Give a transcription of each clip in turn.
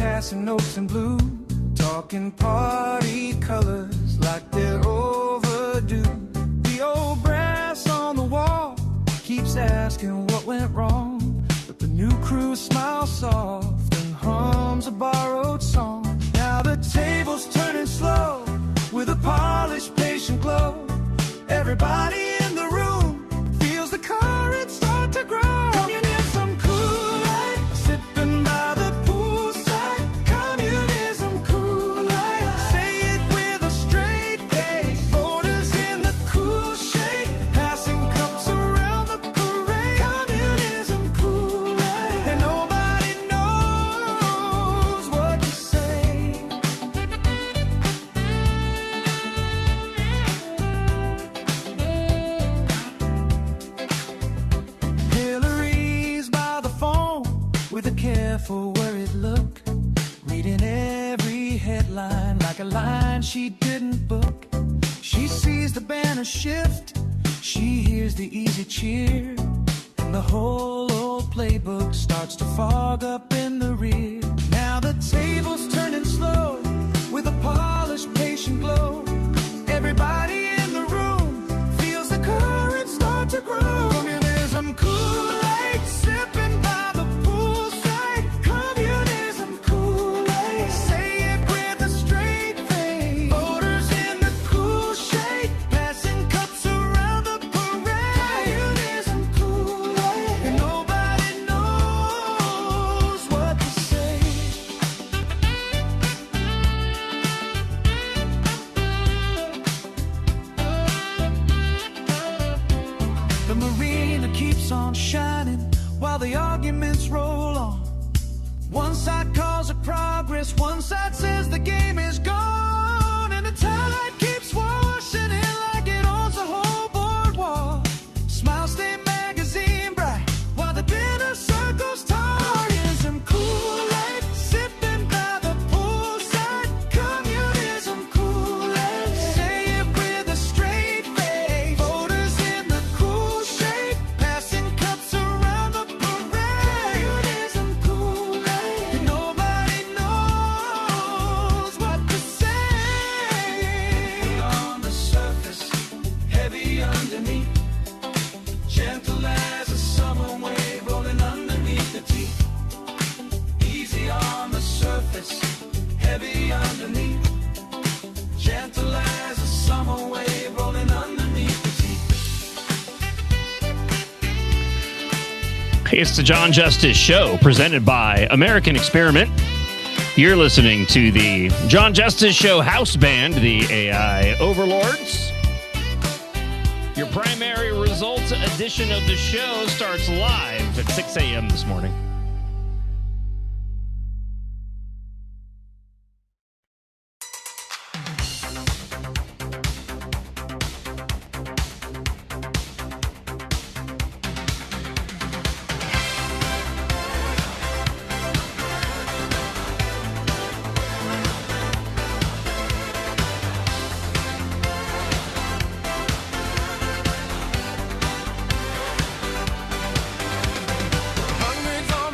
passing notes in blue, talking party colors like they're overdue. The old brass on the wall keeps asking what went wrong, but the new crew smiles soft and hums a borrowed song. Now the table's turning slow with a polished, patient glow. Everybody in the room feels the current start to grow. Come in some Kool-Aid, sipping by the poolside. Communism Kool-Aid, say it with a straight face. Voters in the cool shade, passing cups around the parade. Communism Kool-Aid, and nobody knows what to say. Hillary's by the phone with a careful, worried look, reading every headline like a line she didn't book. She sees the banner shift, she hears the easy cheer, and the whole old playbook starts to fog up in the rear. Now the table's turning slow with a polished, patient glow. Everybody in the room feels the current start to grow. Communism Kool-Aid, sipping by the poolside. Communism Kool-Aid, say it with a straight face. Voters in the cool shade, passing cups around the parade. Communism Kool-Aid, and nobody knows what to say. The marina keeps on shining while the arguments roll on. One side calls it progress, one side says the game is gone, and the tide keeps washing in like it owns the whole boardwalk. Smile Stay magazine bright while the dinner circles tall. Communism Kool-Aid, sipping by the poolside. Communism Kool-Aid, say it with a straight face. Voters in the cool shade, passing cups around the parade. Communism Kool-Aid, and nobody knows what to say. On the surface, heavy underneath, gentle as a summer wave rolling underneath the teeth. Easy on the surface, heavy underneath, gentle as a summer wave rolling underneath the teeth. It's the John Justice Show, presented by American Experiment. You're listening to the John Justice Show house band, the AI Overlords. Your primary results edition of the show starts live at 6 a.m. this morning. Hundreds on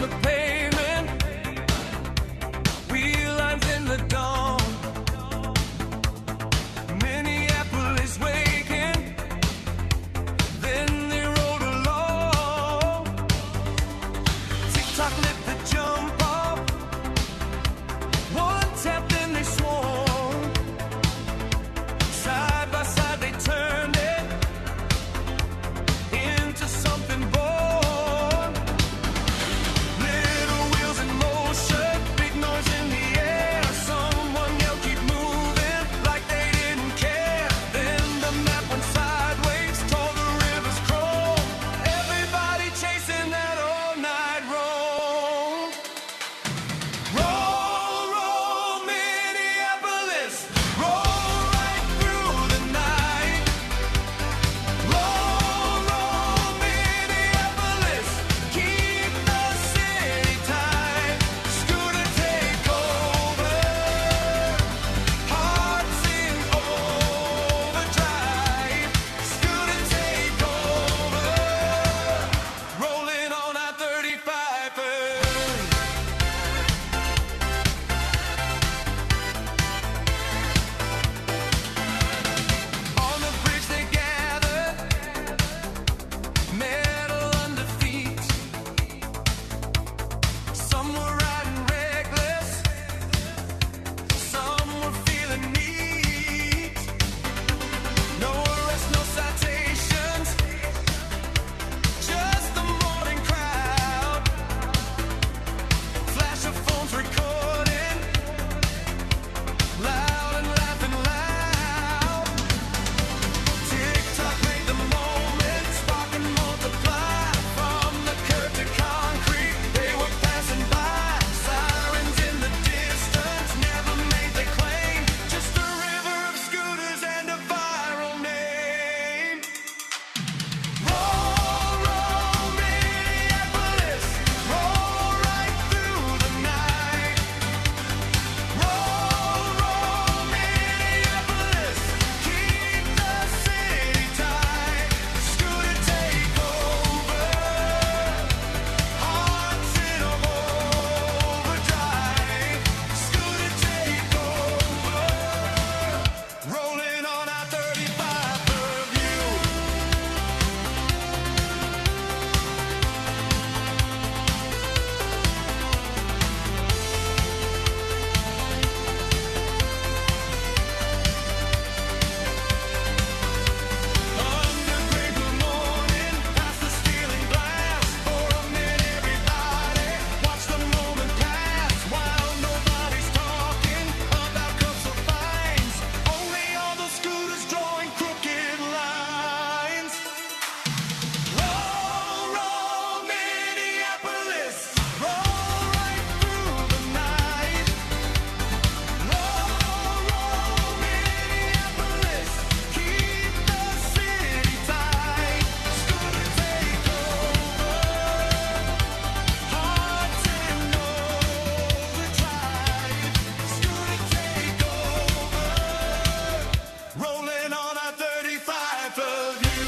love you.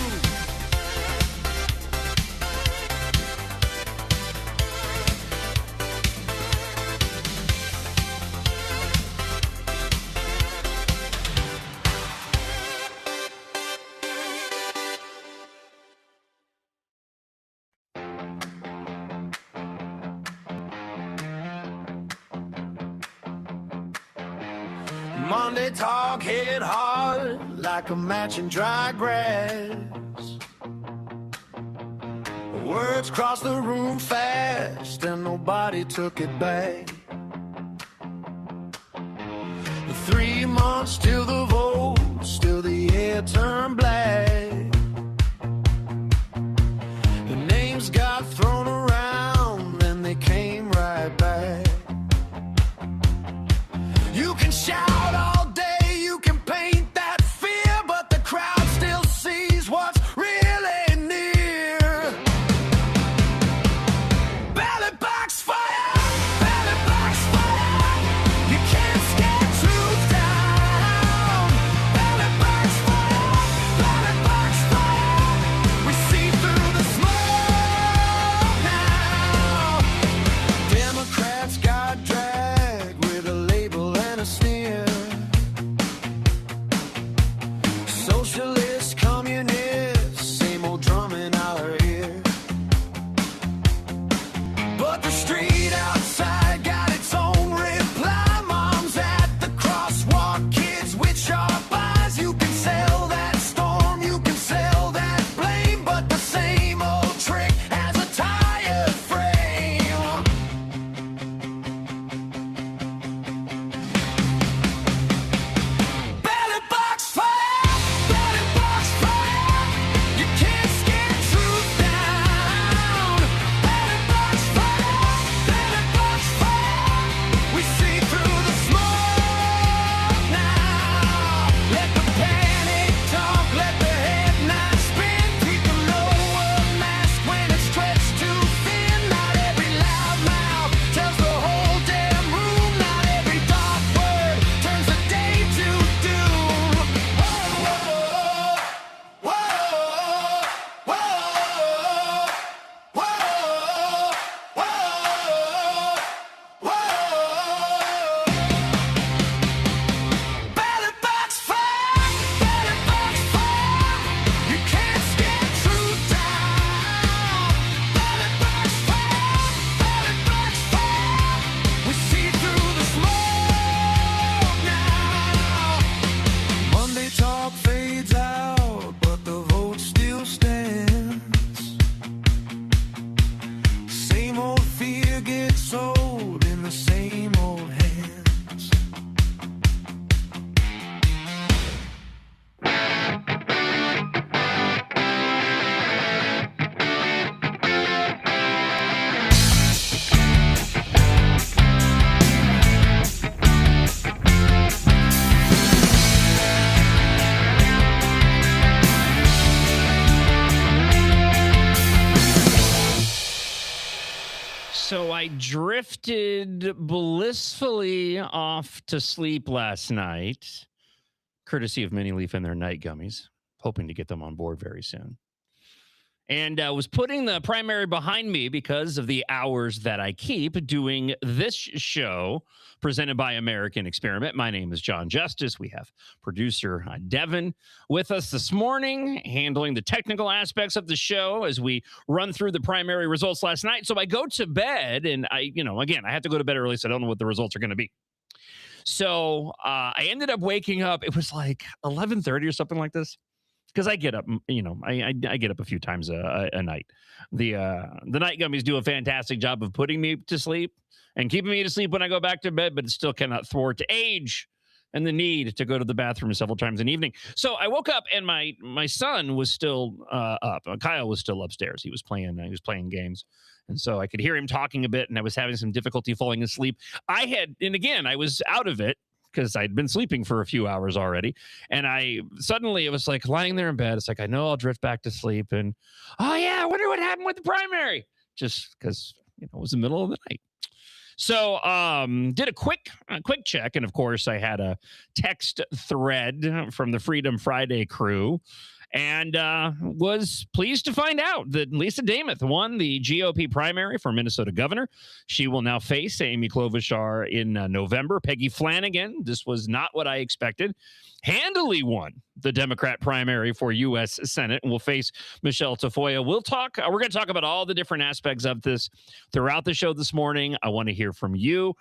Monday talk hit hard like a match in dry grass. Words crossed the room fast and nobody took it back. 3 months till the vote, still the air turned black. The names got thrown around, then they came right back. You can shout all day, you can paint that fear, but the crowd still sees what's really near. Ballot box fire, ballot box fire. You can't scare truth down. Ballot box fire, ballot box fire. We see through the smoke now. Democrats got dragged with a label and a sneer. Socialists, communists, same old drum in our ear. But the street outside got its own reply. Moms at the crosswalk, kids with sharp eyes. You can sell that storm, you can sell that blame, but the same old trick has a tired frame. Ballot box fire, ballot box fire. You can't scare truth down. Ballot box fire, ballot box fire. We see through the smoke now. Let the panic talk, let the headlines spin. People know a mask when it's stretched too thin. Not every loud mouth tells the whole damn room. Not every dark word turns the day to doom. Whoa, whoa, whoa, whoa, whoa, whoa, whoa. Ballot box fire, ballot box fire. You can't scare truth down. Ballot box fire, ballot box fire. We see through the smoke now. Monday talk fades out, but the vote still stands. Same old fear gets sold in the same old hands. So I drifted blissfully off to sleep last night, courtesy of Mini Leaf and their night gummies, hoping to get them on board very soon. And was putting the primary behind me because of the hours that I keep doing this show presented by American Experiment. My name is John Justice. We have producer Devin with us this morning, handling the technical aspects of the show as we run through the primary results last night. So I go to bed and again, I have to go to bed early, so I don't know what the results are going to be. So I ended up waking up. It was like 11:30 or something like this. Because I get up, I get up a few times a night. The night gummies do a fantastic job of putting me to sleep and keeping me to sleep when I go back to bed, but it still cannot thwart age and the need to go to the bathroom several times in the evening. So I woke up and my son was still up. Kyle was still upstairs. He was playing games. And so I could hear him talking a bit, and I was having some difficulty falling asleep. I was out of it, because I'd been sleeping for a few hours already. And it was like lying there in bed. It's like, I know I'll drift back to sleep. And, oh yeah, I wonder what happened with the primary. Just because, it was the middle of the night. So did a quick check. And of course, I had a text thread from the Freedom Friday crew and was pleased to find out that Lisa Damoth won the GOP primary for Minnesota governor. She will now face Amy Klobuchar in November. Peggy Flanagan, this was not what I expected, handily won the Democrat primary for U.S. Senate and will face Michelle Tafoya. We're going to talk about all the different aspects of this throughout the show this morning. I want to hear from you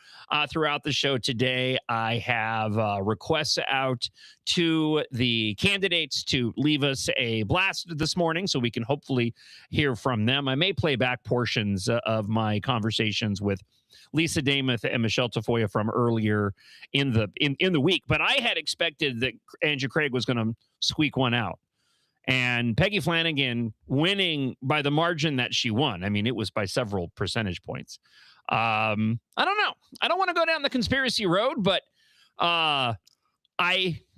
throughout the show today. I have requests out to the candidates to leave us a blast this morning so we can hopefully hear from them. I may play back portions of my conversations with Lisa Damoth and Michelle Tafoya from earlier in the week, but I had expected that Andrew Craig was going to squeak one out, and Peggy Flanagan winning by the margin that she won. I mean, it was by several percentage points. I don't know. I don't want to go down the conspiracy road, but I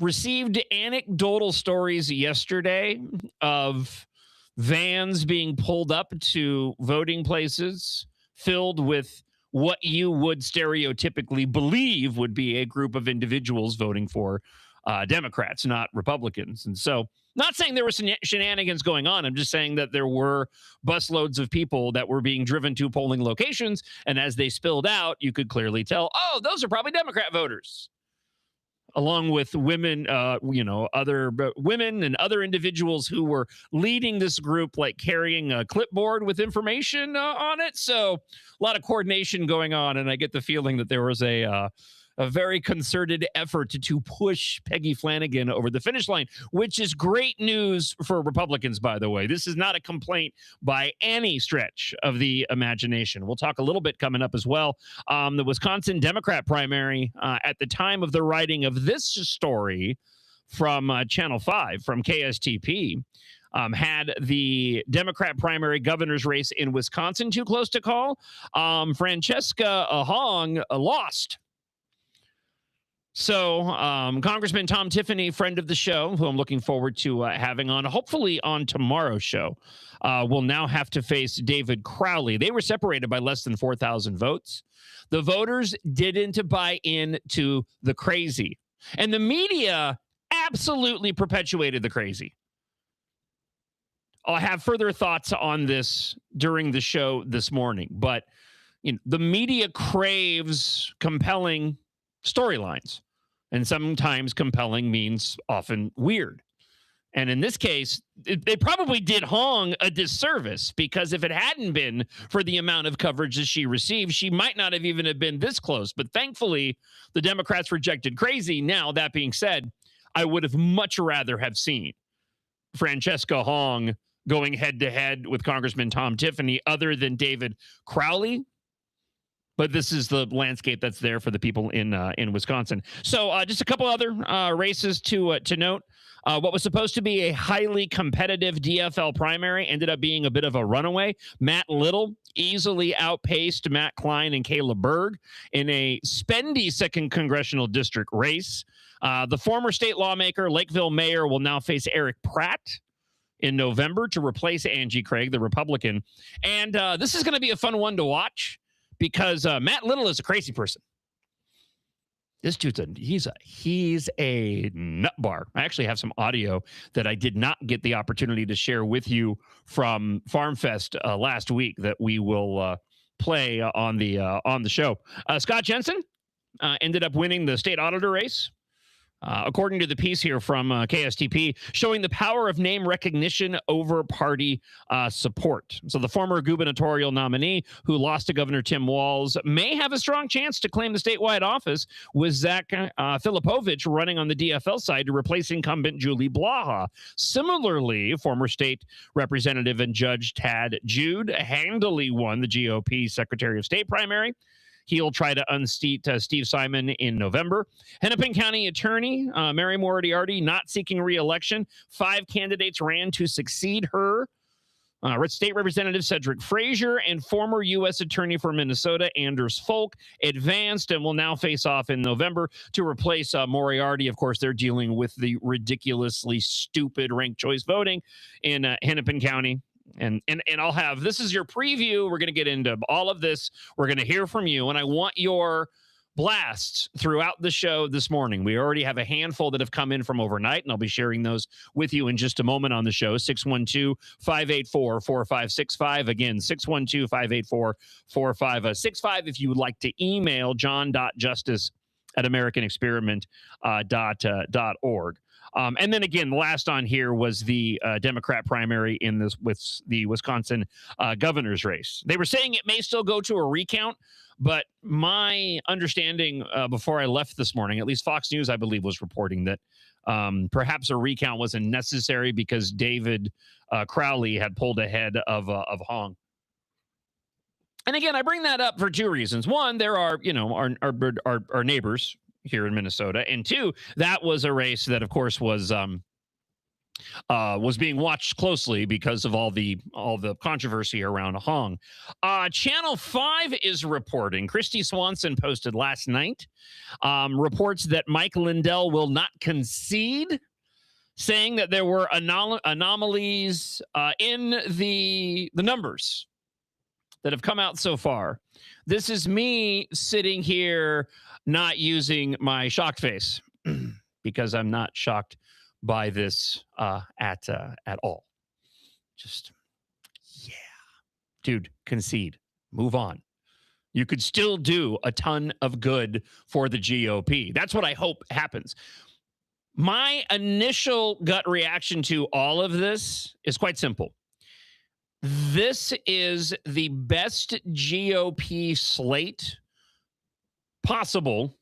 received anecdotal stories yesterday of vans being pulled up to voting places filled with what you would stereotypically believe would be a group of individuals voting for Democrats, not Republicans. And so, not saying there were some shenanigans going on. I'm just saying that there were busloads of people that were being driven to polling locations. And as they spilled out, you could clearly tell, oh, those are probably Democrat voters. Along with women, other women and other individuals who were leading this group, like carrying a clipboard with information on it. So a lot of coordination going on. And I get the feeling that there was a very concerted effort to push Peggy Flanagan over the finish line, which is great news for Republicans, by the way. This is not a complaint by any stretch of the imagination. We'll talk a little bit coming up as well. The Wisconsin Democrat primary, at the time of the writing of this story from Channel 5, from KSTP, had the Democrat primary governor's race in Wisconsin too close to call. Francesca Hong lost. So Congressman Tom Tiffany, friend of the show, who I'm looking forward to having on, hopefully on tomorrow's show, will now have to face David Crowley. They were separated by less than 4,000 votes. The voters didn't buy into the crazy. And the media absolutely perpetuated the crazy. I'll have further thoughts on this during the show this morning. But the media craves compelling storylines, and sometimes compelling means often weird. And in this case, they probably did Hong a disservice, because if it hadn't been for the amount of coverage that she received, she might not have even have been this close. But thankfully, the Democrats rejected crazy. Now, that being said, I would have much rather have seen Francesca Hong going head to head with Congressman Tom Tiffany other than David Crowley. But this is the landscape that's there for the people in Wisconsin. So just a couple other races to note. What was supposed to be a highly competitive DFL primary ended up being a bit of a runaway. Matt Little easily outpaced Matt Klein and Caleb Berg in a spendy 2nd congressional district race. The former state lawmaker, Lakeville mayor, will now face Eric Pratt in November to replace Angie Craig, the Republican. And this is going to be a fun one to watch, because Matt Little is a crazy person. This dude's he's a nut bar. I actually have some audio that I did not get the opportunity to share with you from Farm Fest last week that we will play on the show. Scott Jensen ended up winning the state auditor race. According to the piece here from KSTP, showing the power of name recognition over party support. So the former gubernatorial nominee who lost to Governor Tim Walz may have a strong chance to claim the statewide office, with Zach Filipovich running on the DFL side to replace incumbent Julie Blaha. Similarly, former state representative and judge Tad Jude handily won the GOP Secretary of State primary. He'll try to unseat Steve Simon in November. Hennepin County Attorney Mary Moriarty not seeking re-election. 5 candidates ran to succeed her. State Representative Cedric Frazier and former U.S. Attorney for Minnesota Anders Folk advanced and will now face off in November to replace Moriarty. Of course, they're dealing with the ridiculously stupid ranked choice voting in Hennepin County. And I'll have, this is your preview. We're going to get into all of this. We're going to hear from you. And I want your blasts throughout the show this morning. We already have a handful that have come in from overnight, and I'll be sharing those with you in just a moment on the show. 612-584-4565. Again, 612-584-4565. If you would like to email john.justice@americanexperiment.org. And then again, the last on here was the Democrat primary in this with the Wisconsin governor's race. They were saying it may still go to a recount, but my understanding before I left this morning, at least Fox News, I believe, was reporting that perhaps a recount wasn't necessary because David Crowley had pulled ahead of Hong. And again, I bring that up for two reasons. One, there are, our neighbors here in Minnesota, and two, that was a race that, of course, was being watched closely because of all the controversy around Hong. Channel 5 is reporting. Christy Swanson posted last night, reports that Mike Lindell will not concede, saying that there were anomalies in the numbers that have come out so far. This is me sitting here not using my shocked face because I'm not shocked by this at all. Just, yeah. Dude, concede. Move on. You could still do a ton of good for the GOP. That's what I hope happens. My initial gut reaction to all of this is quite simple. This is the best GOP slate possible,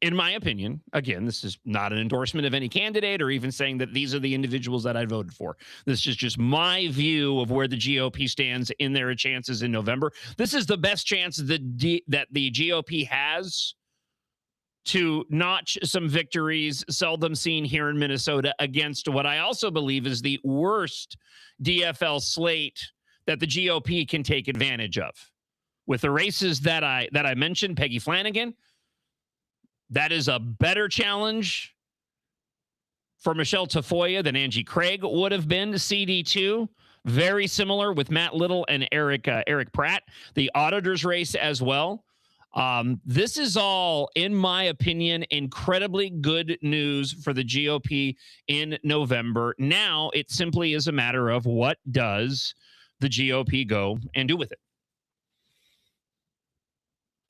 in my opinion. Again, this is not an endorsement of any candidate or even saying that these are the individuals that I voted for. This is just my view of where the GOP stands in their chances in November. This is the best chance that the GOP has to notch some victories seldom seen here in Minnesota against what I also believe is the worst DFL slate that the GOP can take advantage of. With the races that I mentioned, Peggy Flanagan, that is a better challenge for Michelle Tafoya than Angie Craig would have been. CD2, very similar with Matt Little and Eric Pratt. The auditor's race as well. This is all, in my opinion, incredibly good news for the GOP in November. Now it simply is a matter of what does the GOP go and do with it.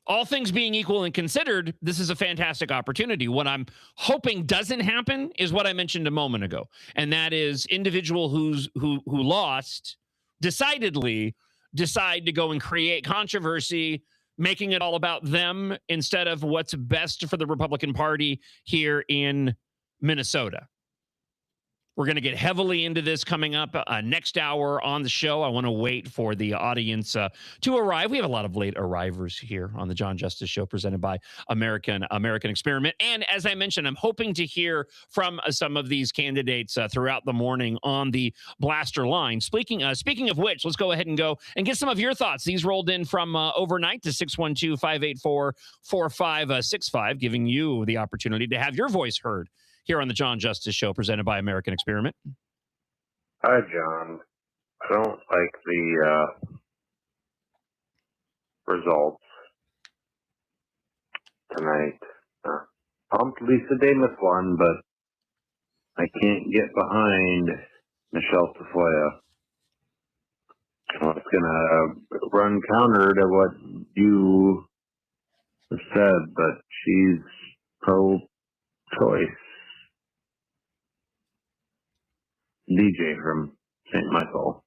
All things being equal and considered, this is a fantastic opportunity. What I'm hoping doesn't happen is what I mentioned a moment ago, and that is individual who lost decidedly decide to go and create controversy, making it all about them instead of what's best for the Republican Party here in Minnesota. We're going to get heavily into this coming up next hour on the show. I want to wait for the audience to arrive. We have a lot of late arrivers here on the John Justice Show presented by American Experiment. And as I mentioned, I'm hoping to hear from some of these candidates throughout the morning on the blaster line. Speaking of which, let's go ahead and go and get some of your thoughts. These rolled in from overnight to 612-584-4565, giving you the opportunity to have your voice heard here on the John Justice Show presented by American Experiment. Hi, John. I don't like the results tonight. Pumped Lisa Damas won, but I can't get behind Michelle Tafoya. It's going to run counter to what you have said, but she's pro-choice. DJ from St. Michael.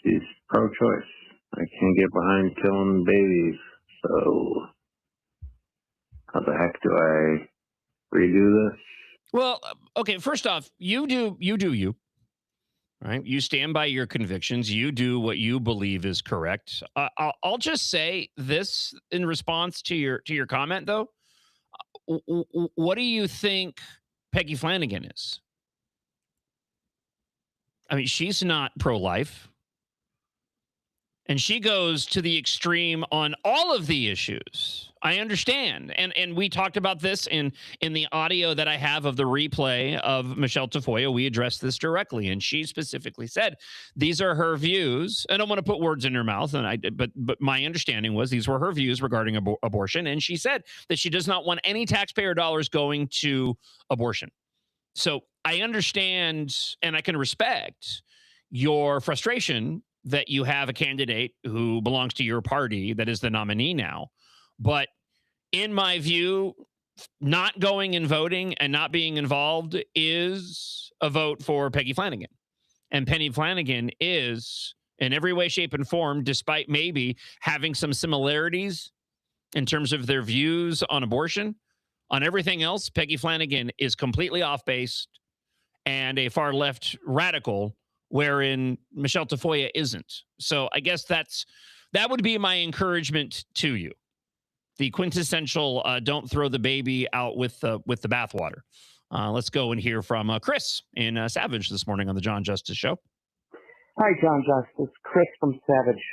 She's pro-choice. I can't get behind killing babies, so how the heck do I redo this? Well, okay, first off, you do you, right? You stand by your convictions. You do what you believe is correct. I'll just say this in response to your comment, though. What do you think Peggy Flanagan is? I mean, she's not pro-life. And she goes to the extreme on all of the issues. I understand. And we talked about this in the audio that I have of the replay of Michelle Tafoya. We addressed this directly, and she specifically said these are her views. I don't want to put words in her mouth, but my understanding was these were her views regarding abortion. And she said that she does not want any taxpayer dollars going to abortion. So I understand and I can respect your frustration that you have a candidate who belongs to your party that is the nominee now. But in my view, not going and voting and not being involved is a vote for Peggy Flanagan. And Penny Flanagan is, in every way, shape, and form, despite maybe having some similarities in terms of their views on abortion, on everything else, Peggy Flanagan is completely off base and a far left radical, wherein Michelle Tafoya isn't. So I guess that would be my encouragement to you. The quintessential don't throw the baby out with the bathwater. Let's go and hear from Chris in Savage this morning on the John Justice Show. Hi, John Justice. Chris from Savage.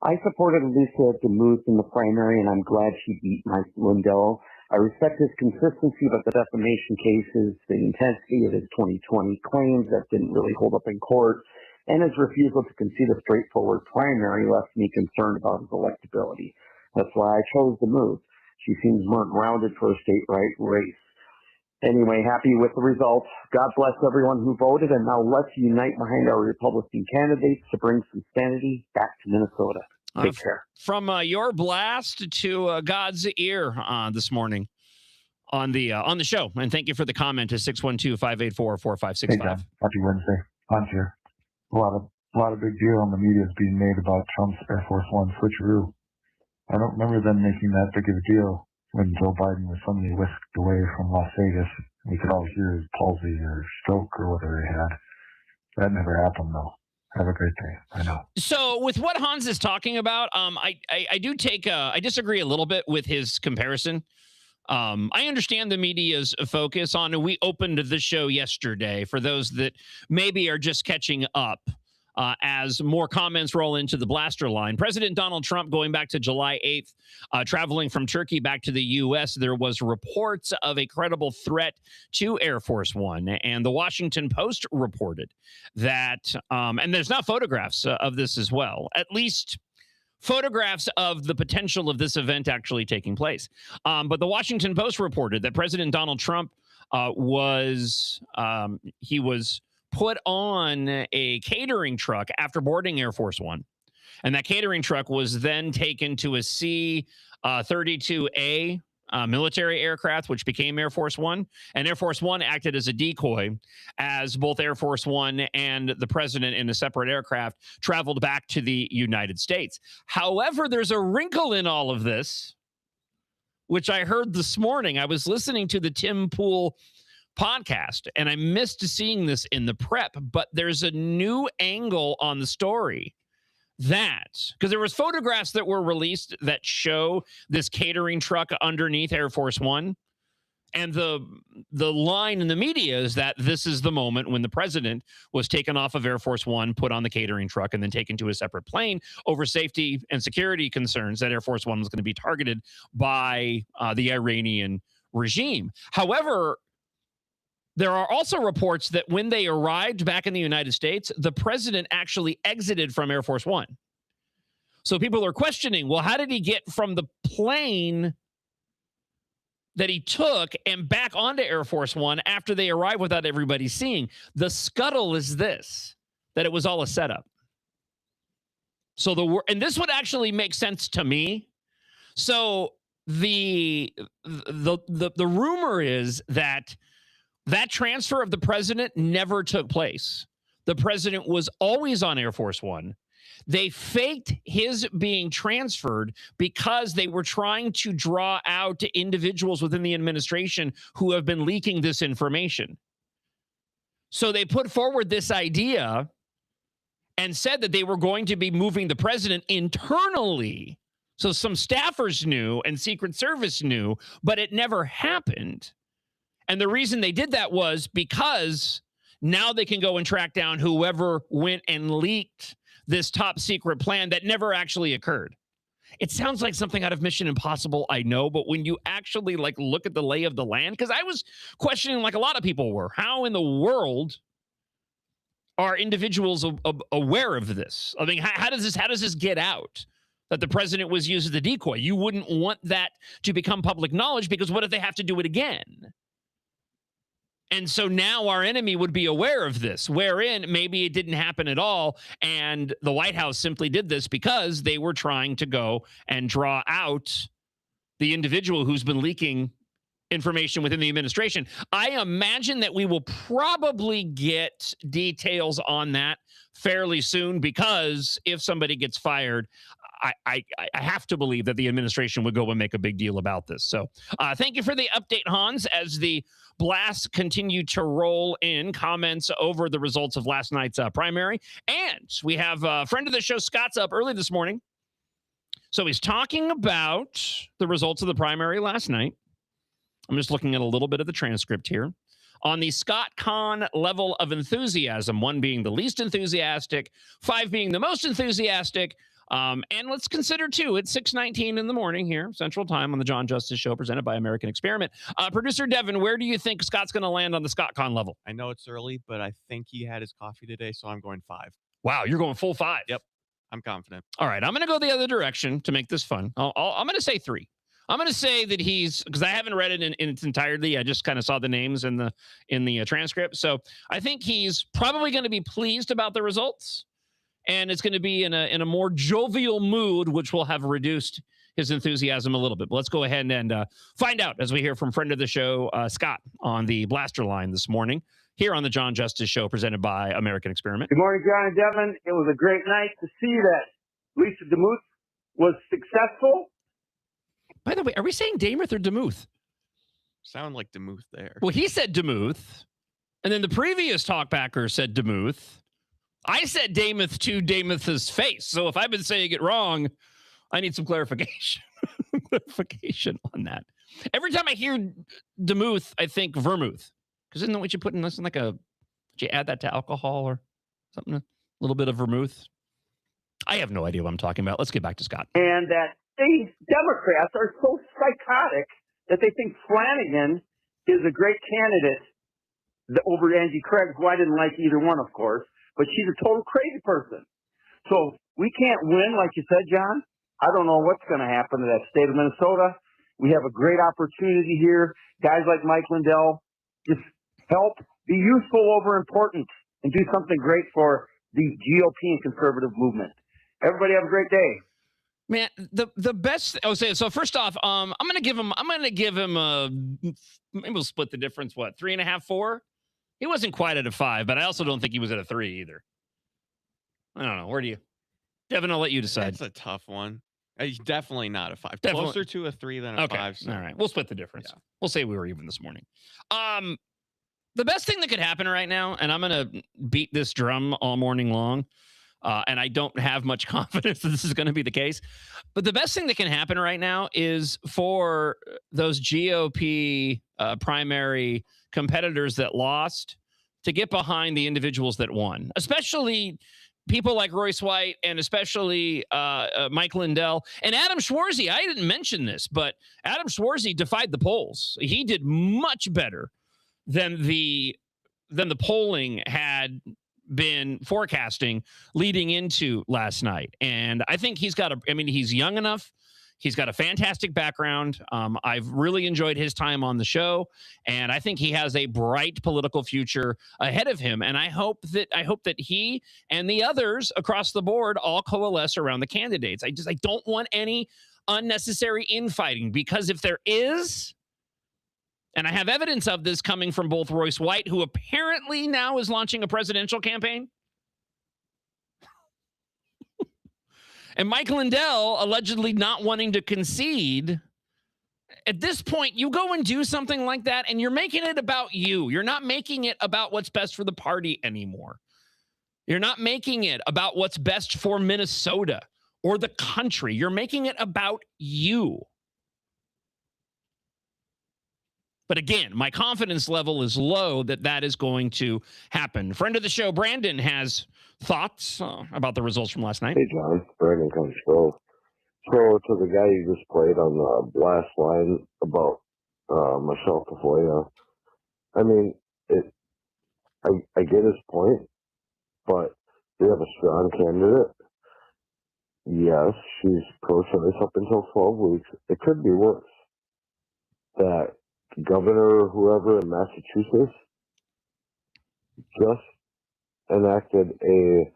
I supported Lisa DeMuth in the primary, and I'm glad she beat Mike Lindell. I respect his consistency about the defamation cases, the intensity of his 2020 claims that didn't really hold up in court, and his refusal to concede a straightforward primary left me concerned about his electability. That's why I chose DeMuth. She seems more grounded for a state right race. Anyway, happy with the results. God bless everyone who voted, and now let's unite behind our Republican candidates to bring some sanity back to Minnesota. Take care. From your blast to God's ear this morning on the show. And thank you for the comment to 612-584-4565. Hey, John. Happy Wednesday. On here. A lot of big deal in the media is being made about Trump's Air Force One switcheroo. I don't remember them making that big of a deal when Joe Biden was suddenly whisked away from Las Vegas. We could all hear his palsy or stroke or whatever he had. That never happened, though. Have a great day. I know. So with what Hans is talking about, I disagree a little bit with his comparison. I understand the media's focus on, and we opened the show yesterday for those that maybe are just catching up. As more comments roll into the blaster line. President Donald Trump, going back to July 8th, traveling from Turkey back to the U.S., there was reports of a credible threat to Air Force One. And the Washington Post reported that, and there's not photographs of this as well, at least photographs of the potential of this event actually taking place. But the Washington Post reported that President Donald Trump was put on a catering truck after boarding Air Force One. And that catering truck was then taken to a C-32A military aircraft, which became Air Force One. And Air Force One acted as a decoy as both Air Force One and the president in a separate aircraft traveled back to the United States. However, there's a wrinkle in all of this, which I heard this morning. I was listening to the Tim Pool podcast, and I missed seeing this in the prep, but there's a new angle on the story that, because there was photographs that were released that show this catering truck underneath Air Force One, and the line in the media is that this is the moment when the president was taken off of Air Force One, put on the catering truck, and then taken to a separate plane over safety and security concerns that Air Force One was going to be targeted by the Iranian regime. However, there are also reports that when they arrived back in the United States, the president actually exited from Air Force One. So people are questioning, well, how did he get from the plane that he took and back onto Air Force One after they arrived without everybody seeing? The scuttle is this, that it was all a setup. So and this would actually make sense to me. So the rumor is that transfer of the president never took place. The president was always on Air Force One. They faked his being transferred because they were trying to draw out individuals within the administration who have been leaking this information. So they put forward this idea and said that they were going to be moving the president internally. So some staffers knew and Secret Service knew, but it never happened. And the reason they did that was because now they can go and track down whoever went and leaked this top secret plan that never actually occurred. It sounds like something out of Mission Impossible, I know, but when you actually like look at the lay of the land, because I was questioning, like a lot of people were, how in the world are individuals aware of this? I mean, how does this get out that the president was used as a decoy? You wouldn't want that to become public knowledge, because what if they have to do it again? And so now our enemy would be aware of this, wherein maybe it didn't happen at all, and the White House simply did this because they were trying to go and draw out the individual who's been leaking information within the administration. I imagine that we will probably get details on that fairly soon, because if somebody gets fired, I have to believe that the administration would go and make a big deal about this. So thank you for the update, Hans, as the blasts continue to roll in comments over the results of last night's primary. And we have a friend of the show, Scott's up early this morning. So he's talking about the results of the primary last night. I'm just looking at a little bit of the transcript here. On the Scott Kahn level of enthusiasm, 1 being the least enthusiastic, 5 being the most enthusiastic. And let's consider, too, it's 6:19 in the morning here, Central Time, on the John Justice Show, presented by American Experiment. Producer Devin, where do you think Scott's going to land on the Scott Kahn level? I know it's early, but I think he had his coffee today, so I'm going 5. Wow, you're going full 5. Yep, I'm confident. All right, I'm going to go the other direction to make this fun. I'm going to say 3. I'm going to say that he's, because I haven't read it in its entirety. I just kind of saw the names in the transcript. So I think he's probably going to be pleased about the results, and it's going to be in a more jovial mood, which will have reduced his enthusiasm a little bit. But let's go ahead and find out as we hear from friend of the show, Scott, on the blaster line this morning here on the John Justice Show, presented by American Experiment. Good morning, John and Devin. It was a great night to see that Lisa DeMuth was successful. By the way, are we saying Demuth or DeMuth? Sound like DeMuth there. Well, he said DeMuth, and then the previous talkbacker said DeMuth. I said Demuth to Demuth's face. So if I've been saying it wrong, I need some clarification. Clarification on that. Every time I hear DeMuth, I think vermouth. Because isn't that what you put in this? Like did you add that to alcohol or something? A little bit of vermouth? I have no idea what I'm talking about. Let's get back to Scott. And that these Democrats are so psychotic that they think Flanagan is a great candidate over Angie Craig, who I didn't like either one, of course, but she's a total crazy person. So we can't win, like you said, John. I don't know what's going to happen to that state of Minnesota. We have a great opportunity here. Guys like Mike Lindell just help be useful over important and do something great for the GOP and conservative movement. Everybody have a great day. Man, the best. So first off, I'm gonna give him a, maybe we'll split the difference. What, 3.5, 4? He wasn't quite at a 5, but I also don't think he was at a 3 either. I don't know. Where do you, Devin? I'll let you decide. That's a tough one. Definitely not a 5. Definitely. Closer to a 3 than a 5. So. All right, we'll split the difference. Yeah. We'll say we were even this morning. The best thing that could happen right now, and I'm gonna beat this drum all morning long. And I don't have much confidence that this is going to be the case. But the best thing that can happen right now is for those GOP primary competitors that lost to get behind the individuals that won, especially people like Royce White and especially Mike Lindell and Adam Schwarzy. I didn't mention this, but Adam Schwarzy defied the polls. He did much better than the polling had been forecasting leading into last night. And I think he's young enough. He's got a fantastic background. I've really enjoyed his time on the show, and I think he has a bright political future ahead of him. And I hope that he and the others across the board all coalesce around the candidates. I don't want any unnecessary infighting, because if there is, and I have evidence of this coming from both Royce White, who apparently now is launching a presidential campaign, and Mike Lindell allegedly not wanting to concede. At this point, you go and do something like that, and you're making it about you. You're not making it about what's best for the party anymore. You're not making it about what's best for Minnesota or the country. You're making it about you. But again, my confidence level is low that is going to happen. Friend of the show, Brandon, has thoughts about the results from last night. Hey, John. Brandon Control. So, to the guy you just played on the blast line about Michelle Tafoya, I mean, I get his point, but we have a strong candidate. Yes, she's pro-choice up until 12 weeks. It could be worse. That governor or whoever in Massachusetts just enacted a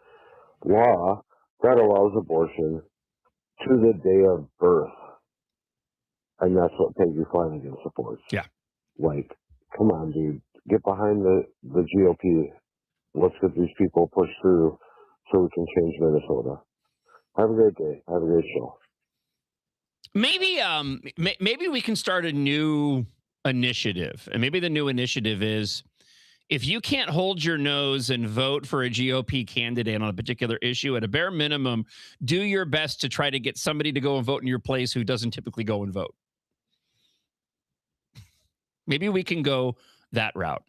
law that allows abortion to the day of birth. And that's what Peggy Flanagan supports. Yeah. Like, come on, dude. Get behind the GOP. Let's get these people pushed through so we can change Minnesota. Have a great day. Have a great show. Maybe we can start a new initiative. And maybe the new initiative is, if you can't hold your nose and vote for a GOP candidate on a particular issue, at a bare minimum, do your best to try to get somebody to go and vote in your place who doesn't typically go and vote. Maybe we can go that route.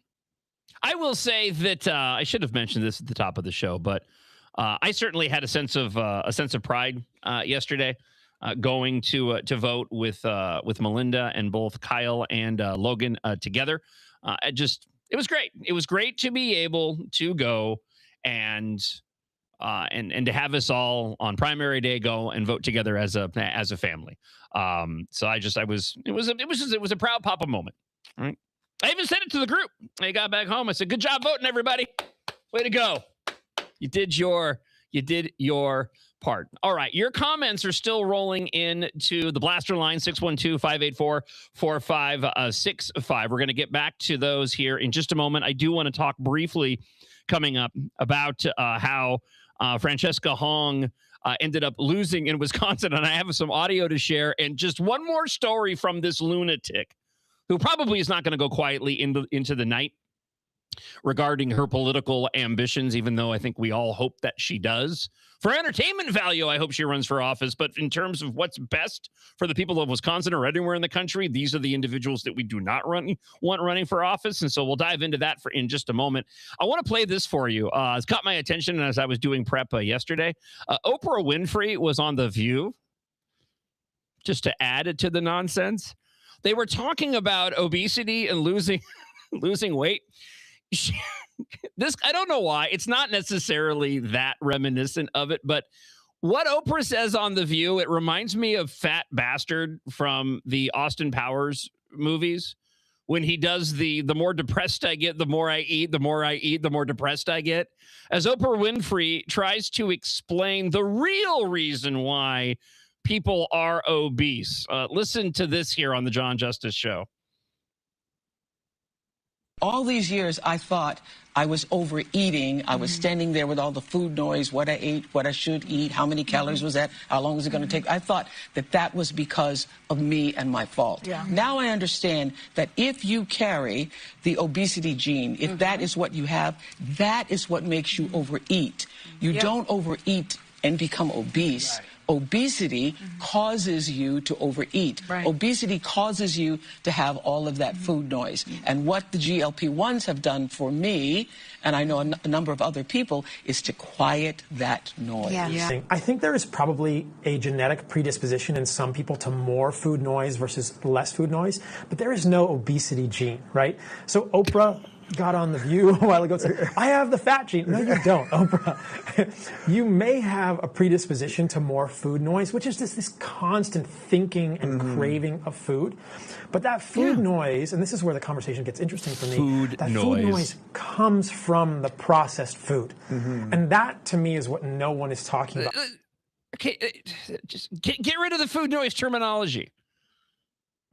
I will say that I should have mentioned this at the top of the show, but I certainly had a sense of pride yesterday, going to vote with Melinda and both Kyle and Logan together. It was great. It was great to be able to go and to have us all on primary day go and vote together as a family. So it was a proud papa moment. All right. I even sent it to the group. I got back home. I said, "Good job voting, everybody. Way to go. You did your part." All right. Your comments are still rolling in to the Blaster line, 612-584-4565. We're going to get back to those here in just a moment. I do want to talk briefly coming up about how Francesca Hong ended up losing in Wisconsin, and I have some audio to share, and just one more story from this lunatic who probably is not going to go quietly into the night regarding her political ambitions, even though I think we all hope that she does. For entertainment value, I hope she runs for office. But in terms of what's best for the people of Wisconsin or anywhere in the country, these are the individuals that we do not want running for office. And so we'll dive into that in just a moment. I want to play this for you. It's caught my attention as I was doing prep yesterday. Oprah Winfrey was on The View, just to add to the nonsense. They were talking about obesity and losing weight. I don't know why. It's not necessarily that reminiscent of it, but what Oprah says on The View, it reminds me of Fat Bastard from the Austin Powers movies, when he does the more depressed I get, the more I eat, the more I eat, the more depressed I get. As Oprah Winfrey tries to explain the real reason why people are obese. Listen to this here on the John Justice Show. All these years, I thought I was overeating. I was standing there with all the food noise, what I ate, what I should eat, how many calories was that, how long was it going to take. I thought that was because of me and my fault. Yeah. Now I understand that if you carry the obesity gene, if that is what you have, that is what makes you overeat. You don't overeat and become obese. Right. Obesity causes you to overeat. Right. Obesity causes you to have all of that food noise. And what the GLP-1s have done for me, and I know a number of other people, is to quiet that noise. Yeah. I think there is probably a genetic predisposition in some people to more food noise versus less food noise, but there is no obesity gene, right? So Oprah got on The View a while ago and said, I have the fat gene. No, you don't, Oprah. You may have a predisposition to more food noise, which is just this constant thinking and craving of food. But that food noise, and this is where the conversation gets interesting for me, food noise comes from the processed food. And that, to me, is what no one is talking about. Okay, just get rid of the food noise terminology.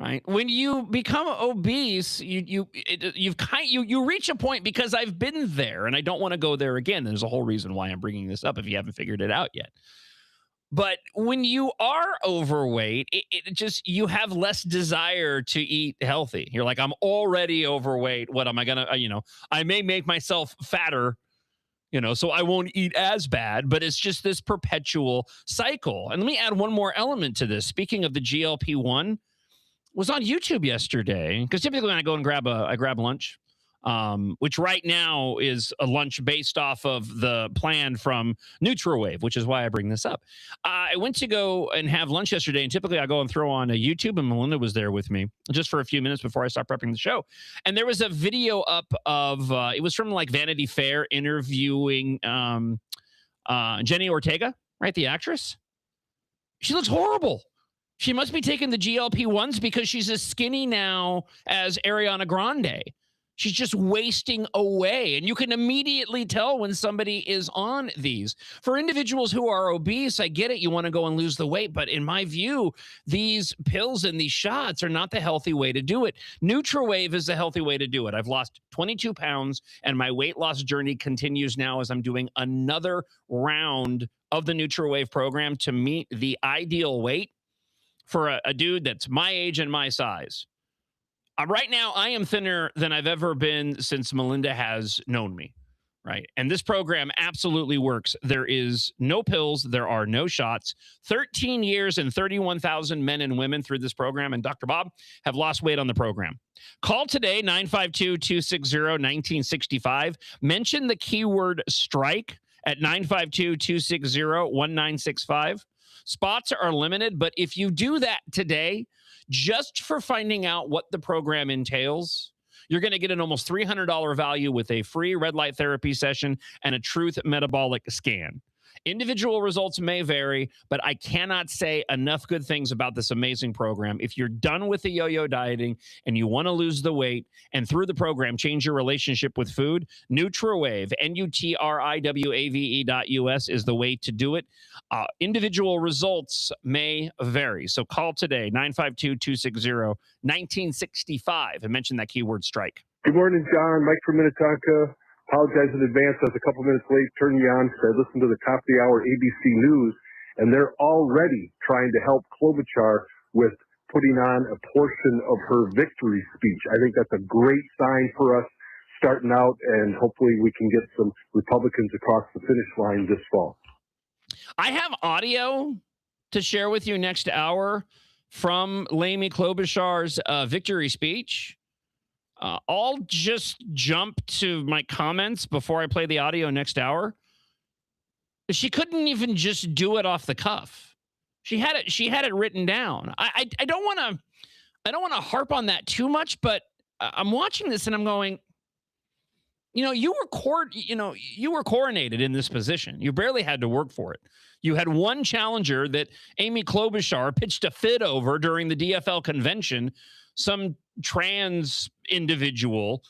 Right. When you become obese, you reach a point, because I've been there and I don't want to go there again. There's a whole reason why I'm bringing this up if you haven't figured it out yet. But when you are overweight, it just, you have less desire to eat healthy. You're like, I'm already overweight. What am I going to, I may make myself fatter, so I won't eat as bad, but it's just this perpetual cycle. And let me add one more element to this. Speaking of the GLP-1, was on YouTube yesterday, because typically when I go and grab lunch, which right now is a lunch based off of the plan from NutraWave, which is why I bring this up. I went to go and have lunch yesterday, and typically I go and throw on a YouTube, and Melinda was there with me just for a few minutes before I start prepping the show. And there was a video up of, it was from like Vanity Fair interviewing Jenny Ortega, right, the actress. She looks horrible. She must be taking the GLP-1s because she's as skinny now as Ariana Grande. She's just wasting away. And you can immediately tell when somebody is on these. For individuals who are obese, I get it. You want to go and lose the weight. But in my view, these pills and these shots are not the healthy way to do it. NutraWave is the healthy way to do it. I've lost 22 pounds, and my weight loss journey continues now as I'm doing another round of the NutraWave program to meet the ideal weight for a dude that's my age and my size. Right now, I am thinner than I've ever been since Melinda has known me, right? And this program absolutely works. There is no pills. There are no shots. 13 years and 31,000 men and women through this program, and Dr. Bob have lost weight on the program. Call today, 952-260-1965. Mention the keyword strike at 952-260-1965. Spots are limited, but if you do that today, just for finding out what the program entails, you're going to get an almost $300 value with a free red light therapy session and a truth metabolic scan. Individual results may vary, but I cannot say enough good things about this amazing program. If you're done with the yo-yo dieting and you want to lose the weight and through the program change your relationship with food, NutraWave, NutraWave.us is the way to do it. Individual results may vary. So call today, 952-260-1965 and mention that keyword strike. Good morning, John. Mike from Minnetonka. Apologize in advance. I was a couple minutes late turning you on because I listened to the top of the hour ABC News, and they're already trying to help Klobuchar with putting on a portion of her victory speech. I think that's a great sign for us starting out, and hopefully we can get some Republicans across the finish line this fall. I have audio to share with you next hour from Amy Klobuchar's victory speech. I'll just jump to my comments before I play the audio next hour. She couldn't even just do it off the cuff. She had it written down. I don't want to harp on that too much, but I'm watching this and I'm going, you were coronated in this position. You barely had to work for it. You had one challenger that Amy Klobuchar pitched a fit over during the DFL convention, some trans individual,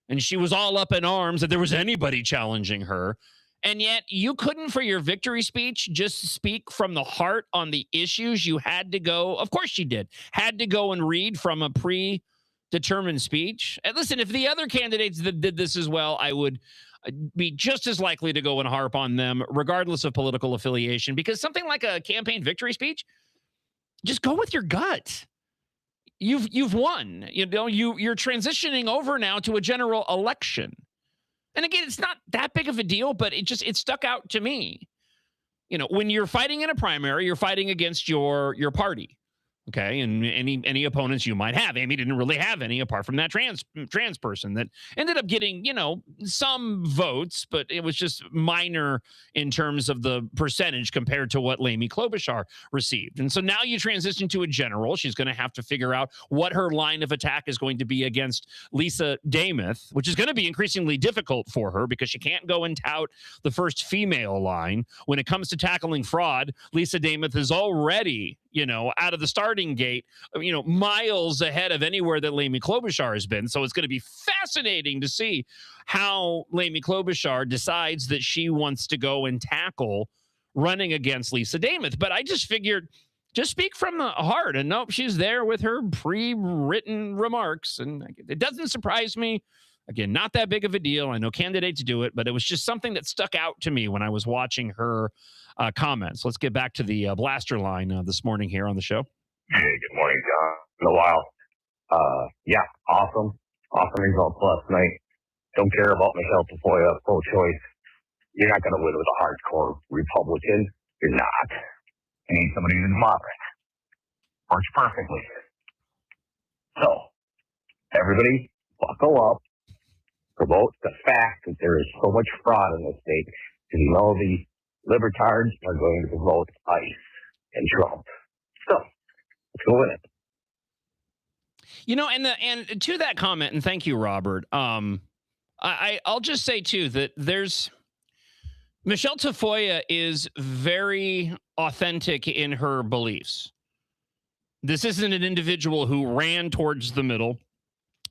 and she was all up in arms that there was anybody challenging her. And yet you couldn't, for your victory speech, just speak from the heart on the issues. You had to go, of course she did, had to go and read from a predetermined speech. And listen, if the other candidates that did this as well, I would be just as likely to go and harp on them, regardless of political affiliation, because something like a campaign victory speech, just go with your gut. You've won. You're transitioning over now to a general election. And again, it's not that big of a deal, but it stuck out to me. When you're fighting in a primary, you're fighting against your party. Okay, and any opponents you might have. Amy didn't really have any apart from that trans person that ended up getting, some votes, but it was just minor in terms of the percentage compared to what Amy Klobuchar received. And so now you transition to a general. She's going to have to figure out what her line of attack is going to be against Lisa Demuth, which is going to be increasingly difficult for her because she can't go and tout the first female line. When it comes to tackling fraud, Lisa Demuth is already out of the starting gate, miles ahead of anywhere that Amy Klobuchar has been. So it's going to be fascinating to see how Amy Klobuchar decides that she wants to go and tackle running against Lisa Demuth. But I just figured, just speak from the heart. And nope, she's there with her pre-written remarks. And it doesn't surprise me. Again, not that big of a deal. I know candidates do it, but it was just something that stuck out to me when I was watching her comments. Let's get back to the blaster line this morning here on the show. Hey, good morning, John. In a while. Awesome results last night. Don't care about Michelle Tafoya, pro-choice. You're not going to win with a hardcore Republican. You're not. You need somebody who's moderate. Works perfectly. So, everybody, buckle up. Promote the fact that there is so much fraud in this state. Because you know the libertards are going to vote ICE and Trump. So, let's go in it. You know, and to that comment, and thank you, Robert. I'll just say too that there's Michelle Tafoya is very authentic in her beliefs. This isn't an individual who ran towards the middle.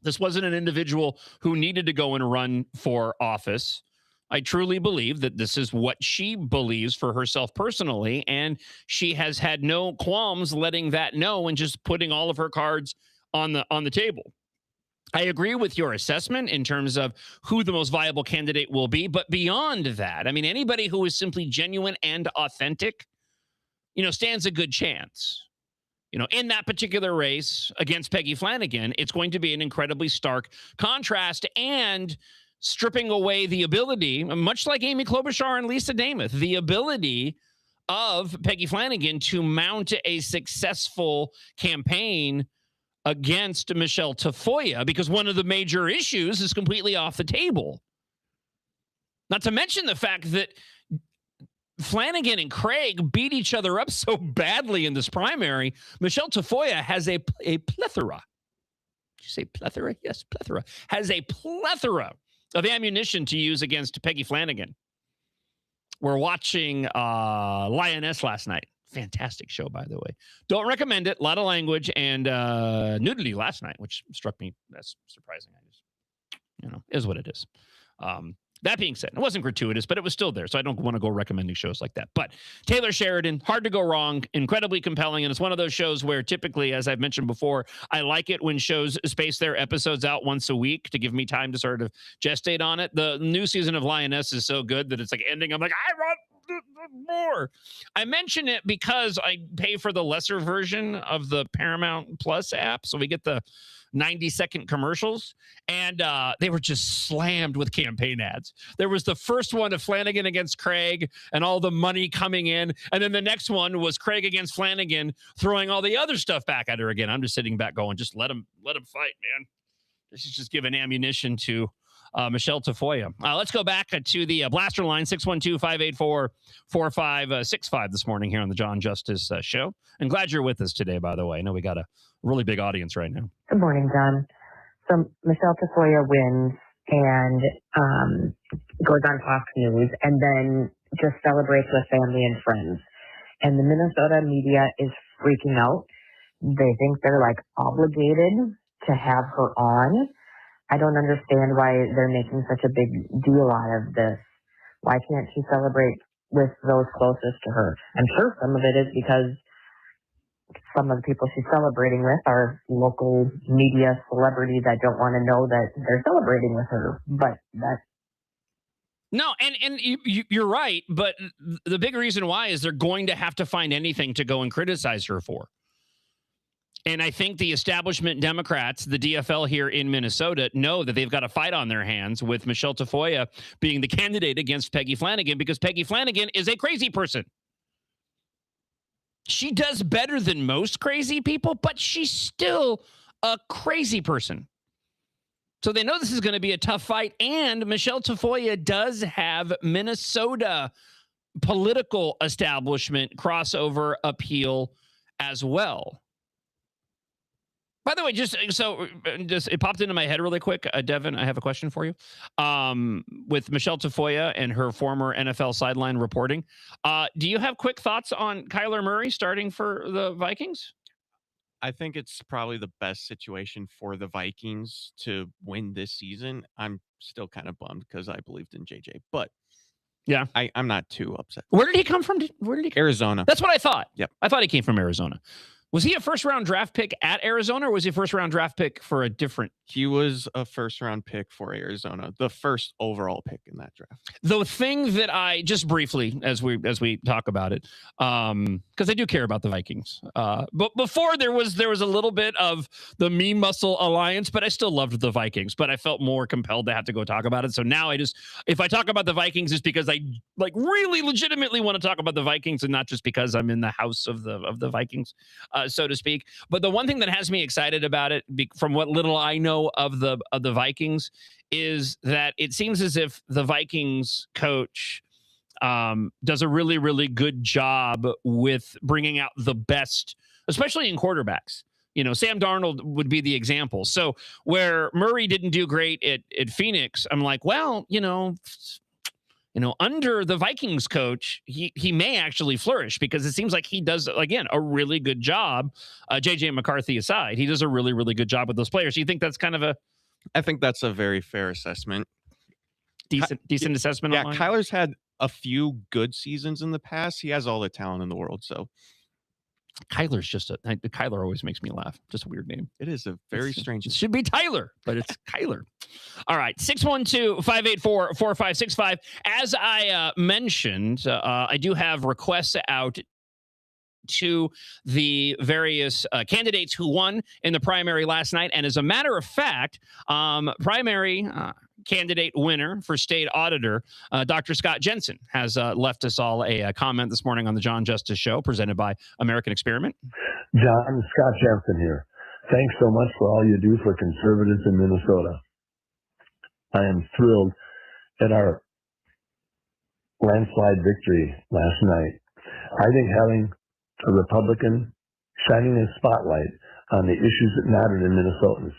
This wasn't an individual who needed to go and run for office. I truly believe that this is what she believes for herself personally, and she has had no qualms letting that know and just putting all of her cards on the table. I agree with your assessment in terms of who the most viable candidate will be, but beyond that, I mean, anybody who is simply genuine and authentic, stands a good chance. In that particular race against Peggy Flanagan, it's going to be an incredibly stark contrast and stripping away the ability, much like Amy Klobuchar and Lisa Namath, the ability of Peggy Flanagan to mount a successful campaign against Michelle Tafoya, because one of the major issues is completely off the table. Not to mention the fact that Flanagan and Craig beat each other up so badly in this primary. Michelle Tafoya has a plethora. Did you say plethora? Yes, plethora. Has a plethora of ammunition to use against Peggy Flanagan. We're watching Lioness last night. Fantastic show, by the way. Don't recommend it. A lot of language and nudity last night, which struck me as surprising. I just, is what it is. That being said, it wasn't gratuitous, but it was still there. So I don't want to go recommending shows like that. But Taylor Sheridan, hard to go wrong, incredibly compelling. And it's one of those shows where typically, as I've mentioned before, I like it when shows space their episodes out once a week to give me time to sort of gestate on it. The new season of Lioness is so good that it's like ending. I'm like, I want more. I mention it because I pay for the lesser version of the Paramount Plus app. So we get the 90-second commercials, and they were just slammed with campaign ads. There was the first one of Flanagan against Craig and all the money coming in, and then the next one was Craig against Flanagan throwing all the other stuff back at her again. I'm just sitting back going, just let him fight, man. This is just giving ammunition to Michelle Tafoya. Let's go back to the blaster line, 612-584-4565 this morning here on the John Justice Show. And glad you're with us today, by the way. I know we got a really big audience right now. Good morning, John. So Michelle Tafoya wins and goes on Fox News and then just celebrates with family and friends. And the Minnesota media is freaking out. They think they're like obligated to have her on. I don't understand why they're making such a big deal out of this. Why can't she celebrate with those closest to her? I'm sure some of it is because some of the people she's celebrating with are local media celebrities that don't want to know that they're celebrating with her. But that's... No, and you're right. But the big reason why is they're going to have to find anything to go and criticize her for. And I think the establishment Democrats, the DFL here in Minnesota, know that they've got a fight on their hands with Michelle Tafoya being the candidate against Peggy Flanagan because Peggy Flanagan is a crazy person. She does better than most crazy people, but she's still a crazy person. So they know this is going to be a tough fight. And Michelle Tafoya does have Minnesota political establishment crossover appeal as well. By the way, just it popped into my head really quick. Devin, I have a question for you. With Michelle Tafoya and her former NFL sideline reporting, do you have quick thoughts on Kyler Murray starting for the Vikings? I think it's probably the best situation for the Vikings to win this season. I'm still kind of bummed because I believed in JJ, but yeah, I'm not too upset. Where did he come from? Arizona. That's what I thought. Yep. I thought he came from Arizona. Was he a first-round draft pick at Arizona, or was he a first-round draft pick for a different? He was a first-round pick for Arizona, the first overall pick in that draft. The thing that I just briefly, as we talk about it, because I do care about the Vikings. But before there was a little bit of the Mean Muscle Alliance, but I still loved the Vikings. But I felt more compelled to have to go talk about it. So now if I talk about the Vikings, it's because I really legitimately want to talk about the Vikings, and not just because I'm in the house of the Vikings. so to speak. But the one thing that has me excited about it, from what little I know of the Vikings, is that it seems as if the Vikings coach does a really, really good job with bringing out the best, especially in quarterbacks. Sam Darnold would be the example. So where Murray didn't do great at Phoenix, I'm like, well, under the Vikings coach, he may actually flourish, because it seems like he does, again, a really good job. J.J. McCarthy aside, he does a really, really good job with those players. Do you think that's kind of I think that's a very fair assessment. Decent assessment? Yeah, online? Kyler's had a few good seasons in the past. He has all the talent in the world, so. Kyler's Kyler always makes me laugh. Just a weird name. It is a very strange. It should be Tyler, but it's Kyler. All right. 612-584-4565. As I mentioned, I do have requests out to the various candidates who won in the primary last night. And as a matter of fact, primary candidate winner for state auditor, Dr. Scott Jensen, has left us all a comment this morning on the John Justice Show, presented by American Experiment. John, Scott Jensen here. Thanks so much for all you do for conservatives in Minnesota. I am thrilled at our landslide victory last night. I think having a Republican shining a spotlight on the issues that matter to Minnesotans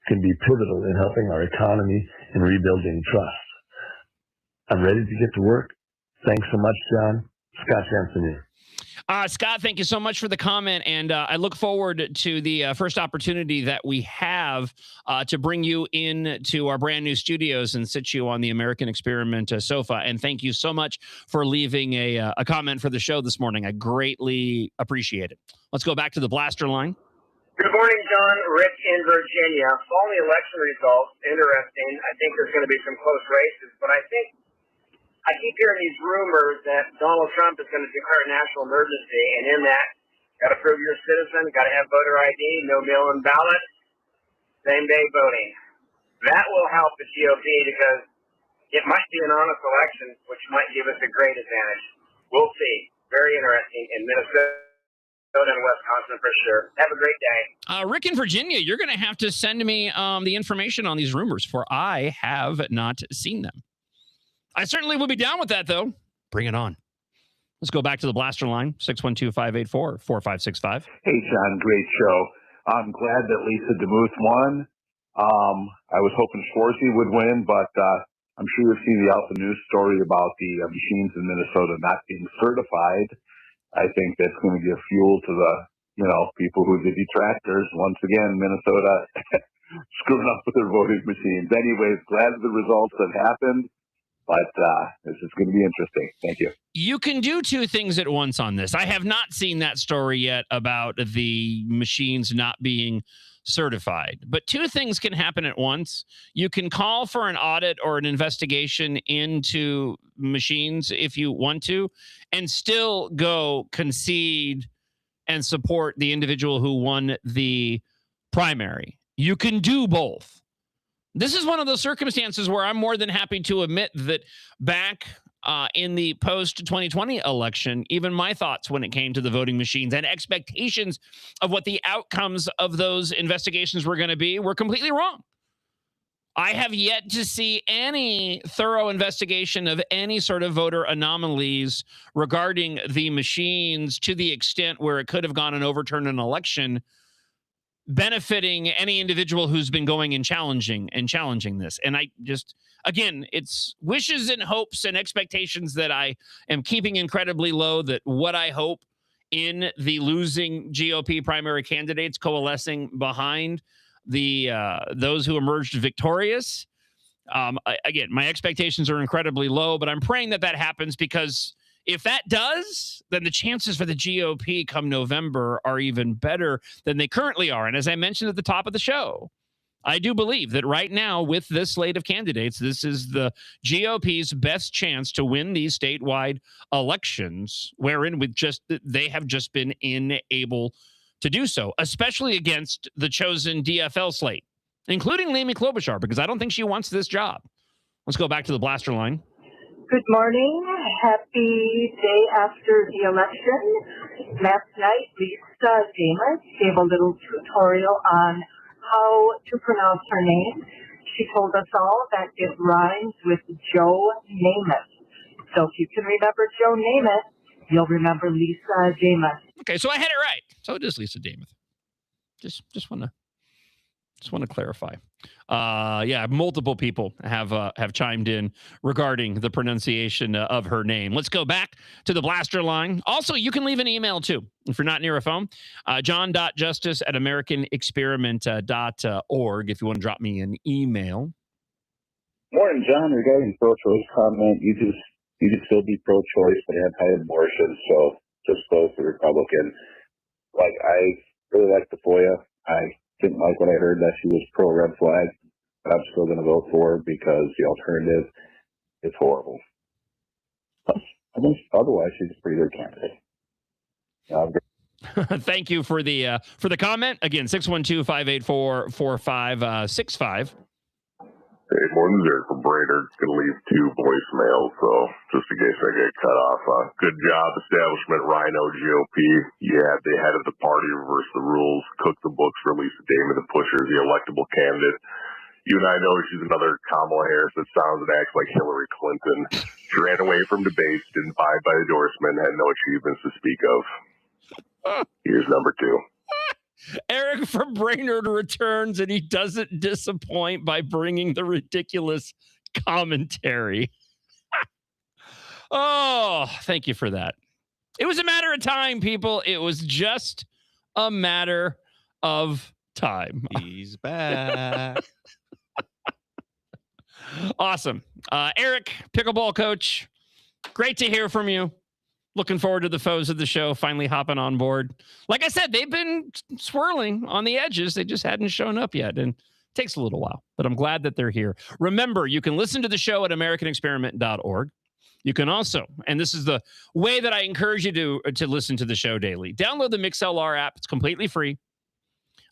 can be pivotal in helping our economy and rebuilding trust. I'm ready to get to work. Thanks so much, John. Scott Jensen here. Scott, thank you so much for the comment, and I look forward to the first opportunity that we have to bring you into our brand new studios and sit you on the American Experiment sofa. And thank you so much for leaving a comment for the show this morning. I greatly appreciate it. Let's go back to the blaster line. Good morning, John. Rick in Virginia. Following the election results, interesting. I think there's going to be some close races, but I keep hearing these rumors that Donald Trump is going to declare a national emergency, and in that, got to prove you're a citizen, got to have voter ID, no mail-in ballot, same-day voting. That will help the GOP because it might be an honest election, which might give us a great advantage. We'll see. Very interesting in Minnesota and Wisconsin for sure. Have a great day. Rick in Virginia, you're going to have to send me the information on these rumors, for I have not seen them. I certainly will be down with that, though. Bring it on. Let's go back to the blaster line, 612-584-4565. Hey, John, great show. I'm glad that Lisa DeMuth won. I was hoping Schwarzy would win, but I'm sure you've seen the Alpha News story about the machines in Minnesota not being certified. I think that's going to give fuel to the, people who are the detractors. Once again, Minnesota screwing up with their voting machines. Anyways, glad the results have happened. But this is going to be interesting. Thank you. You can do two things at once on this. I have not seen that story yet about the machines not being certified. But two things can happen at once. You can call for an audit or an investigation into machines if you want to, and still go concede and support the individual who won the primary. You can do both. This is one of those circumstances where I'm more than happy to admit that back in the post-2020 election, even my thoughts when it came to the voting machines and expectations of what the outcomes of those investigations were going to be were completely wrong. I have yet to see any thorough investigation of any sort of voter anomalies regarding the machines to the extent where it could have gone and overturned an election, benefiting any individual who's been going and challenging this. And I just, again, it's wishes and hopes and expectations that I am keeping incredibly low, that what I hope in the losing GOP primary candidates coalescing behind the those who emerged victorious. Again, my expectations are incredibly low, but I'm praying that happens, because if that does, then the chances for the GOP come November are even better than they currently are. And as I mentioned at the top of the show, I do believe that right now, with this slate of candidates, this is the GOP's best chance to win these statewide elections, wherein they have just been unable to do so, especially against the chosen DFL slate, including Amy Klobuchar, because I don't think she wants this job. Let's go back to the blaster line. Good morning. Happy day after the election. Last night, Lisa Damas gave a little tutorial on how to pronounce her name. She told us all that it rhymes with Joe Namath. So if you can remember Joe Namath, you'll remember Lisa Damas. Okay, so I had it right. So it is Lisa Damas. Just want to clarify. Yeah, multiple people have chimed in regarding the pronunciation of her name. Let's go back to the blaster line. Also, you can leave an email too if you're not near a phone. john.justice@americanexperiment.org if you want to drop me an email. Morning, John. Regarding pro-choice comment, you could still be pro-choice but anti-abortion, so just vote for Republican. Like, I really like the FOIA. I didn't like what I heard that she was pro-red flag, but I'm still going to vote for her because the alternative is horrible. I think otherwise she's a pretty good candidate. Thank you for the comment. Again, 612-584-4565. Hey, morning, Eric from Brainerd. Gonna leave 2 voicemails, so just in case I get cut off. Good job, establishment, Rhino, GOP. Yeah, the head of the party reversed the rules, cooked the books for Lisa Damon to push her as the electable candidate. You and I know she's another Kamala Harris that sounds and acts like Hillary Clinton. She ran away from debates, didn't abide by the endorsement, had no achievements to speak of. Here's number 2. Eric from Brainerd returns, and he doesn't disappoint by bringing the ridiculous commentary. Oh, thank you for that. It was a matter of time, people. It was just a matter of time. He's back. Awesome. Eric, pickleball coach, great to hear from you. Looking forward to the foes of the show finally hopping on board. Like I said, they've been swirling on the edges. They just hadn't shown up yet. And it takes a little while, but I'm glad that they're here. Remember, you can listen to the show at americanexperiment.org. You can also, and this is the way that I encourage you to listen to the show daily. Download the MixLR app. It's completely free.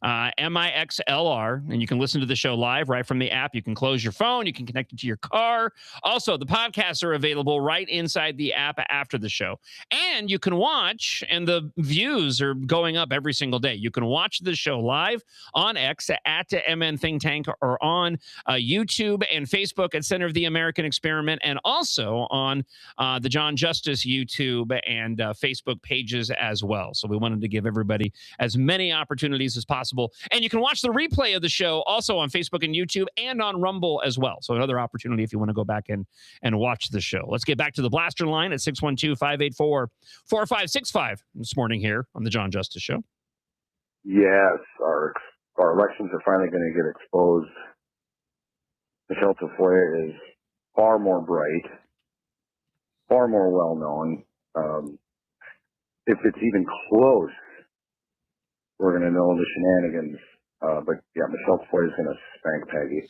MIXLR, and you can listen to the show live right from the app. You can close your phone. You can connect it to your car. Also, the podcasts are available right inside the app after the show. And you can watch, and the views are going up every single day. You can watch the show live on X at MN Think Tank or on YouTube and Facebook at Center of the American Experiment, and also on the John Justice YouTube and Facebook pages as well. So we wanted to give everybody as many opportunities as possible. And you can watch the replay of the show also on Facebook and YouTube and on Rumble as well. So another opportunity if you want to go back and watch the show. Let's get back to the blaster line at 612-584-4565 this morning here on the John Justice Show. Yes, our elections are finally going to get exposed. Michelle Tafoya is far more bright, far more well-known. If it's even close, we're going to know the shenanigans. But yeah, Michelle Tafoya is going to spank Peggy.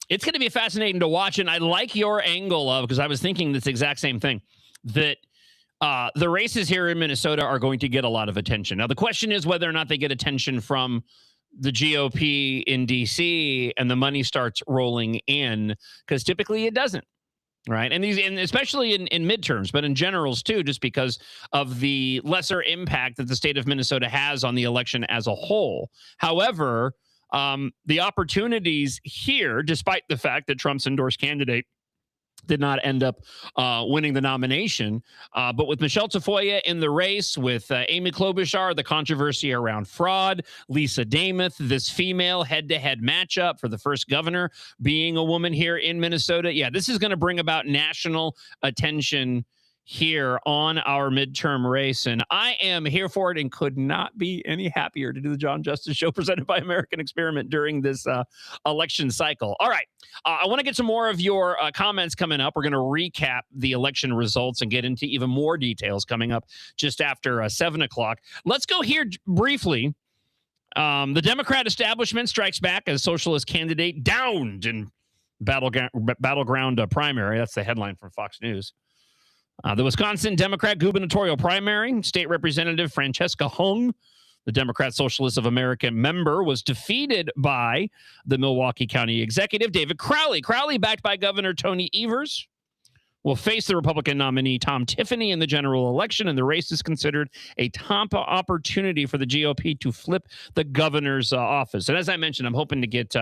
It's going to be fascinating to watch, and I like your angle of, because I was thinking this exact same thing, that the races here in Minnesota are going to get a lot of attention. Now, the question is whether or not they get attention from the GOP in D.C. and the money starts rolling in, because typically it doesn't. Right. And especially in midterms, but in generals, too, just because of the lesser impact that the state of Minnesota has on the election as a whole. However, the opportunities here, despite the fact that Trump's endorsed candidate did not end up winning the nomination. But with Michelle Tafoya in the race, with Amy Klobuchar, the controversy around fraud, Lisa Damas, this female head-to-head matchup for the first governor being a woman here in Minnesota. Yeah, this is going to bring about national attention here on our midterm race, and I am here for it and could not be any happier to do the John Justice Show presented by American Experiment during this election cycle. All right, I want to get some more of your comments coming up. We're going to recap the election results and get into even more details coming up just after 7 o'clock. Let's go here briefly. The Democrat establishment strikes back as socialist candidate downed in battleground primary. That's the headline from Fox News. The Wisconsin Democrat gubernatorial primary, State Representative Francesca Hung, the Democrat Socialists of America member, was defeated by the Milwaukee County Executive, David Crowley. Crowley, backed by Governor Tony Evers, will face the Republican nominee Tom Tiffany in the general election, and the race is considered a top opportunity for the GOP to flip the governor's office. And as I mentioned, I'm hoping to get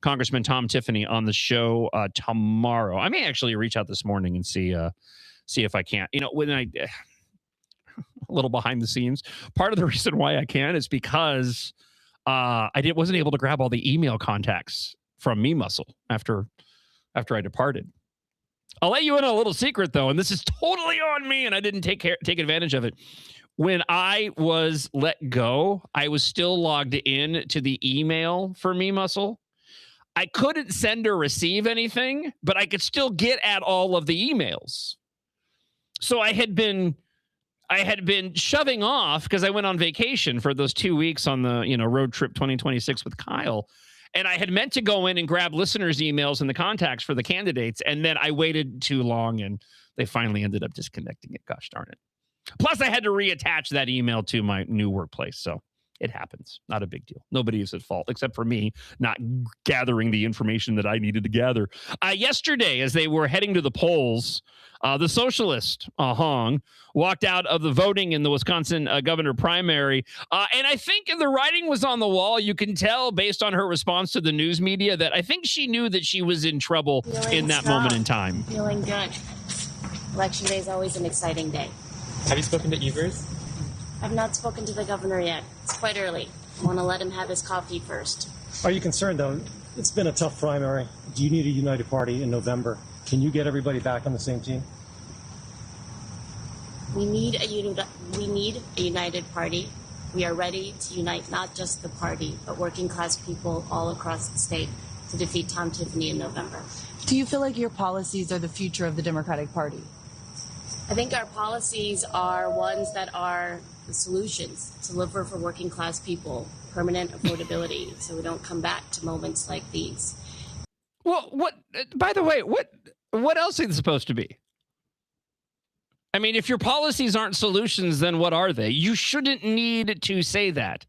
Congressman Tom Tiffany on the show tomorrow. I may actually reach out this morning and see if I can't. When I a little behind the scenes, part of the reason why I can is because wasn't able to grab all the email contacts from Me Muscle after I departed. I'll let you in on a little secret, though, and this is totally on me, and I didn't take advantage of it. When I was let go, I was still logged in to the email for Me Muscle. I couldn't send or receive anything, but I could still get at all of the emails. So I had been shoving off because I went on vacation for those 2 weeks on the road trip 2026 with Kyle. And I had meant to go in and grab listeners' emails and the contacts for the candidates. And then I waited too long and they finally ended up disconnecting it. Gosh darn it. Plus, I had to reattach that email to my new workplace. So it happens. Not a big deal. Nobody is at fault except for me not gathering the information that I needed to gather. Yesterday, as they were heading to the polls, the socialist, Hong, walked out of the voting in the Wisconsin governor primary. And I think the writing was on the wall. You can tell based on her response to the news media that I think she knew that she was in trouble in that moment in time. Feeling good. Election day is always an exciting day. Have you spoken to Evers? I've not spoken to the governor yet. It's quite early. I want to let him have his coffee first. Are you concerned, though? It's been a tough primary. Do you need a united party in November? Can you get everybody back on the same team? We need a united party. We are ready to unite not just the party, but working class people all across the state to defeat Tom Tiffany in November. Do you feel like your policies are the future of the Democratic Party? I think our policies are ones that are the solutions to deliver for working class people, permanent affordability, so we don't come back to moments like these. Well, by the way, what else is it supposed to be? I mean, if your policies aren't solutions, then what are they? You shouldn't need to say that.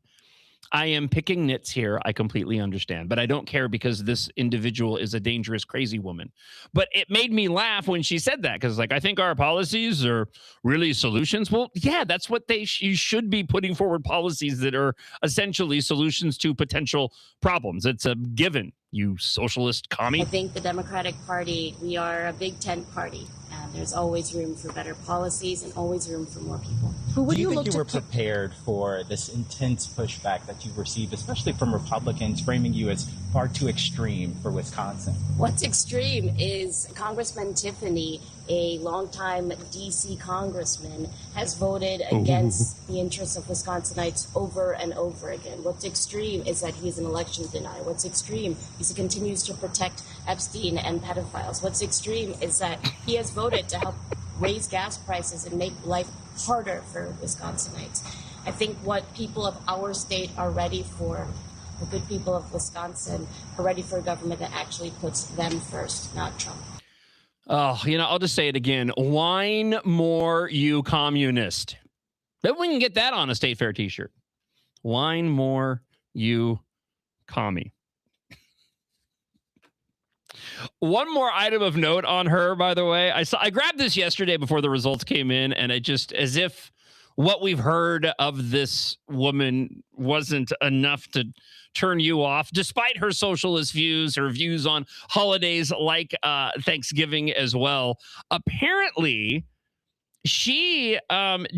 I am picking nits here. I completely understand, but I don't care because this individual is a dangerous, crazy woman. But it made me laugh when she said that because, I think our policies are really solutions. Well, yeah, that's what you should be putting forward policies that are essentially solutions to potential problems. It's a given, you socialist commie. I think the Democratic Party, we are a big tent party. There's always room for better policies and always room for more people. Do you think you were prepared for this intense pushback that you've received, especially from Republicans framing you as far too extreme for Wisconsin? What's extreme is Congressman Tiffany, a longtime D.C. congressman, has voted against the interests of Wisconsinites over and over again. What's extreme is that he's an election denier. What's extreme is he continues to protect Epstein and pedophiles. What's extreme is that he has voted to help raise gas prices and make life harder for Wisconsinites. I think what people of our state are ready for, the good people of Wisconsin, are ready for a government that actually puts them first, not Trump. Oh, I'll just say it again. Whine more, you communist. Maybe we can get that on a State Fair t-shirt. Whine more, you commie. One more item of note on her, by the way. I grabbed this yesterday before the results came in, and I just, as if what we've heard of this woman wasn't enough to turn you off, despite her socialist views, her views on holidays like Thanksgiving as well. Apparently, she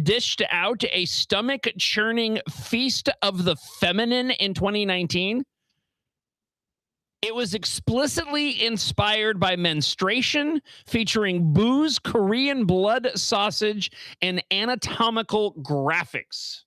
dished out a stomach-churning feast of the feminine in 2019. It was explicitly inspired by menstruation, featuring booze, Korean blood, sausage, and anatomical graphics.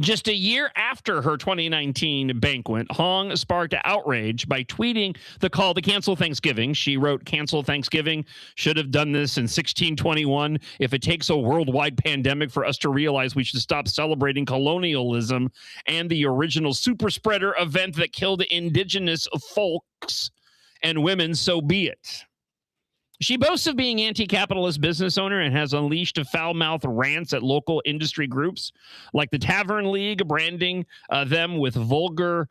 Just a year after her 2019 banquet, Hong sparked outrage by tweeting the call to cancel Thanksgiving. She wrote, "Cancel Thanksgiving. Should have done this in 1621. If it takes a worldwide pandemic for us to realize we should stop celebrating colonialism and the original super spreader event that killed indigenous folks and women, so be it." She boasts of being anti-capitalist business owner and has unleashed foul-mouthed rants at local industry groups like the Tavern League, branding them with vulgar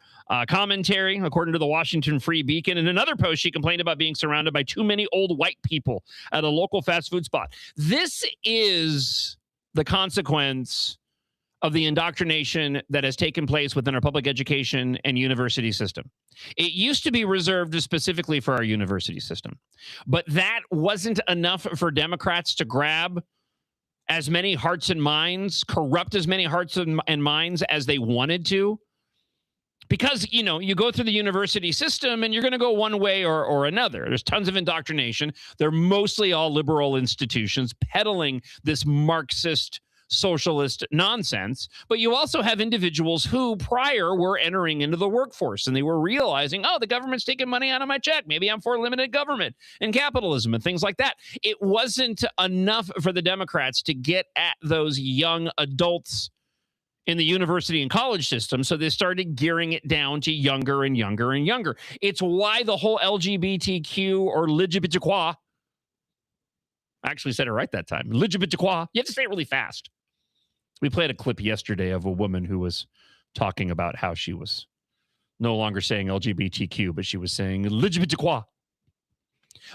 commentary, according to the Washington Free Beacon. In another post, she complained about being surrounded by too many old white people at a local fast food spot. This is the consequence of the indoctrination that has taken place within our public education and university system. It used to be reserved specifically for our university system, but that wasn't enough for Democrats to grab as many hearts and minds, corrupt as many hearts and minds as they wanted to. Because, you know, you go through the university system and you're going to go one way or another. There's tons of indoctrination. They're mostly all liberal institutions peddling this Marxist socialist nonsense, but you also have individuals who prior were entering into the workforce and they were realizing, oh, the government's taking money out of my check. Maybe I'm for limited government and capitalism and things like that. It wasn't enough for the Democrats to get at those young adults in the university and college system, so they started gearing it down to younger and younger and younger. It's why the whole LGBTQ or LGBTQ, I actually said it right that time, LGBTQ, you have to say it really fast. We played a clip yesterday of a woman who was talking about how she was no longer saying LGBTQ, but she was saying LGBTQ.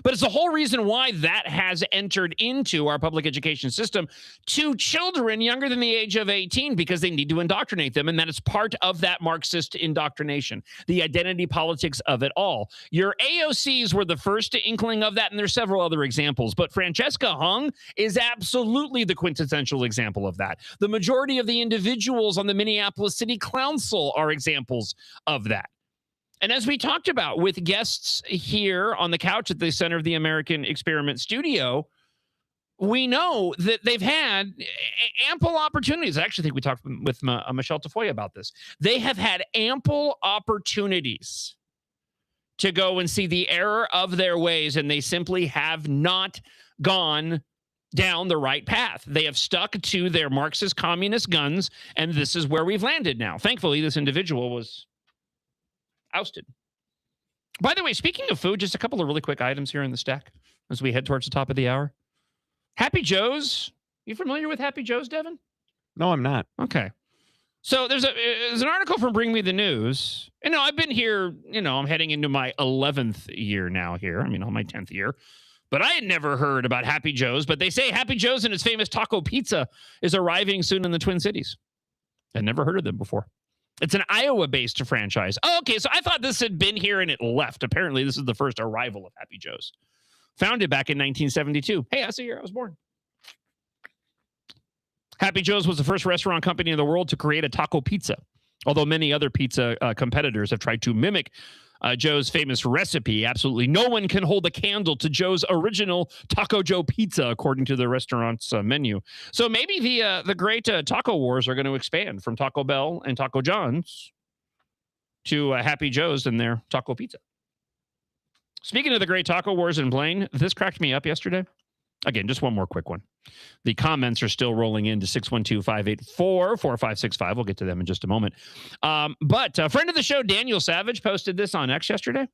But it's the whole reason why that has entered into our public education system to children younger than the age of 18, because they need to indoctrinate them. And that is part of that Marxist indoctrination, the identity politics of it all. Your AOCs were the first inkling of that, and there's several other examples. But Francesca Hung is absolutely the quintessential example of that. The majority of the individuals on the Minneapolis City Council are examples of that. And as we talked about with guests here on the couch at the Center of the American Experiment studio, we know that they've had ample opportunities. I actually think we talked with Michelle Tafoya about this. They have had ample opportunities to go and see the error of their ways, and they simply have not gone down the right path. They have stuck to their Marxist communist guns, and this is where we've landed now. Thankfully, this individual was ousted. By the way, speaking of food, just a couple of really quick items here in the stack as we head towards the top of the hour. Happy Joe's. You familiar with Happy Joe's, Devin? No, I'm not. Okay. So there's an article from Bring Me the News. You know, I've been here, you know, I'm heading into my 11th year now here. I mean, on my 10th year. But I had never heard about Happy Joe's, but they say Happy Joe's and its famous taco pizza is arriving soon in the Twin Cities. I'd never heard of them before. It's an Iowa-based franchise. Oh, okay, so I thought this had been here and it left. Apparently, this is the first arrival of Happy Joe's. Founded back in 1972. Hey, that's the year I was born. Happy Joe's was the first restaurant company in the world to create a taco pizza, although many other pizza competitors have tried to mimic Joe's famous recipe. Absolutely no one can hold a candle to Joe's original Taco Joe pizza, according to the restaurant's menu. So maybe the great taco wars are going to expand from Taco Bell and Taco John's to Happy Joe's and their taco pizza. Speaking of the great taco wars in Blaine, this cracked me up yesterday. Again, just one more quick one. The comments are still rolling into 612-584-4565. We'll get to them in just a moment. But a friend of the show, Daniel Savage, posted this on X yesterday.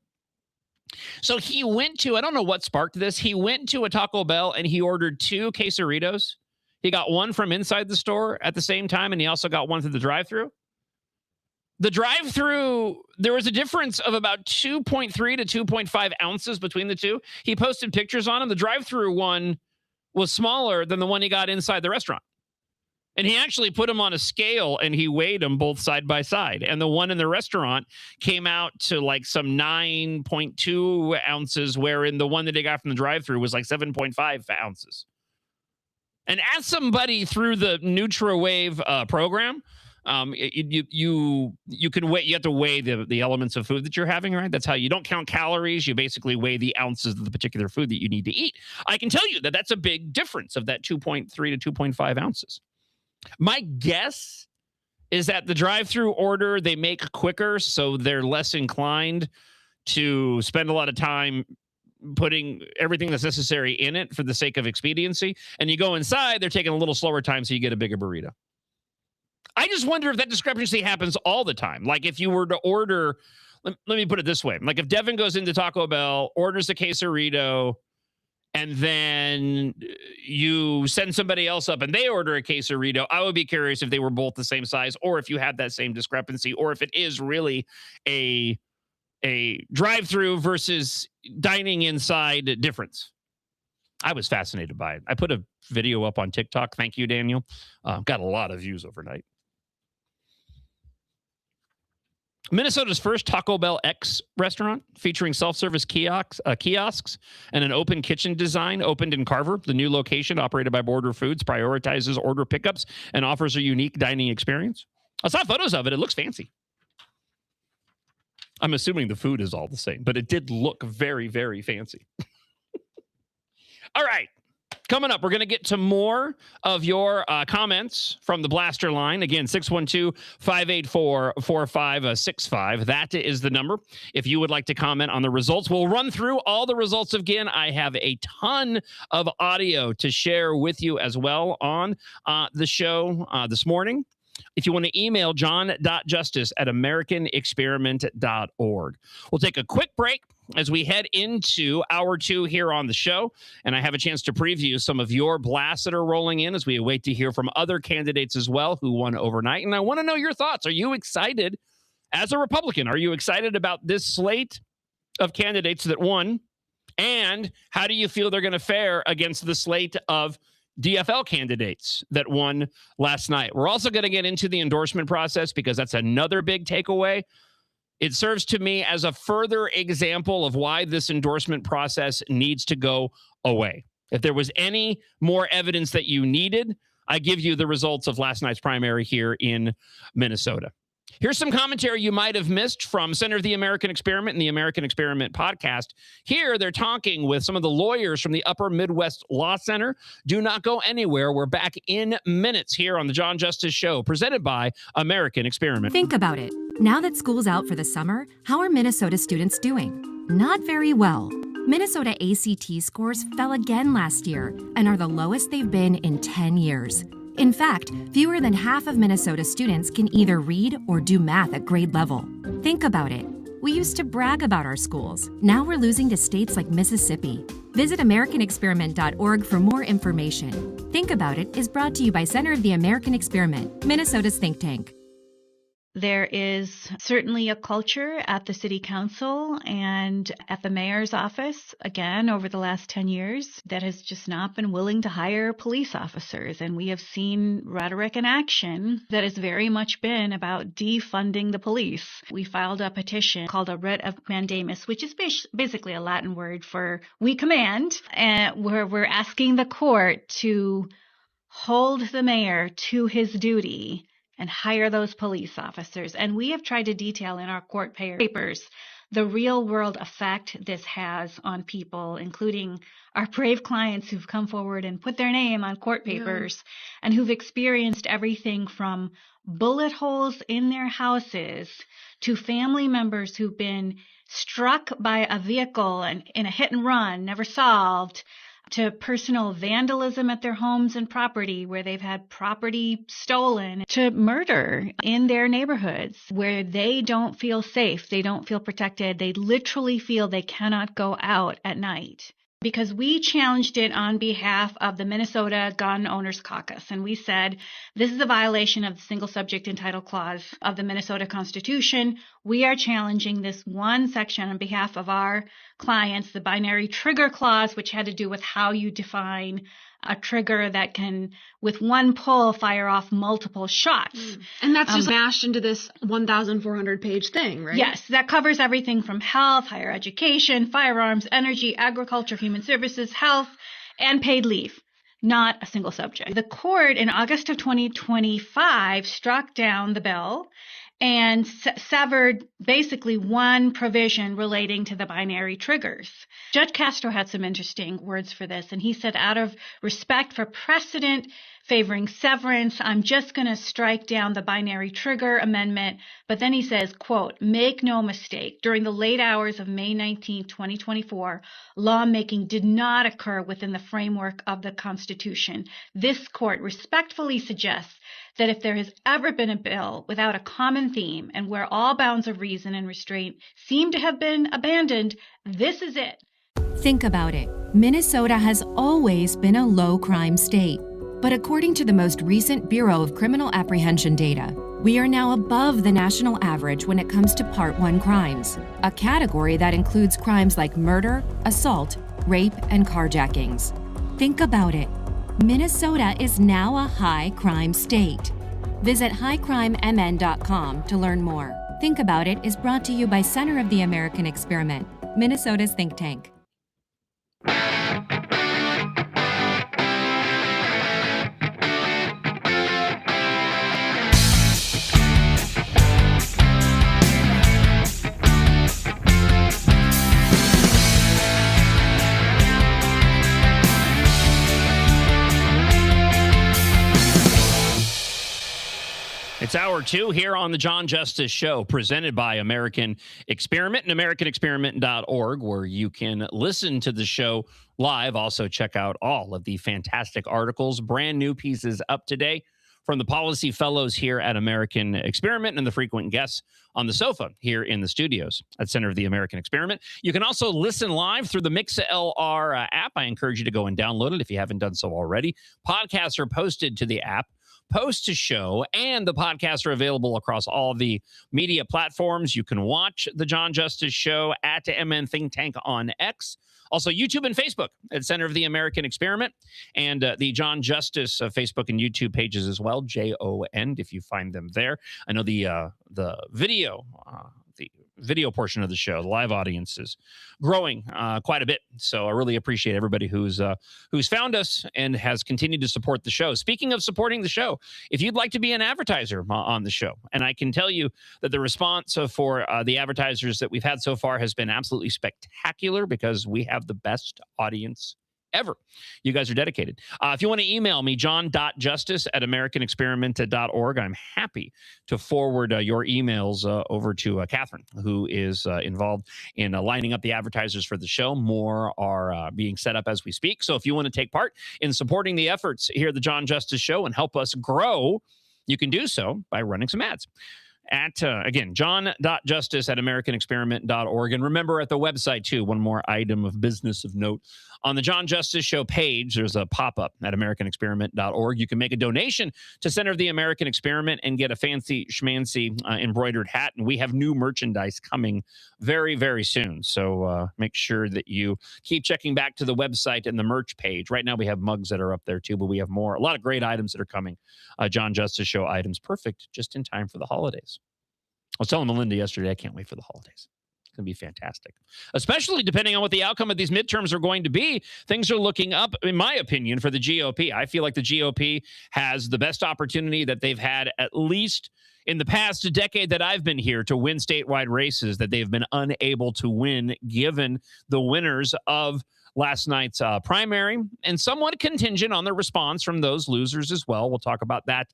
So he went to, I don't know what sparked this. He went to a Taco Bell and he ordered 2 quesadillas. He got one from inside the store at the same time, and he also got one through the drive-thru. The drive-thru, there was a difference of about 2.3 to 2.5 ounces between the two. He posted pictures on them. The drive-thru one was smaller than the one he got inside the restaurant. And he actually put them on a scale and he weighed them both side by side. And the one in the restaurant came out to like some 9.2 ounces, wherein the one that he got from the drive-thru was like 7.5 ounces. And as somebody through the NutraWave program, you can weigh, you have to weigh the elements of food that you're having, right? That's how you don't count calories. You basically weigh the ounces of the particular food that you need to eat. I can tell you that that's a big difference of that 2.3 to 2.5 ounces. My guess is that the drive-through order they make quicker, so they're less inclined to spend a lot of time putting everything that's necessary in it for the sake of expediency. And you go inside, they're taking a little slower time, so you get a bigger burrito. I just wonder if that discrepancy happens all the time. Like if you were to order, let me put it this way. Like if Devin goes into Taco Bell, orders a quesarito, and then you send somebody else up and they order a quesarito, I would be curious if they were both the same size, or if you have that same discrepancy, or if it is really a drive-through versus dining inside difference. I was fascinated by it. I put a video up on TikTok. Thank you, Daniel. Got a lot of views overnight. Minnesota's first Taco Bell X restaurant, featuring self-service kiosks and an open kitchen design, opened in Carver. The new location, operated by Border Foods, prioritizes order pickups and offers a unique dining experience. I saw photos of it. It looks fancy. I'm assuming the food is all the same, but it did look very, very fancy. All right. Coming up, we're going to get to more of your comments from the Blaster line. Again, 612-584-4565. That is the number. If you would like to comment on the results, we'll run through all the results again. I have a ton of audio to share with you as well on the show this morning. If you want to email john.justice@americanexperiment.org. We'll take a quick break as we head into hour 2 here on the show, and I have a chance to preview some of your blasts that are rolling in as we await to hear from other candidates as well who won overnight. And I want to know your thoughts. Are you excited as a Republican? Are you excited about this slate of candidates that won? And how do you feel they're going to fare against the slate of DFL candidates that won last night? We're also going to get into the endorsement process because that's another big takeaway. It serves to me as a further example of why this endorsement process needs to go away. If there was any more evidence that you needed, I give you the results of last night's primary here in Minnesota. Here's some commentary you might have missed from Center of the American Experiment and the American Experiment podcast. Here, they're talking with some of the lawyers from the Upper Midwest Law Center. Do not go anywhere. We're back in minutes here on the John Justice Show, presented by American Experiment. Think about it. Now that school's out for the summer, how are Minnesota students doing? Not very well. Minnesota ACT scores fell again last year and are the lowest they've been in 10 years. In fact, fewer than half of Minnesota students can either read or do math at grade level. Think about it. We used to brag about our schools. Now we're losing to states like Mississippi. Visit AmericanExperiment.org for more information. Think About It is brought to you by Center of the American Experiment, Minnesota's think tank. There is certainly a culture at the city council and at the mayor's office, again, over the last 10 years, that has just not been willing to hire police officers. And we have seen rhetoric and action that has very much been about defunding the police. We filed a petition called a writ of mandamus, which is basically a Latin word for we command, and where we're asking the court to hold the mayor to his duty and hire those police officers. And we have tried to detail in our court papers the real world effect this has on people, including our brave clients who've come forward and put their name on court papers and who've experienced everything from bullet holes in their houses to family members who've been struck by a vehicle and in a hit and run, never solved, to personal vandalism at their homes and property where they've had property stolen, to murder in their neighborhoods where they don't feel safe, they don't feel protected, they literally feel they cannot go out at night. Because we challenged it on behalf of the Minnesota Gun Owners Caucus, and we said this is a violation of the single subject and title clause of the Minnesota Constitution. We are challenging this one section on behalf of our clients, the binary trigger clause, which had to do with how you define a trigger that can, with one pull, fire off multiple shots. And that's just mashed into this 1,400-page thing, right? Yes, that covers everything from health, higher education, firearms, energy, agriculture, human services, health, and paid leave. Not a single subject. The court in August of 2025 struck down the bill and severed basically one provision relating to the binary triggers. Judge Castro had some interesting words for this, and he said, out of respect for precedent favoring severance, I'm just going to strike down the binary trigger amendment. But then he says, quote, make no mistake, during the late hours of May 19, 2024, lawmaking did not occur within the framework of the Constitution. This court respectfully suggests that if there has ever been a bill without a common theme and where all bounds of reason and restraint seem to have been abandoned, this is it. Think about it. Minnesota has always been a low crime state. But according to the most recent Bureau of Criminal Apprehension data, we are now above the national average when it comes to Part 1 crimes, a category that includes crimes like murder, assault, rape, and carjackings. Think about it. Minnesota is now a high crime state. Visit highcrimemn.com to learn more. Think About It is brought to you by Center of the American Experiment, Minnesota's think tank. It's hour 2 here on the John Justice Show, presented by American Experiment and AmericanExperiment.org, where you can listen to the show live. Also, check out all of the fantastic articles, brand new pieces up today from the policy fellows here at American Experiment and the frequent guests on the sofa here in the studios at Center of the American Experiment. You can also listen live through the MixLR app. I encourage you to go and download it if you haven't done so already. Podcasts are posted to the app, post to show, and the podcasts are available across all the media platforms. You can watch the John Justice Show at MN Think Tank on X. Also, YouTube and Facebook at Center of the American Experiment, and the John Justice Facebook and YouTube pages as well, JON, if you find them there. I know the video portion of the show, the live audience, is growing quite a bit. So I really appreciate everybody who's found us and has continued to support the show. Speaking of supporting the show, if you'd like to be an advertiser on the show, and I can tell you that the response for the advertisers that we've had so far has been absolutely spectacular, because we have the best audience ever. You guys are dedicated. If you want to email me, john.justice@americanexperiment.org, I'm happy to forward your emails over to Catherine, who is involved in lining up the advertisers for the show. More are being set up as we speak. So if you want to take part in supporting the efforts here at the John Justice Show and help us grow, you can do so by running some ads. At, again, john.justice@americanexperiment.org. And remember, at the website, too, one more item of business of note. On the John Justice Show page, there's a pop-up at americanexperiment.org. You can make a donation to Center of the American Experiment and get a fancy schmancy embroidered hat. And we have new merchandise coming very, very soon. So make sure that you keep checking back to the website and the merch page. Right now, we have mugs that are up there, too, but we have more. A lot of great items that are coming. John Justice Show items, perfect just in time for the holidays. I was telling Melinda yesterday, I can't wait for the holidays. It's going to be fantastic, especially depending on what the outcome of these midterms are going to be. Things are looking up, in my opinion, for the GOP. I feel like the GOP has the best opportunity that they've had, at least in the past decade that I've been here, to win statewide races that they've been unable to win, given the winners of last night's primary, and somewhat contingent on the response from those losers as well. We'll talk about that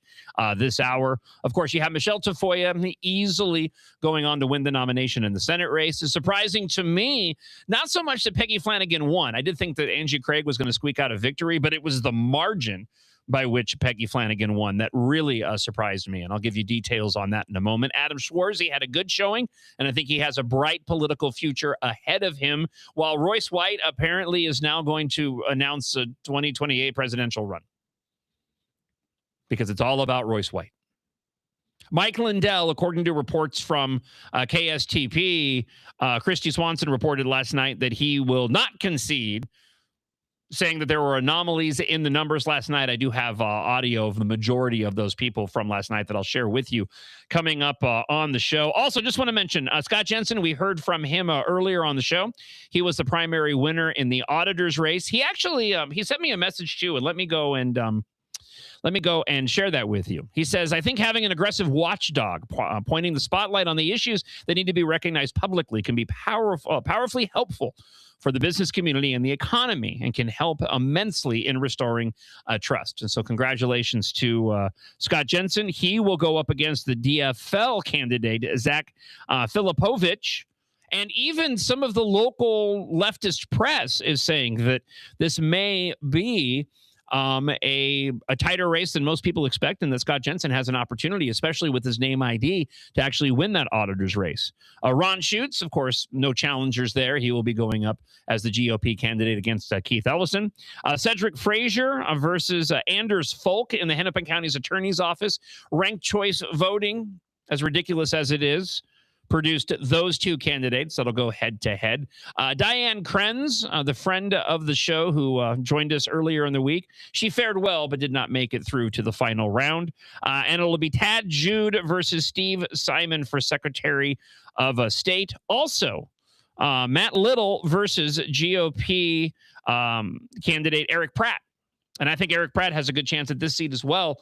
this hour. Of course, you have Michelle Tafoya easily going on to win the nomination in the Senate race. It's surprising to me, not so much that Peggy Flanagan won. I did think that Angie Craig was going to squeak out a victory, but it was the margin by which Peggy Flanagan won that really surprised me, and I'll give you details on that in a moment. Adam Schwarzy had a good showing, and I think he has a bright political future ahead of him, while Royce White apparently is now going to announce a 2028 presidential run, because it's all about Royce White. Mike Lindell, according to reports from KSTP, Christy Swanson reported last night that he will not concede, saying that there were anomalies in the numbers last night. I do have audio of the majority of those people from last night that I'll share with you coming up on the show. Also, just want to mention Scott Jensen. We heard from him earlier on the show. He was the primary winner in the auditor's race. He actually he sent me a message too, and let me go and share that with you. He says, I think having an aggressive watchdog pointing the spotlight on the issues that need to be recognized publicly can be powerfully helpful for the business community and the economy, and can help immensely in restoring trust. And so congratulations to Scott Jensen. He will go up against the DFL candidate, Zach Filipovich. And even some of the local leftist press is saying that this may be a tighter race than most people expect, and that Scott Jensen has an opportunity, especially with his name ID, to actually win that auditor's race. Ron Schutz, of course, no challengers there. He will be going up as the GOP candidate against Keith Ellison. Cedric Frazier versus Anders Folk in the Hennepin County's Attorney's Office. Ranked choice voting, as ridiculous as it is, produced those two candidates that'll go head-to-head. Diane Krenz, the friend of the show who joined us earlier in the week, she fared well but did not make it through to the final round. And it'll be Tad Jude versus Steve Simon for Secretary of State. Also, Matt Little versus GOP candidate Eric Pratt. And I think Eric Pratt has a good chance at this seat as well,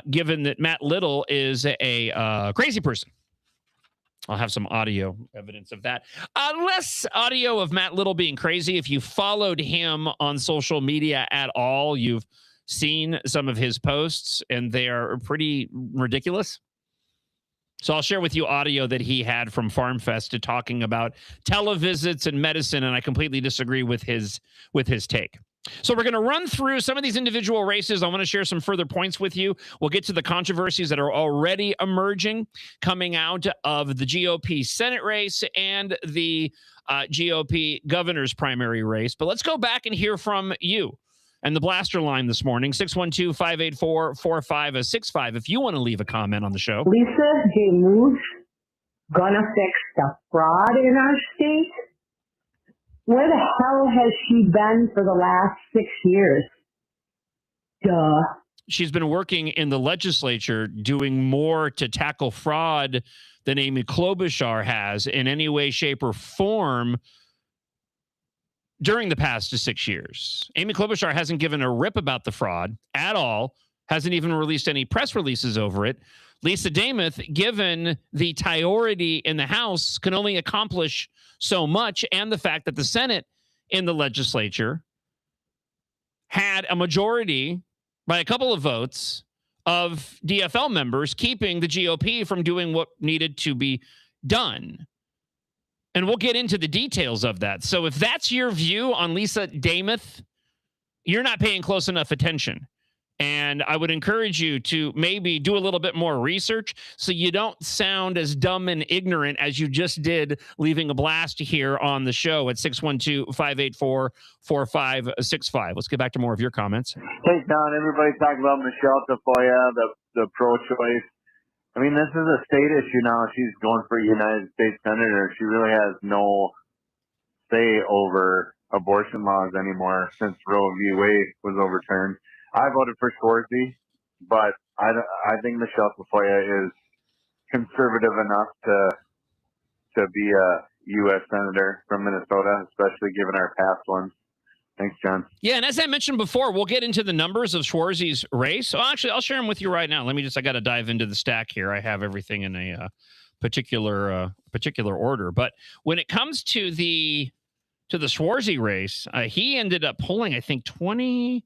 given that Matt Little is a crazy person. I'll have some audio evidence of that. Less audio of Matt Little being crazy. If you followed him on social media at all, you've seen some of his posts, and they are pretty ridiculous. So I'll share with you audio that he had from Farm Fest to talking about televisits and medicine, and I completely disagree with his take. So we're going to run through some of these individual races. I want to share some further points with you. We'll get to the controversies that are already emerging coming out of the GOP Senate race and the GOP governor's primary race. But let's go back and hear from you and the blaster line this morning, 612-584-4565. If you want to leave a comment on the show. Lisa DeMuth gonna fix the fraud in our state? Where the hell has she been for the last 6 years? Duh. She's been working in the legislature doing more to tackle fraud than Amy Klobuchar has in any way, shape, or form during the past 6 years. Amy Klobuchar hasn't given a rip about the fraud at all, hasn't even released any press releases over it. Lisa DeMuth, given the priority in the House, can only accomplish so much, and the fact that the Senate in the legislature had a majority by a couple of votes of DFL members keeping the GOP from doing what needed to be done. And we'll get into the details of that. So if that's your view on Lisa DeMuth, you're not paying close enough attention. And I would encourage you to maybe do a little bit more research so you don't sound as dumb and ignorant as you just did leaving a blast here on the show at 612-584-4565. Let's get back to more of your comments. Hey, Don, everybody's talking about Michelle Tafoya, the pro-choice. I mean, this is a state issue now. She's going for United States Senator. She really has no say over abortion laws anymore since Roe v. Wade was overturned. I voted for Schwarzy, but I think Michelle Tafoya is conservative enough to be a U.S. Senator from Minnesota, especially given our past ones. Thanks, John. Yeah, and as I mentioned before, we'll get into the numbers of Schwarzy's race. So actually, I'll share them with you right now. I got to dive into the stack here. I have everything in a particular order. But when it comes to the Schwarzy race, he ended up pulling, I think, 23%.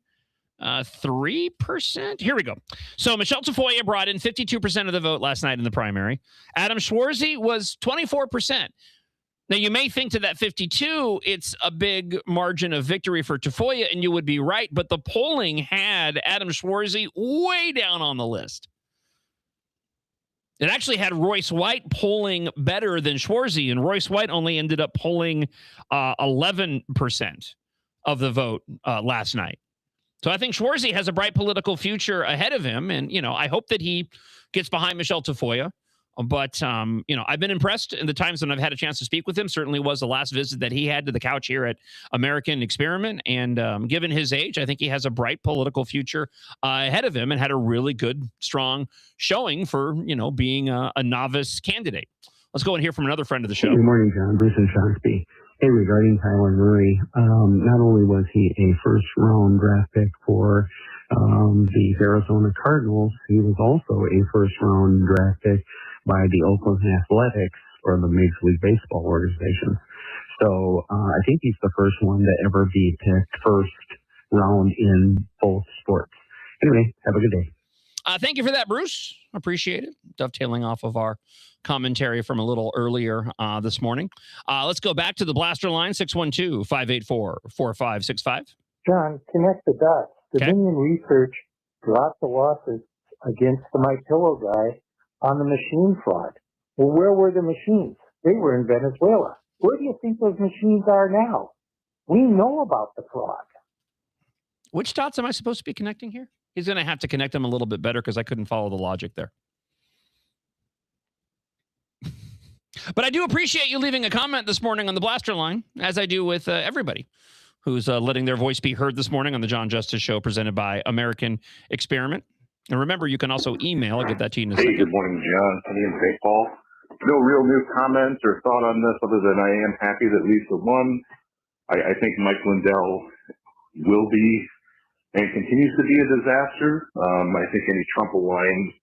Here we go. So Michelle Tafoya brought in 52% of the vote last night in the primary. Adam Schwarzy was 24%. Now, you may think to that 52, it's a big margin of victory for Tafoya, and you would be right, but the polling had Adam Schwarzy way down on the list. It actually had Royce White polling better than Schwarzy, and Royce White only ended up polling 11% of the vote last night. So I think Schwarzy has a bright political future ahead of him, and, I hope that he gets behind Michelle Tafoya. But, I've been impressed in the times when I've had a chance to speak with him. Certainly was the last visit that he had to the couch here at American Experiment. And given his age, I think he has a bright political future ahead of him and had a really good, strong showing for, being a novice candidate. Let's go and hear from another friend of the show. Good morning, John. Bruce and Shakespeare. Hey, regarding Kyler Murray, not only was he a first-round draft pick for the Arizona Cardinals, he was also a first-round draft pick by the Oakland Athletics, or the Major League Baseball organization. So I think he's the first one to ever be picked first round in both sports. Anyway, have a good day. Thank you for that, Bruce. Appreciate it. Dovetailing off of our commentary from a little earlier this morning. Let's go back to the blaster line, 612-584-4565. John, connect the dots. Dominion Research dropped the lawsuit against the My Pillow guy on the machine fraud. Well, where were the machines? They were in Venezuela. Where do you think those machines are now? We know about the fraud. Which dots am I supposed to be connecting here? He's going to have to connect them a little bit better because I couldn't follow the logic there. But I do appreciate you leaving a comment this morning on the Blaster line, as I do with everybody who's letting their voice be heard this morning on the John Justice Show presented by American Experiment. And remember, you can also email. I'll get that to you in a second. Good morning, John. Penny in St. Paul. No real new comments or thought on this other than I am happy that Lisa won. I think Mike Lindell will be and continues to be a disaster. I think any Trump-aligned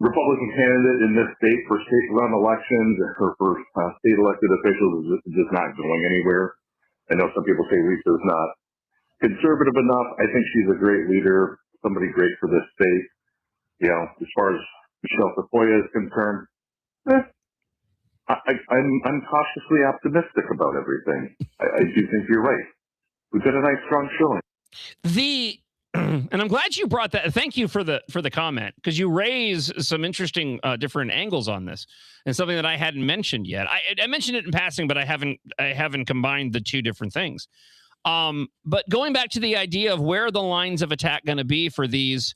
Republican candidate in this state for state-run elections or for state elected officials is just not going anywhere. I know some people say Lisa's not conservative enough. I think she's a great leader, somebody great for this state. You know, as far as Michelle Tafoya is concerned, I'm cautiously optimistic about everything. I do think you're right. We've got a nice, strong showing. And I'm glad you brought that. Thank you for the comment, because you raise some interesting different angles on this, and something that I hadn't mentioned yet. I mentioned it in passing, but I haven't combined the two different things. But going back to the idea of where are the lines of attack going to be for these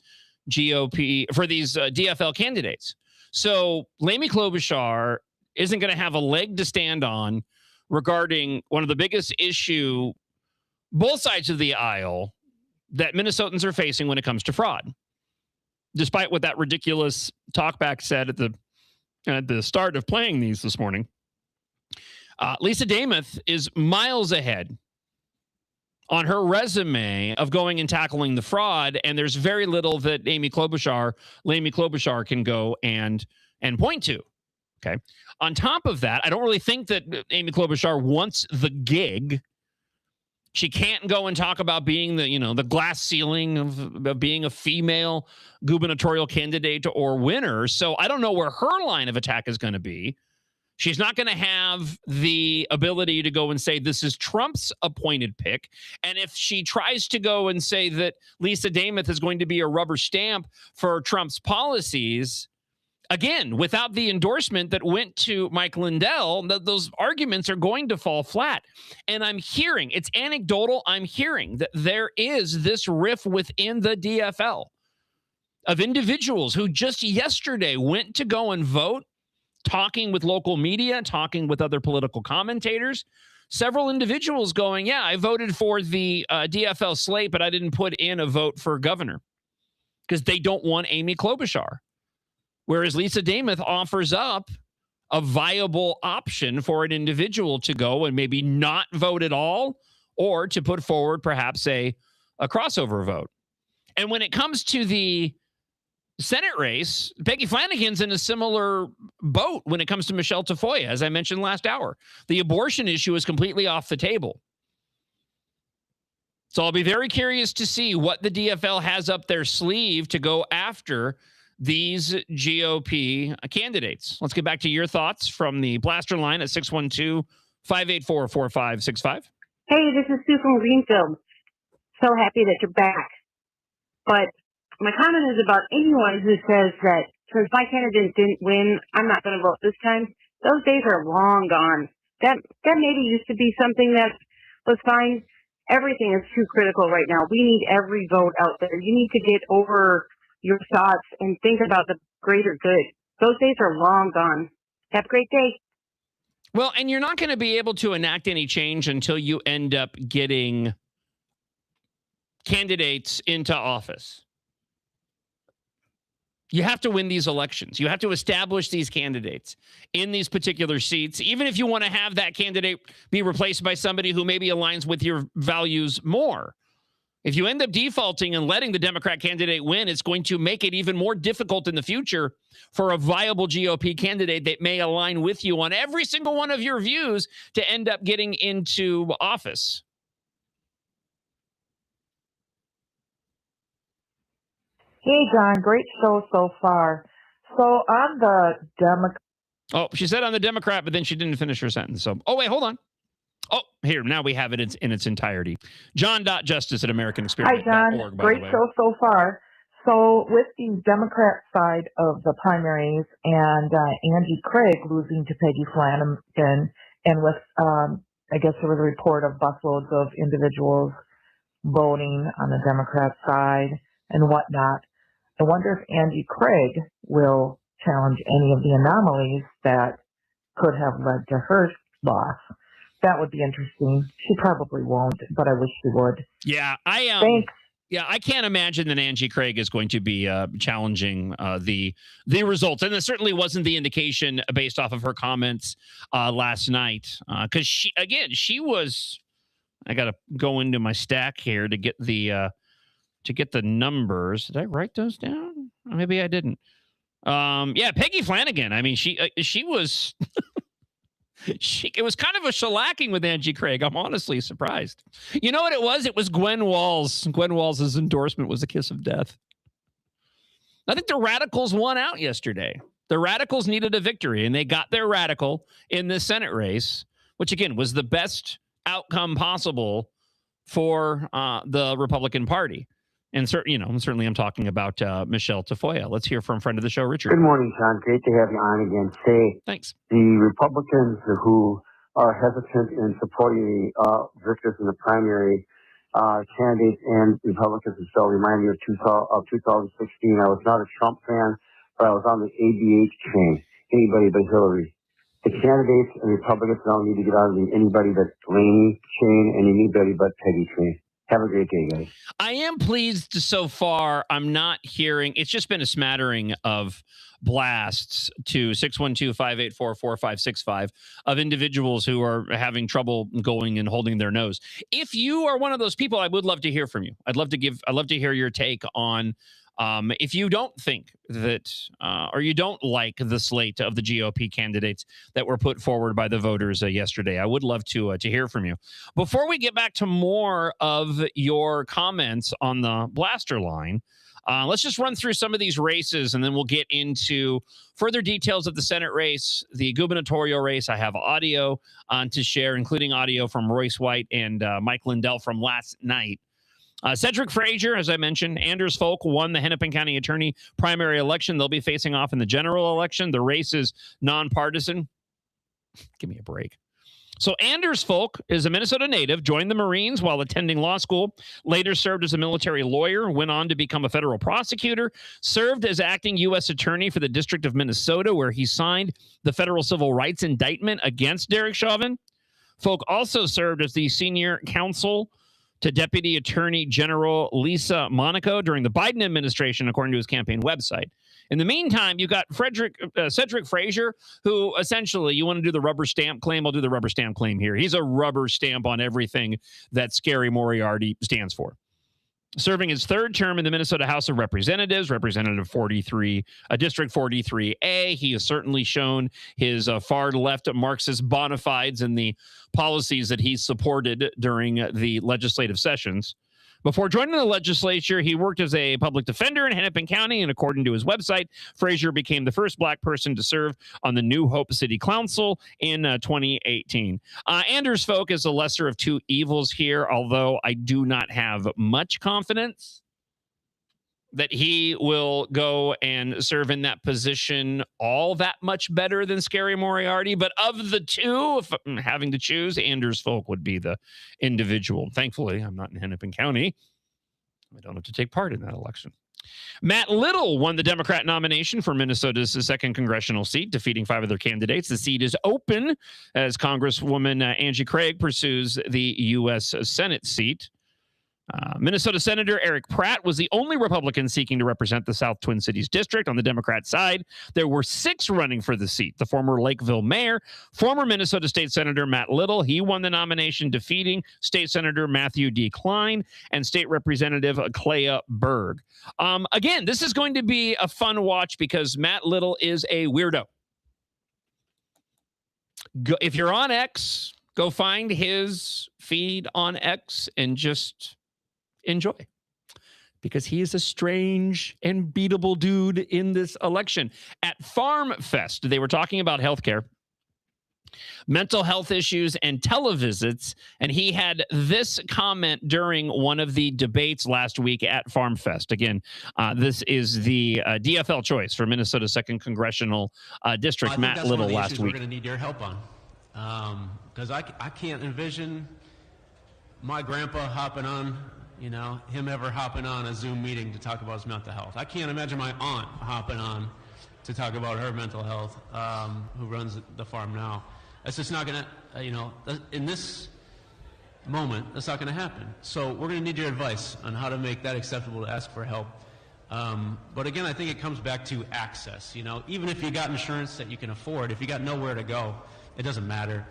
DFL candidates. So Amy Klobuchar isn't going to have a leg to stand on regarding one of the biggest issue both sides of the aisle that Minnesotans are facing when it comes to fraud. Despite what that ridiculous talkback said at the start of playing these this morning, Lisa Demuth is miles ahead on her resume of going and tackling the fraud, and there's very little that Amy Klobuchar can go and point to. Okay. On top of that, I don't really think that Amy Klobuchar wants the gig. She can't go and talk about being the glass ceiling of being a female gubernatorial candidate or winner. So I don't know where her line of attack is going to be. She's not going to have the ability to go and say this is Trump's appointed pick. And if she tries to go and say that Lisa Demuth is going to be a rubber stamp for Trump's policies, again, without the endorsement that went to Mike Lindell, those arguments are going to fall flat. And I'm hearing, it's anecdotal, I'm hearing that there is this rift within the DFL of individuals who just yesterday went to go and vote, talking with local media, talking with other political commentators. Several individuals going, yeah, I voted for the DFL slate, but I didn't put in a vote for governor because they don't want Amy Klobuchar. Whereas Lisa Demuth offers up a viable option for an individual to go and maybe not vote at all, or to put forward perhaps a crossover vote. And when it comes to the Senate race, Peggy Flanagan's in a similar boat when it comes to Michelle Tafoya, as I mentioned last hour. The abortion issue is completely off the table. So I'll be very curious to see what the DFL has up their sleeve to go after these GOP candidates. Let's get back to your thoughts from the Blaster line at 612-584-4565. Hey, this is Sue from Greenfield. So happy that you're back. But my comment is about anyone who says that since my candidate didn't win, I'm not going to vote this time. Those days are long gone. That maybe used to be something that was fine. Everything is too critical right now. We need every vote out there. You need to get over your thoughts and think about the greater good. Those days are long gone. Have a great day. Well, and you're not going to be able to enact any change until you end up getting candidates into office. You have to win these elections. You have to establish these candidates in these particular seats, even if you want to have that candidate be replaced by somebody who maybe aligns with your values more. If you end up defaulting and letting the Democrat candidate win, it's going to make it even more difficult in the future for a viable GOP candidate that may align with you on every single one of your views to end up getting into office. Hey, John, great show so far. So on the Democrat... Oh, she said on the Democrat, but then she didn't finish her sentence. So, oh, wait, hold on. Oh, here, now we have it in its entirety. John.justice at Hi, AmericanExperiment.org, John. by Great the way. show so far. So with the Democrat side of the primaries and Angie Craig losing to Peggy Flanagan, and with, I guess there was a report of busloads of individuals voting on the Democrat side and whatnot, I wonder if Angie Craig will challenge any of the anomalies that could have led to her loss. That would be interesting. She probably won't, but I wish she would. Yeah, Thanks. Yeah, I can't imagine that Angie Craig is going to be challenging the results, and it certainly wasn't the indication based off of her comments last night. Because she was. I got to go into my stack here to get the numbers. Did I write those down? Maybe I didn't. Yeah, Peggy Flanagan. I mean, she was. It was kind of a shellacking with Angie Craig. I'm honestly surprised. You know what it was? It was Gwen Walls. Gwen Walls' endorsement was a kiss of death. I think the Radicals won out yesterday. The Radicals needed a victory, and they got their radical in this Senate race, which, again, was the best outcome possible for the Republican Party. And certainly I'm talking about Michelle Tafoya. Let's hear from friend of the show, Richard. Good morning, John. Great to have you on again. Thanks. The Republicans who are hesitant in supporting the victors in the primary candidates and Republicans themselves remind me of 2016. I was not a Trump fan, but I was on the ABH train. Anybody but Hillary. The candidates and Republicans now need to get on the anybody but Blaney train and anybody but Peggy train. Have a great day, guys. I am pleased so far. I'm not hearing. It's just been a smattering of blasts to 612-584-4565 of individuals who are having trouble going and holding their nose. If you are one of those people, I would love to hear from you. I'd love to hear your take on if you don't think that or you don't like the slate of the GOP candidates that were put forward by the voters yesterday. I would love to hear from you. Before we get back to more of your comments on the blaster line, let's just run through some of these races, and then we'll get into further details of the Senate race, the gubernatorial race. I have audio to share, including audio from Royce White and Mike Lindell from last night. Cedric Frazier, as I mentioned, Anders Folk won the Hennepin County Attorney primary election. They'll be facing off in the general election. The race is nonpartisan. Give me a break. So Anders Folk is a Minnesota native, joined the Marines while attending law school, later served as a military lawyer, went on to become a federal prosecutor, served as acting U.S. attorney for the District of Minnesota, where he signed the federal civil rights indictment against Derek Chauvin. Folk also served as the senior counsel to Deputy Attorney General Lisa Monaco during the Biden administration, according to his campaign website. In the meantime, you got Cedric Frazier, who essentially, you want to do the rubber stamp claim? I'll do the rubber stamp claim here. He's a rubber stamp on everything that Scary Moriarty stands for. Serving his third term in the Minnesota House of Representatives, Representative 43, District 43A. He has certainly shown his far-left Marxist bona fides and the policies that he supported during the legislative sessions. Before joining the legislature, he worked as a public defender in Hennepin County, and according to his website, Frazier became the first Black person to serve on the New Hope City Council in 2018. Anders Folk is the lesser of two evils here, although I do not have much confidence that he will go and serve in that position all that much better than Scary Moriarty. But of the two, if I'm having to choose, Anders Folk would be the individual. Thankfully, I'm not in Hennepin County. I don't have to take part in that election. Matt Little won the Democrat nomination for Minnesota's second congressional seat, defeating 5 other candidates. The seat is open as Congresswoman Angie Craig pursues the U.S. Senate seat. Minnesota Senator Eric Pratt was the only Republican seeking to represent the South Twin Cities District. On the Democrat side, there were 6 running for the seat. The former Lakeville mayor, former Minnesota State Senator Matt Little, he won the nomination, defeating State Senator Matthew D. Klein and State Representative Clea Berg. Again, this is going to be a fun watch because Matt Little is a weirdo. If you're on X, go find his feed on X and just enjoy, because he is a strange and beatable dude in this election. At Farm Fest, they were talking about healthcare, mental health issues, and televisits. And he had this comment during one of the debates last week at Farm Fest. Again, this is the DFL choice for Minnesota's 2nd Congressional District, Matt Little, last week. We're going to need your help on. Because I can't envision my grandpa hopping on, him ever hopping on a Zoom meeting to talk about his mental health. I can't imagine my aunt hopping on to talk about her mental health, who runs the farm now. It's just not going to, in this moment, that's not going to happen. So we're going to need your advice on how to make that acceptable to ask for help. But again, I think it comes back to access. Even if you got insurance that you can afford, if you got nowhere to go, it doesn't matter.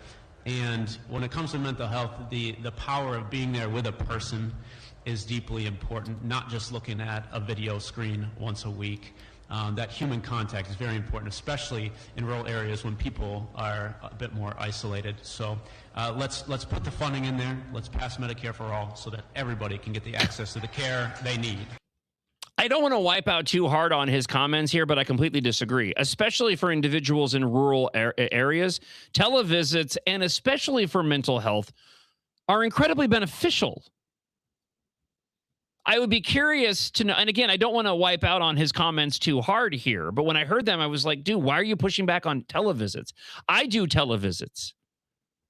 And when it comes to mental health, the power of being there with a person is deeply important, not just looking at a video screen once a week. That human contact is very important, especially in rural areas when people are a bit more isolated. So let's put the funding in there. Let's pass Medicare for all so that everybody can get the access to the care they need. I don't want to wipe out too hard on his comments here, but I completely disagree, especially for individuals in rural areas. Televisits, and especially for mental health, are incredibly beneficial. I would be curious to know, and again, I don't want to wipe out on his comments too hard here, but when I heard them, I was like, dude, why are you pushing back on televisits? I do televisits.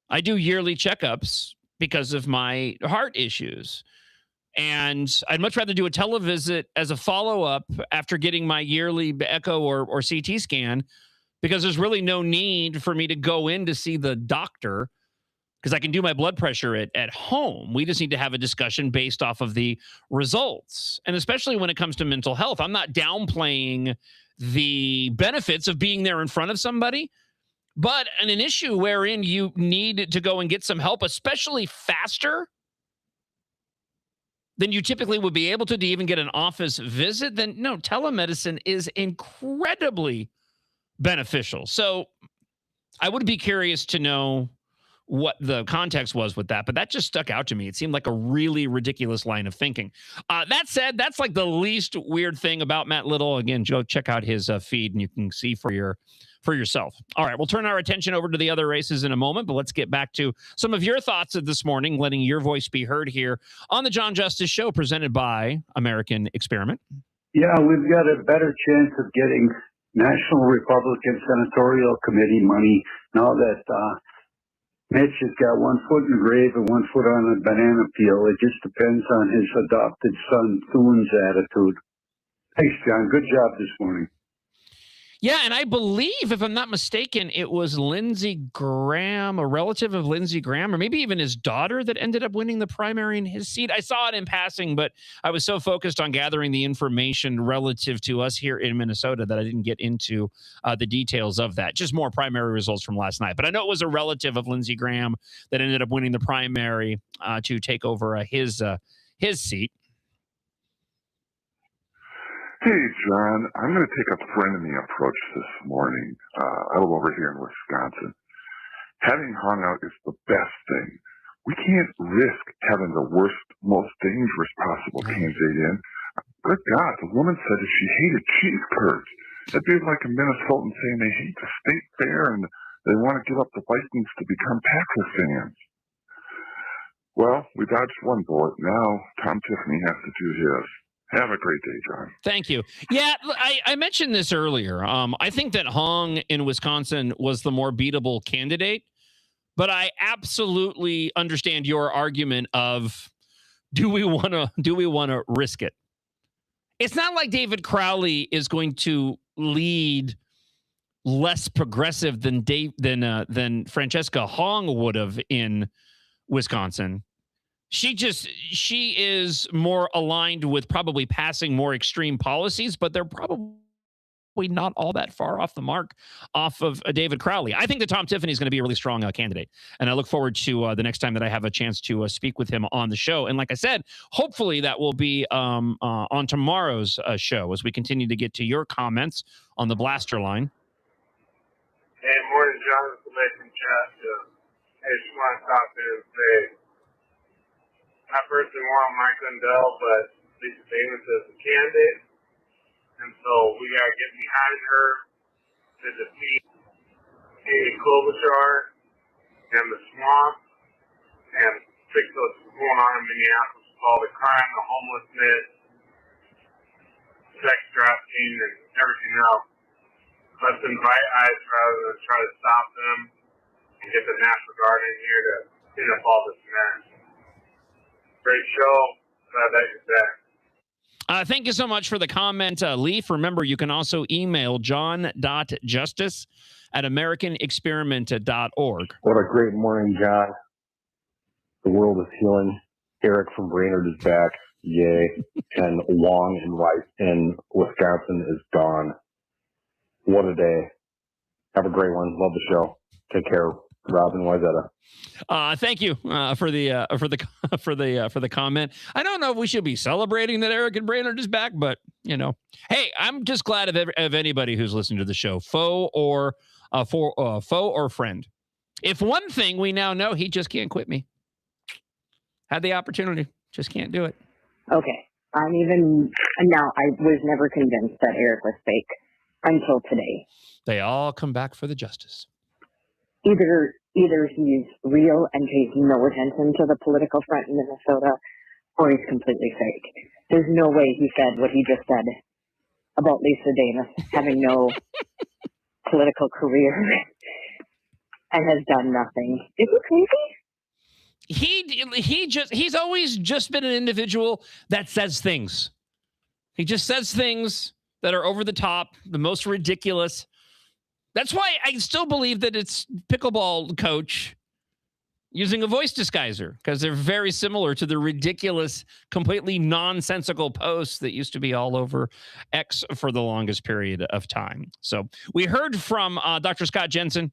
I do yearly checkups because of my heart issues. And I'd much rather do a televisit as a follow-up after getting my yearly echo or CT scan, because there's really no need for me to go in to see the doctor, because I can do my blood pressure at home. We just need to have a discussion based off of the results. And especially when it comes to mental health, I'm not downplaying the benefits of being there in front of somebody, but in an issue wherein you need to go and get some help, especially faster than you typically would be able to even get an office visit, then no, telemedicine is incredibly beneficial. So I would be curious to know what the context was with that, but that just stuck out to me. It seemed like a really ridiculous line of thinking. That said, that's like the least weird thing about Matt Little. Again, go check out his feed and you can see for yourself. All right, we'll turn our attention over to the other races in a moment, but let's get back to some of your thoughts of this morning, letting your voice be heard here on the John Justice Show, presented by American Experiment. Yeah, we've got a better chance of getting National Republican Senatorial Committee money now that Mitch has got one foot in the grave and one foot on a banana peel. It just depends on his adopted son, Thune's attitude. Thanks, John. Good job this morning. Yeah, and I believe, if I'm not mistaken, it was Lindsey Graham, a relative of Lindsey Graham, or maybe even his daughter, that ended up winning the primary in his seat. I saw it in passing, but I was so focused on gathering the information relative to us here in Minnesota that I didn't get into the details of that. Just more primary results from last night. But I know it was a relative of Lindsey Graham that ended up winning the primary to take over his seat. Hey, John, I'm going to take a friendly approach this morning. I live over here in Wisconsin. Having hung out is the best thing. We can't risk having the worst, most dangerous possible candidate in. Good God, the woman said that she hated cheese curds. That'd be like a Minnesotan saying they hate the state fair and they want to give up the Vikings to become Packer fans. Well, we dodged one bullet. Now Tom Tiffany has to do his. Have a great day, John. Thank you. Yeah, I mentioned this earlier. I think that Hong in Wisconsin was the more beatable candidate, but I absolutely understand your argument of do we want to risk it? It's not like David Crowley is going to lead less progressive than Francesca Hong would have in Wisconsin. She is more aligned with probably passing more extreme policies, but they're probably not all that far off the mark off of David Crowley. I think that Tom Tiffany is going to be a really strong candidate, and I look forward to the next time that I have a chance to speak with him on the show. And like I said, hopefully that will be on tomorrow's show as we continue to get to your comments on the Blaster line. Hey, morning, John. It's the Mason Chat. I just want to stop in and say, I personally want Mike Lindell, but Lisa Davis is a candidate, and so we got to get behind her to defeat Amy Klobuchar and the swamp and fix what's going on in Minneapolis with all the crime, the homelessness, sex trafficking, and everything else. Let's invite ICE rather than try to stop them and get the National Guard in here to clean up all this mess. Great show. Glad that you're back. Thank you so much for the comment, Leaf. Remember, you can also email john.justice@americanexperiment.org. What a great morning, John. The world is healing. Eric from Brainerd is back. Yay. And Wong in Wisconsin is gone. What a day. Have a great one. Love the show. Take care, Robin Wayzata. Thank you for the comment. I don't know if we should be celebrating that Eric and Brainerd is back, but hey, I'm just glad of anybody who's listening to the show, foe or friend. If one thing we now know, he just can't quit me. Had the opportunity, just can't do it. Okay, I was never convinced that Eric was fake until today. They all come back for the justice. Either he's real and pays no attention to the political front in Minnesota, or he's completely fake. There's no way he said what he just said about Lisa Davis having no political career and has done nothing. Is he crazy? He's always just been an individual that says things. He just says things that are over the top, the most ridiculous. That's why I still believe that it's pickleball coach using a voice disguiser, because they're very similar to the ridiculous, completely nonsensical posts that used to be all over X for the longest period of time. So we heard from Dr. Scott Jensen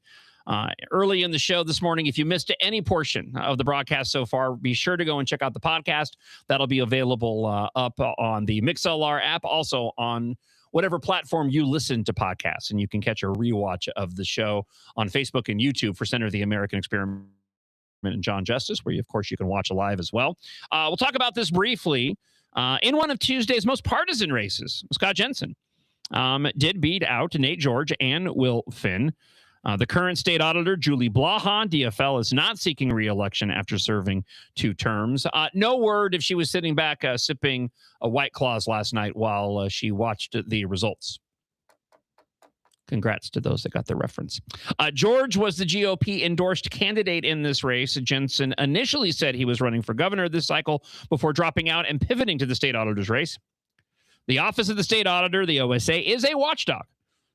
early in the show this morning. If you missed any portion of the broadcast so far, be sure to go and check out the podcast. That'll be available up on the MixLR app, also on whatever platform you listen to podcasts, and you can catch a rewatch of the show on Facebook and YouTube for Center of the American Experiment and John Justice, where, of course, you can watch live as well. We'll talk about this briefly. In one of Tuesday's most partisan races, Scott Jensen did beat out Nate George and Will Finn. The current state auditor, Julie Blaha, DFL, is not seeking re-election after serving 2 terms. No word if she was sitting back sipping a White Claws last night while she watched the results. Congrats to those that got the reference. George was the GOP-endorsed candidate in this race. Jensen initially said he was running for governor this cycle before dropping out and pivoting to the state auditor's race. The Office of the State Auditor, the OSA, is a watchdog,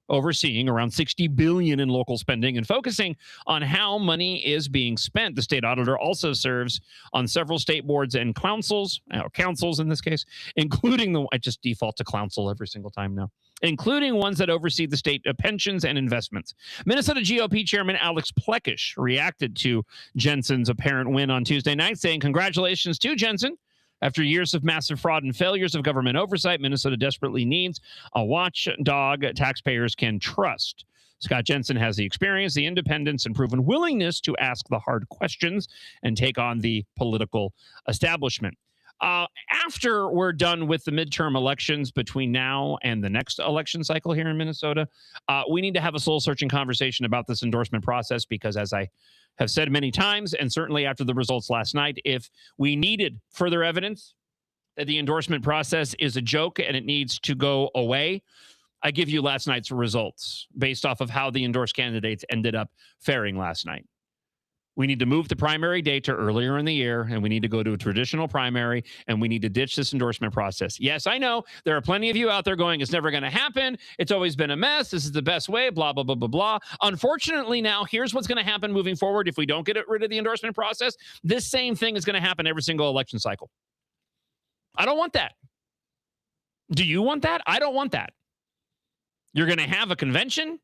overseeing around $60 billion in local spending and focusing on how money is being spent. The state auditor also serves on several state boards and councils in this case, including I just default to council every single time now, including ones that oversee the state pensions and investments. Minnesota GOP Chairman Alex Plekish reacted to Jensen's apparent win on Tuesday night, saying, "Congratulations to Jensen. After years of massive fraud and failures of government oversight, Minnesota desperately needs a watchdog taxpayers can trust." Scott Jensen has the experience, the independence, and proven willingness to ask the hard questions and take on the political establishment. After we're done with the midterm elections between now and the next election cycle here in Minnesota, we need to have a soul-searching conversation about this endorsement process, because as I have said many times, and certainly after the results last night, if we needed further evidence that the endorsement process is a joke and it needs to go away, I give you last night's results based off of how the endorsed candidates ended up faring last night. We need to move the primary date to earlier in the year, and we need to go to a traditional primary, and we need to ditch this endorsement process. Yes, I know there are plenty of you out there going, it's never going to happen. It's always been a mess. This is the best way, blah, blah, blah, blah, blah. Unfortunately, now, here's what's going to happen moving forward if we don't get rid of the endorsement process. This same thing is going to happen every single election cycle. I don't want that. Do you want that? I don't want that. You're going to have a convention.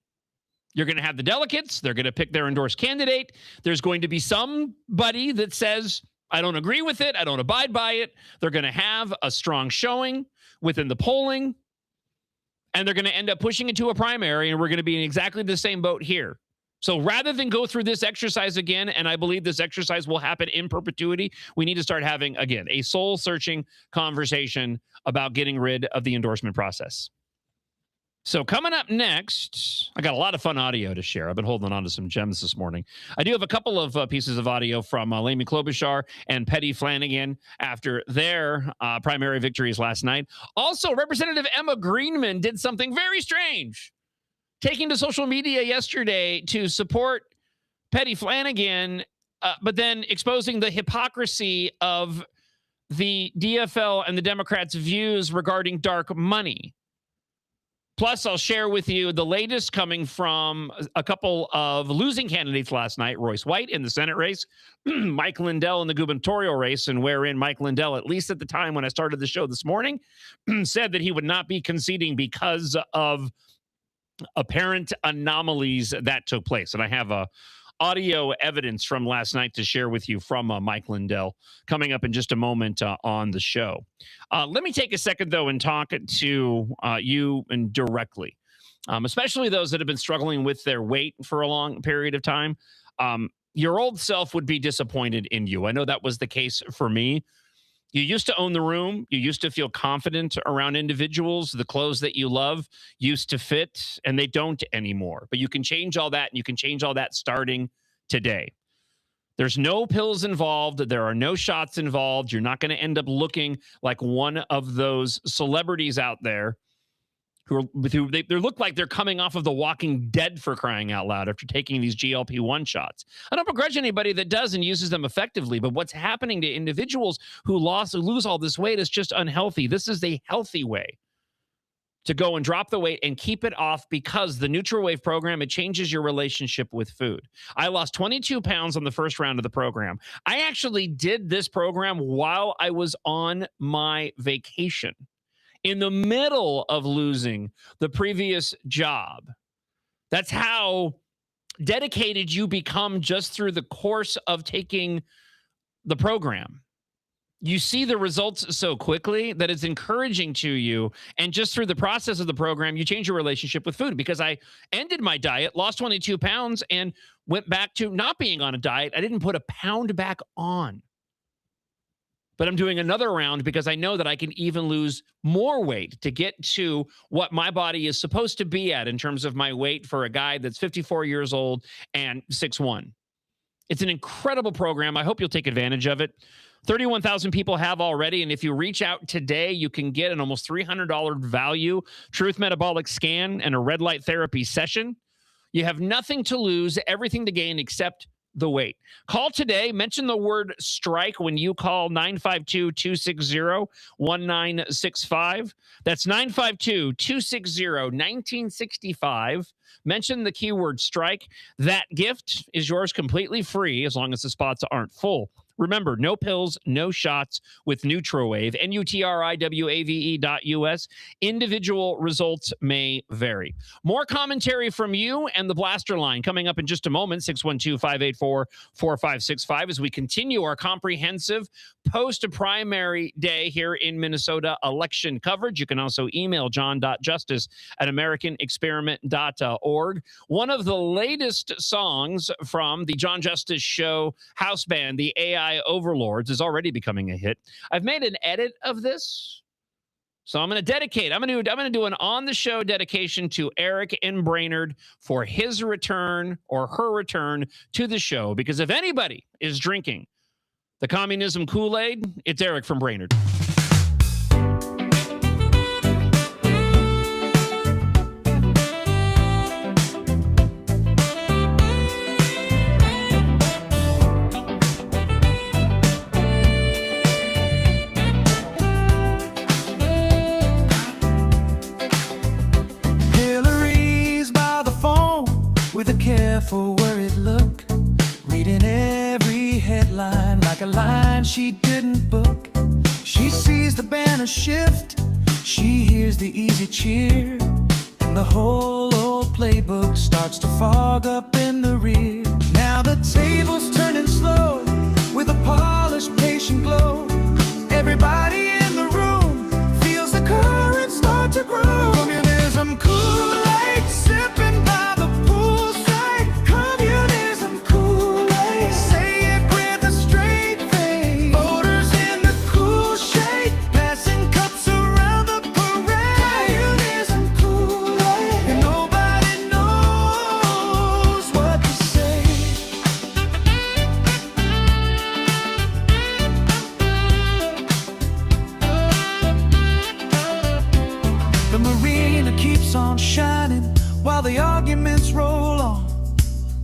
You're going to have the delegates. They're going to pick their endorsed candidate. There's going to be somebody that says, I don't agree with it. I don't abide by it. They're going to have a strong showing within the polling, and they're going to end up pushing it to a primary, and we're going to be in exactly the same boat here. So rather than go through this exercise again, and I believe this exercise will happen in perpetuity, we need to start having, again, a soul-searching conversation about getting rid of the endorsement process. So coming up next, I got a lot of fun audio to share. I've been holding on to some gems this morning. I do have a couple of pieces of audio from Amy Klobuchar and Petty Flanagan after their primary victories last night. Also, Representative Emma Greenman did something very strange, taking to social media yesterday to support Petty Flanagan, but then exposing the hypocrisy of the DFL and the Democrats' views regarding dark money. Plus, I'll share with you the latest coming from a couple of losing candidates last night, Royce White in the Senate race, Mike Lindell in the gubernatorial race, and wherein Mike Lindell, at least at the time when I started the show this morning, said that he would not be conceding because of apparent anomalies that took place. And I have audio evidence from last night to share with you from Mike Lindell coming up in just a moment on the show. Let me take a second, though, and talk to you and directly, especially those that have been struggling with their weight for a long period of time. Your old self would be disappointed in you. I know that was the case for me. You used to own the room. You used to feel confident around individuals. The clothes that you love used to fit, and they don't anymore. But you can change all that, and you can change all that starting today. There's no pills involved. There are no shots involved. You're not going to end up looking like one of those celebrities out there who they look like they're coming off of The Walking Dead, for crying out loud, after taking these GLP-1 shots. I don't begrudge anybody that does and uses them effectively, but what's happening to individuals who lose all this weight is just unhealthy. This is a healthy way to go and drop the weight and keep it off, because the NutriWave program, it changes your relationship with food. I lost 22 pounds on the first round of the program. I actually did this program while I was on my vacation, in the middle of losing the previous job. That's how dedicated you become just through the course of taking the program. You see the results so quickly that it's encouraging to you. And just through the process of the program, you change your relationship with food. Because I ended my diet, lost 22 pounds, and went back to not being on a diet. I didn't put a pound back on. But I'm doing another round because I know that I can even lose more weight to get to what my body is supposed to be at in terms of my weight for a guy that's 54 years old and 6'1". It's an incredible program. I hope you'll take advantage of it. 31,000 people have already, and if you reach out today, you can get an almost $300 value Truth Metabolic Scan and a red light therapy session. You have nothing to lose, everything to gain except the weight. Call today. Mention the word strike when you call 952-260-1965. That's 952-260-1965. Mention the keyword strike. That gift is yours completely free as long as the spots aren't full. Remember, no pills, no shots with NutriWave, NutriWave.us. Individual results may vary. More commentary from you and the Blaster Line coming up in just a moment, 612-584-4565, as we continue our comprehensive post-primary day here in Minnesota election coverage. You can also email john.justice@americanexperiment.org. One of the latest songs from the John Justice Show house band, the AI Overlords, is already becoming a hit. I've made an edit of this, so I'm going to do an on-the-show dedication to Eric and Brainerd for his return or her return to the show, because if anybody is drinking the communism Kool-Aid, it's Eric from Brainerd. With a careful, worried look, reading every headline like a line she didn't book. She sees the banner shift, she hears the easy cheer, and the whole old playbook starts to fog up in the rear. Now the table's turning slow, with a polished, patient glow. Everybody in the room feels the current start to grow. Communism Kool-Aid, sipping by the poolside. Communism Kool-Aid, say it with a straight face. Voters in the cool shade, passing cups around the parade. Communism Kool-Aid. keeps on shining while the arguments roll on.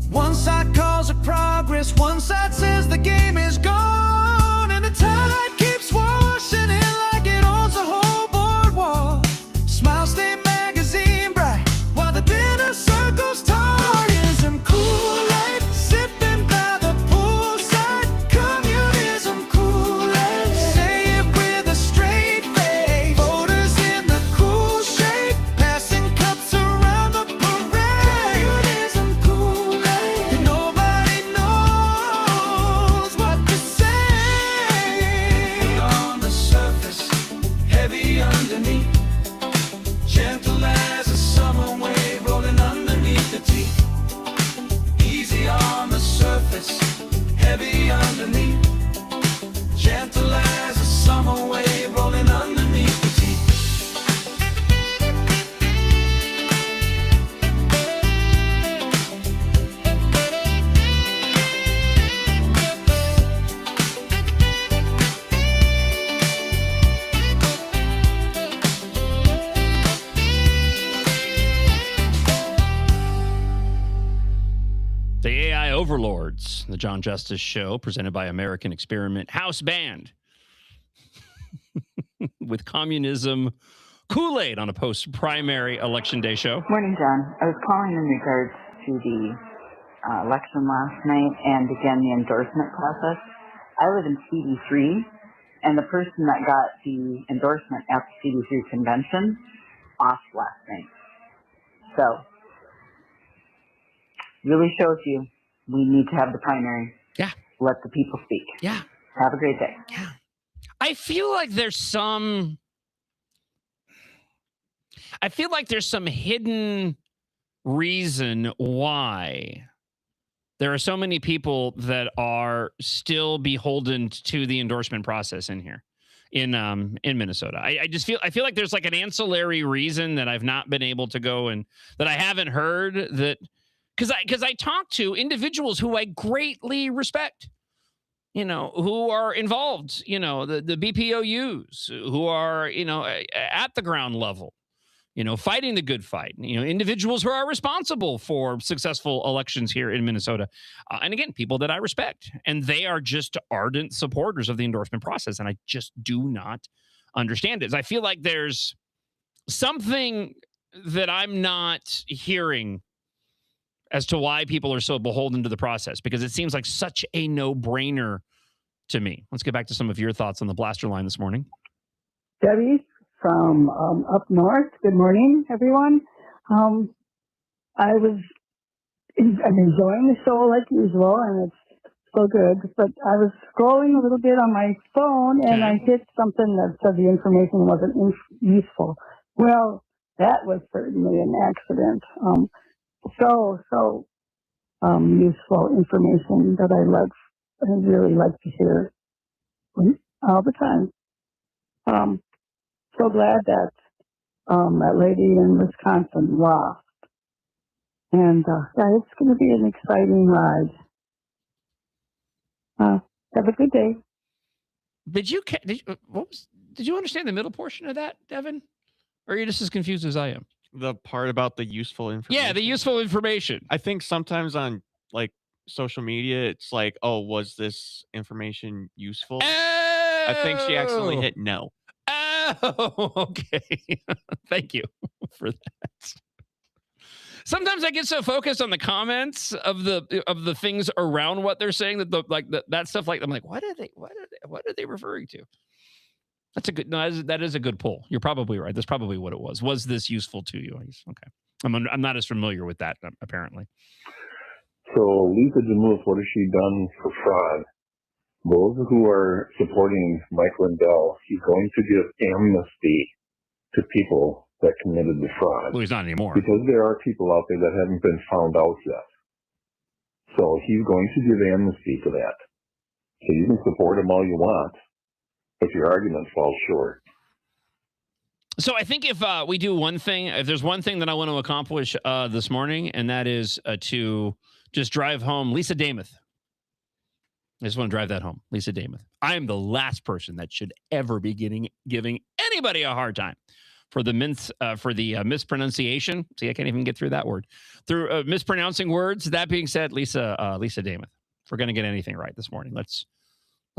One side calls it progress, one side says the game is gone, and the tide keeps washing in like it owns the whole boardwalk. Smile State magazine bright while the dinner circles tall. Communism Kool-Aid, sipping by the poolside. Communism Kool-Aid, say it with a straight face. Voters in the cool shade, passing cups around the parade. Communism Kool-Aid, nobody knows what to say. On the surface, heavy underneath, gentle as a summer wave rolling underneath the teeth. Easy on the surface, heavy underneath, gentle as a summer wave rolling underneath the teeth. The AI Overlords, the John Justice Show, presented by American Experiment House Band. With Communism Kool-Aid on a post-primary election day show. Morning, John. I was calling in regards to the election last night and again the endorsement process. I live in CD3, and the person that got the endorsement at the CD3 convention off last night. So, really shows you we need to have the primary. Yeah. Let the people speak. Yeah. Have a great day. Yeah. I feel like there's some hidden reason why there are so many people that are still beholden to the endorsement process in here in Minnesota. I feel like there's like an ancillary reason that I've not been able to go and that I haven't heard that because I talk to individuals who I greatly respect, who are involved, the BPOUs who are, at the ground level, fighting the good fight, individuals who are responsible for successful elections here in Minnesota. And again, people that I respect, and they are just ardent supporters of the endorsement process. And I just do not understand it. I feel like there's something that I'm not hearing as to why people are so beholden to the process, because it seems like such a no-brainer to me. Let's get back to some of your thoughts on the blaster line this morning. Debbie from up north. Good morning, everyone. I'm enjoying the show like usual, and it's so good. But I was scrolling a little bit on my phone, and I hit something that said the information wasn't useful. Well, that was certainly an accident. Useful information that I really like to hear all the time. So glad that that lady in Wisconsin lost. And it's going to be an exciting ride. Have a good day. Did you understand the middle portion of that, Devin? Or are you just as confused as I am? The part about the useful information. Yeah, the useful information. I think sometimes on like social media, it's like, oh, was this information useful? I think she accidentally hit no. Oh, okay. Thank you for that. Sometimes I get so focused on the comments of the things around what they're saying that stuff like I'm like, what are they referring to? That's a good. No, that is a good poll. You're probably right. That's probably what it was. Was this useful to you? Okay. I'm not as familiar with that apparently. So Lisa DeMuth, what has she done for fraud? Those who are supporting Mike Lindell, he's going to give amnesty to people that committed the fraud. Well, he's not anymore. Because there are people out there that haven't been found out yet. So he's going to give amnesty to that. So you can support him all you want, but your argument falls short. So I think if we do one thing, if there's one thing that I want to accomplish this morning, and that is to just drive home Lisa Damuth. I just want to drive that home, Lisa Damuth. I am the last person that should ever be giving anybody a hard time for the mispronunciation. See, I can't even get through that word. Through mispronouncing words. That being said, Lisa Damath, if we're going to get anything right this morning, let's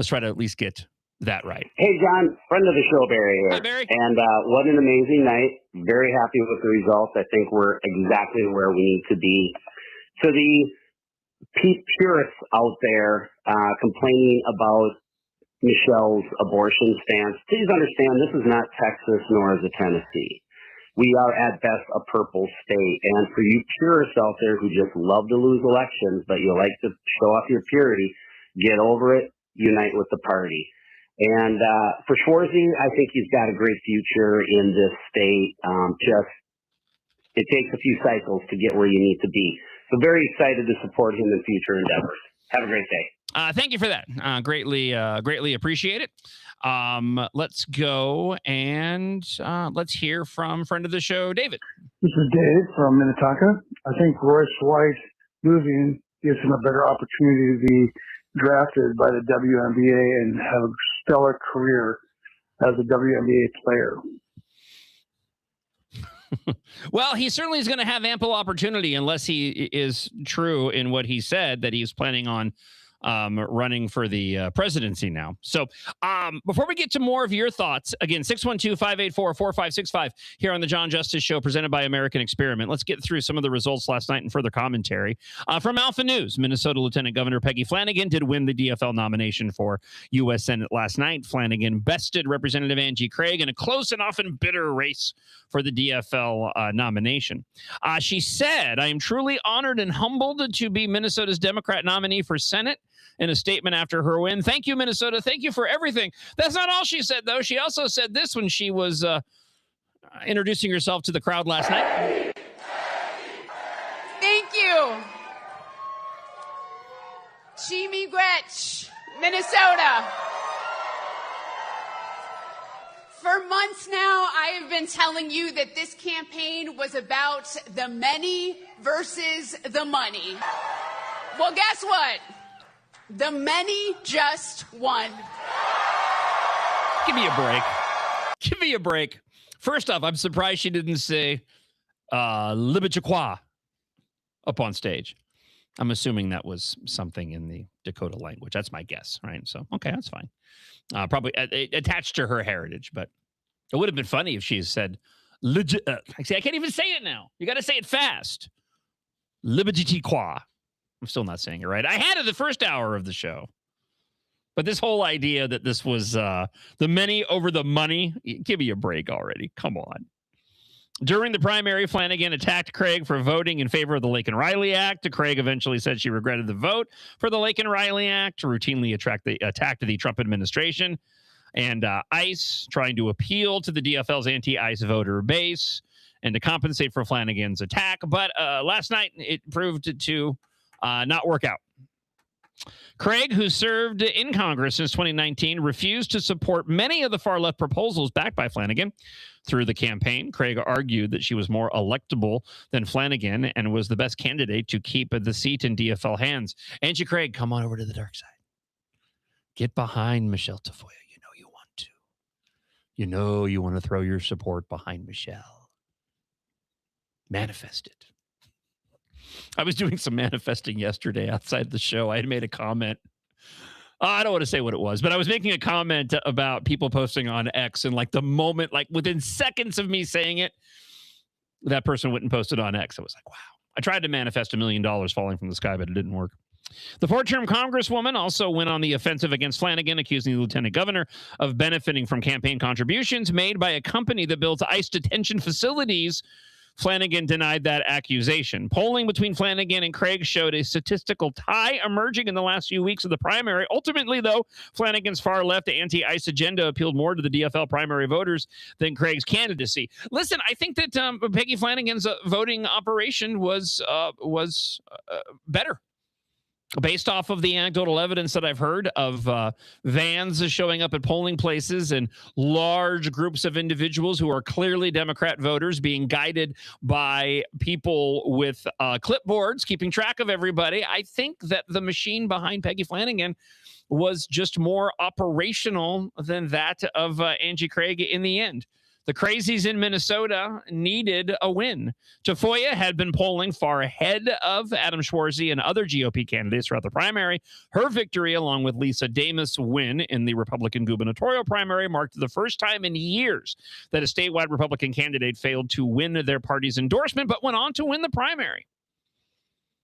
try to at least get that right. Hey, John, friend of the show, Barry here. Hi, Barry. And what an amazing night. Very happy with the results. I think we're exactly where we need to be. To the purists out there complaining about Michelle's abortion stance, please understand this is not Texas nor is it Tennessee. We are at best a purple state. And for you purists out there who just love to lose elections, but you like to show off your purity, get over it, unite with the party. And for Schwarzy, I think he's got a great future in this state. It takes a few cycles to get where you need to be. So very excited to support him in future endeavors. Have a great day. Thank you for that. Greatly appreciate it. Let's go and let's hear from friend of the show, David. This is Dave from Minnetonka. I think Royce White losing gives him a better opportunity to be drafted by the WNBA and have a stellar career as a WNBA player. Well, he certainly is going to have ample opportunity unless he is true in what he said that he's planning on running for the presidency now. So before we get to more of your thoughts, again, 612-584-4565 here on the John Justice Show presented by American Experiment. Let's get through some of the results last night and further commentary. From Alpha News, Minnesota Lieutenant Governor Peggy Flanagan did win the DFL nomination for U.S. Senate last night. Flanagan bested Representative Angie Craig in a close and often bitter race for the DFL nomination. She said, "I am truly honored and humbled to be Minnesota's Democrat nominee for Senate." In a statement after her win, "Thank you, Minnesota. Thank you for everything." That's not all she said, though. She also said this when she was introducing herself to the crowd last night. Thank you. Chimi Gretsch, Minnesota. For months now, I have been telling you that this campaign was about the many versus the money. Well, guess what? The many just won. Give me a break. Give me a break. First off, I'm surprised she didn't say Libachaqua up on stage. I'm assuming that was something in the Dakota language. That's my guess, right? So, okay, that's fine. Probably attached to her heritage, but it would have been funny if she said, I can't even say it now. You got to say it fast. Libachaqua. I'm still not saying it right. I had it the first hour of the show. But this whole idea that this was the many over the money, give me a break already. Come on. During the primary, Flanagan attacked Craig for voting in favor of the Laken Riley Act. Craig eventually said she regretted the vote for the Laken Riley Act, routinely attacked the Trump administration. And ICE trying to appeal to the DFL's anti-ICE voter base and to compensate for Flanagan's attack. But last night, it proved to not work out. Craig, who served in Congress since 2019, refused to support many of the far-left proposals backed by Flanagan. Through the campaign, Craig argued that she was more electable than Flanagan and was the best candidate to keep the seat in DFL hands. Angie Craig, come on over to the dark side. Get behind Michelle Tafoya. You know you want to. You know you want to throw your support behind Michelle. Manifest it. I was doing some manifesting yesterday outside the show. I had made a comment. I don't want to say what it was, but I was making a comment about people posting on X, and like the moment, like within seconds of me saying it, that person went and posted on X. I was like, wow. I tried to manifest $1 million falling from the sky, but it didn't work. The 4-term Congresswoman also went on the offensive against Flanagan, accusing the lieutenant governor of benefiting from campaign contributions made by a company that builds ICE detention facilities. Flanagan denied that accusation. Polling between Flanagan and Craig showed a statistical tie emerging in the last few weeks of the primary. Ultimately, though, Flanagan's far-left anti-ICE agenda appealed more to the DFL primary voters than Craig's candidacy. Listen, I think that Peggy Flanagan's voting operation was better. Based off of the anecdotal evidence that I've heard of vans showing up at polling places and large groups of individuals who are clearly Democrat voters being guided by people with clipboards, keeping track of everybody, I think that the machine behind Peggy Flanagan was just more operational than that of Angie Craig in the end. The crazies in Minnesota needed a win. Tafoya had been polling far ahead of Adam Schwarzy and other GOP candidates throughout the primary. Her victory, along with Lisa Damas' win in the Republican gubernatorial primary, marked the first time in years that a statewide Republican candidate failed to win their party's endorsement, but went on to win the primary.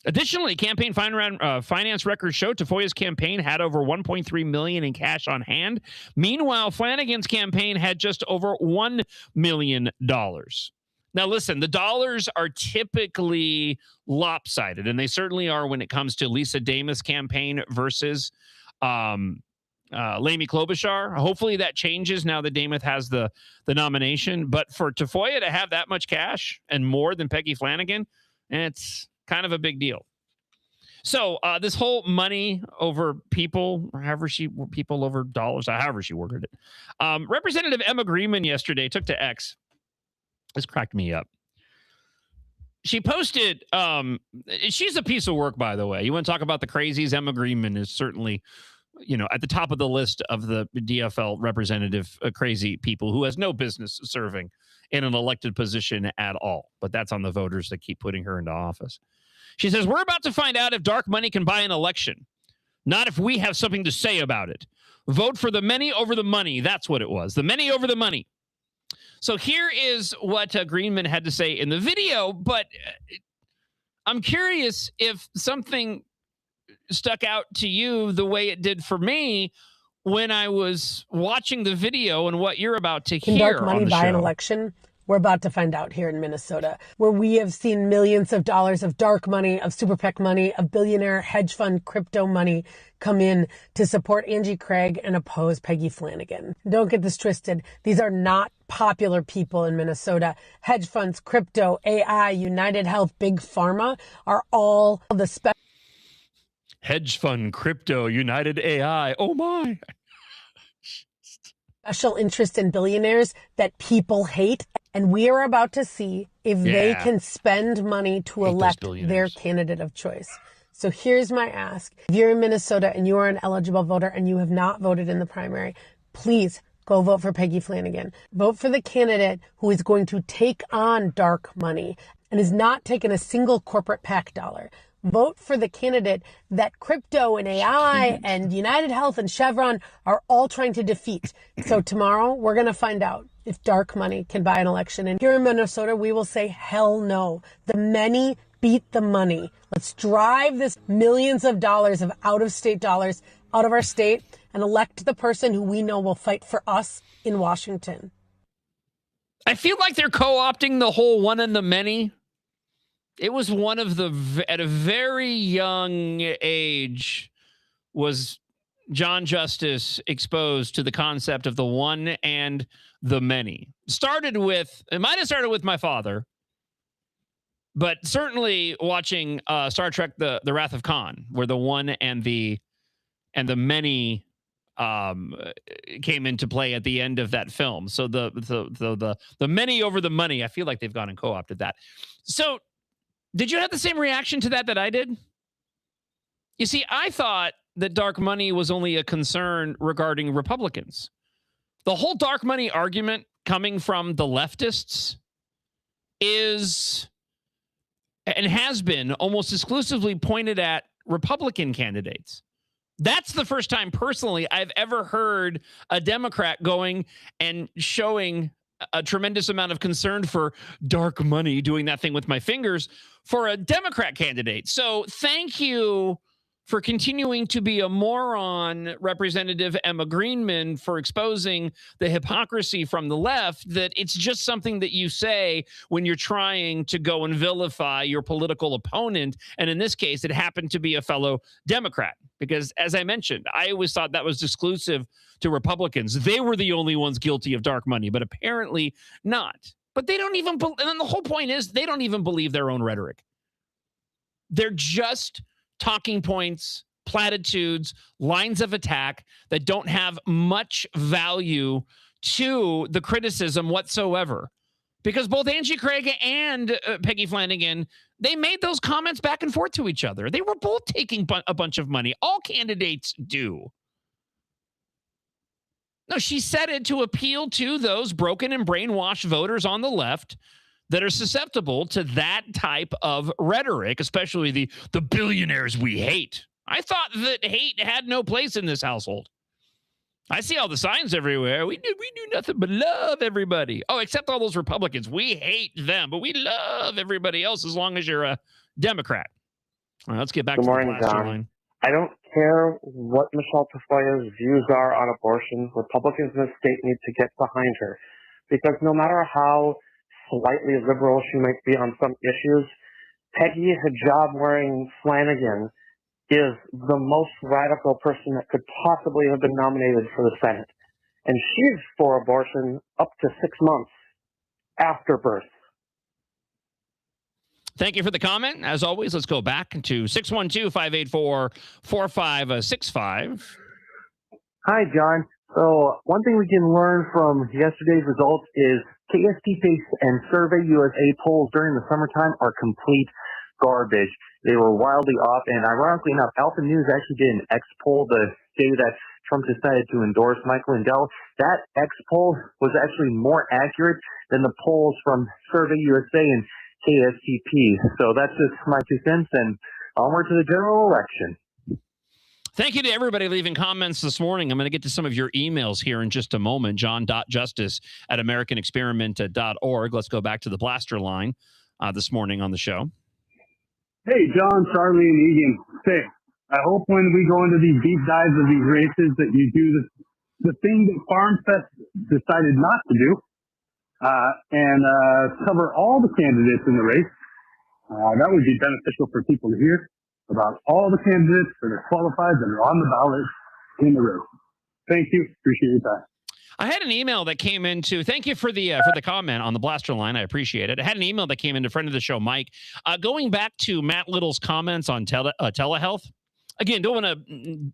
Additionally, campaign finance records show Tafoya's campaign had over $1.3 million in cash on hand. Meanwhile, Flanagan's campaign had just over $1 million. Now, listen, the dollars are typically lopsided, and they certainly are when it comes to Lisa Damas' campaign versus Lamy Klobuchar. Hopefully that changes now that Damas has the nomination. But for Tafoya to have that much cash and more than Peggy Flanagan, it's kind of a big deal. So this whole money over people, people over dollars, however she worded it. Representative Emma Greenman yesterday took to X. This cracked me up. She posted, she's a piece of work, by the way. You want to talk about the crazies? Emma Greenman is certainly, at the top of the list of the DFL representative crazy people who has no business serving in an elected position at all. But that's on the voters that keep putting her into office. She says, we're about to find out if dark money can buy an election, not if we have something to say about it. Vote for the many over the money. That's what it was. The many over the money. So here is what Greenman had to say in the video, but I'm curious if something stuck out to you the way it did for me when I was watching the video and what you're about to Can hear dark money on the buy an show. election? We're about to find out here in Minnesota, where we have seen millions of dollars of dark money, of super PAC money, of billionaire hedge fund crypto money come in to support Angie Craig and oppose Peggy Flanagan. Don't get this twisted. These are not popular people in Minnesota. Hedge funds, crypto, AI, United Health, Big Pharma are all the Hedge fund, crypto, United AI. Oh my. special interest in billionaires that people hate. And we are about to see if they can spend money to elect their candidate of choice. So here's my ask. If you're in Minnesota and you are an eligible voter and you have not voted in the primary, please go vote for Peggy Flanagan. Vote for the candidate who is going to take on dark money and is not taking a single corporate PAC dollar. Vote for the candidate that crypto and AI and United Health and Chevron are all trying to defeat. So tomorrow we're going to find out if dark money can buy an election. And here in Minnesota, we will say, hell no. The many beat the money. Let's drive this millions of dollars of out-of-state dollars out of our state and elect the person who we know will fight for us in Washington. I feel like they're co-opting the whole one and the many. It was one of the, at a very young age, was John Justice exposed to the concept of the one and the many. It might have started with my father, but certainly watching Star Trek, the Wrath of Khan, where the one and the many came into play at the end of that film. So the many over the money, I feel like they've gone and co-opted that. So did you have the same reaction to that I did? You see, I thought that dark money was only a concern regarding Republicans. The whole dark money argument coming from the leftists is and has been almost exclusively pointed at Republican candidates. That's the first time personally I've ever heard a Democrat going and showing a tremendous amount of concern for dark money, doing that thing with my fingers for a Democrat candidate. So thank you for continuing to be a moron, Representative Emma Greenman, for exposing the hypocrisy from the left, that it's just something that you say when you're trying to go and vilify your political opponent. And in this case, it happened to be a fellow Democrat. Because as I mentioned, I always thought that was exclusive to Republicans. They were the only ones guilty of dark money, but apparently not. But they don't even, and then the whole point is they don't even believe their own rhetoric. They're just talking points, platitudes, lines of attack that don't have much value to the criticism whatsoever. Because both Angie Craig and Peggy Flanagan, they made those comments back and forth to each other. They were both taking a bunch of money. All candidates do. No, she said it to appeal to those broken and brainwashed voters on the left that are susceptible to that type of rhetoric, especially the billionaires we hate. I thought that hate had no place in this household. I see all the signs everywhere. We do nothing but love everybody. Oh, except all those Republicans. We hate them, but we love everybody else as long as you're a Democrat. All right, let's get back to the blaster line. I don't care what Michelle Tafoya's views are on abortion. Republicans in the state need to get behind her. Because no matter how slightly liberal she might be on some issues, Peggy hijab-wearing Flanagan is the most radical person that could possibly have been nominated for the Senate. And she's for abortion up to 6 months after birth. Thank you for the comment. As always, let's go back to 612-584-4565. Hi, John. So one thing we can learn from yesterday's results is KST Pace and Survey USA polls during the summertime are complete garbage. They were wildly off, and ironically enough, Alpha News actually did an X poll the day that Trump decided to endorse Michael Lindell. That X poll was actually more accurate than the polls from Survey USA and KSTP. So that's just my 2 cents, and onward to the general election. Thank you to everybody leaving comments this morning. I'm going to get to some of your emails here in just a moment. John.justice@AmericanExperiment.org. Let's go back to the blaster line this morning on the show. Hey, John, Charlie, and Egan. Say, I hope when we go into these deep dives of these races that you do the thing that FarmFest decided not to do, and cover all the candidates in the race. That would be beneficial for people to hear about all the candidates that are qualified, that are on the ballot in the race. Thank you. Appreciate that. I had an email that came into. Thank you for the comment on the blaster line. I appreciate it. I had an email that came into friend of the show, Mike, going back to Matt Little's comments on telehealth. Again, don't want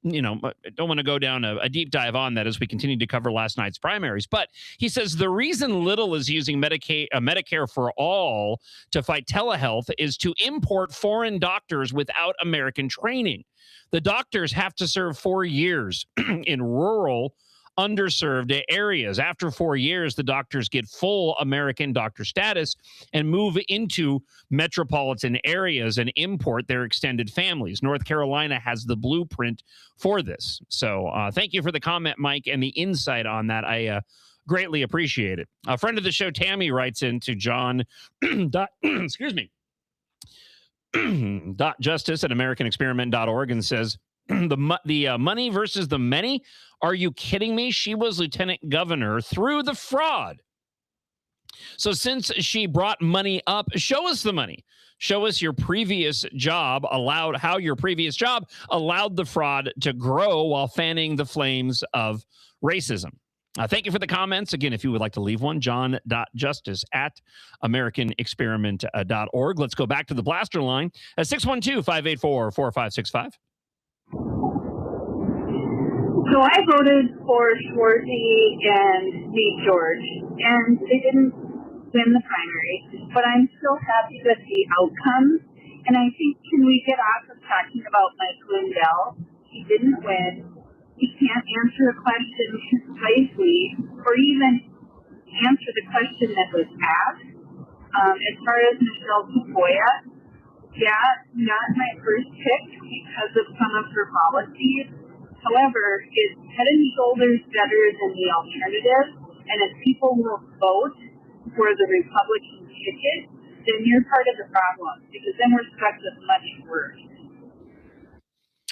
to go down a deep dive on that as we continue to cover last night's primaries. But he says the reason Little is using Medicare for all to fight telehealth is to import foreign doctors without American training. The doctors have to serve 4 years in rural, underserved areas. After 4 years, the doctors get full American doctor status and move into metropolitan areas and import their extended families. North Carolina has the blueprint for this. So thank you for the comment, Mike, and the insight on that. I greatly appreciate it. A friend of the show, Tammy, writes into John. Excuse me. .justice@AmericanExperiment.org and says, the money versus the many? Are you kidding me? She was lieutenant governor through the fraud. So since she brought money up, show us the money. Show us your previous job how your previous job allowed the fraud to grow while fanning the flames of racism. Thank you for the comments. Again, if you would like to leave one, john.justice@AmericanExperiment.org. Let's go back to the blaster line at 612-584-4565. So I voted for Schwarzy and Nate George, and they didn't win the primary, but I'm still happy with the outcome. And I think, can we get off of talking about Mike Lindell? He didn't win. He can't answer a question concisely or even answer the question that was asked. As far as Michelle Tafoya, not my first pick because of some of her policies. However, it's head and shoulders better than the alternative, and if people will vote for the Republican ticket, then you're part of the problem, because then we're stuck with much worse.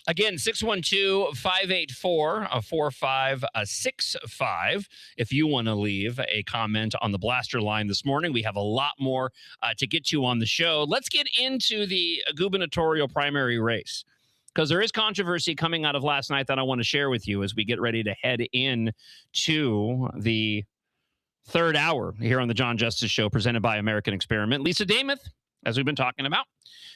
Again, 612-584-4565. If you want to leave a comment on the blaster line this morning, we have a lot more to get to on the show. Let's get into the gubernatorial primary race, because there is controversy coming out of last night that I want to share with you as we get ready to head in to the third hour here on the John Justice Show, presented by American Experiment. Lisa Damath, as we've been talking about,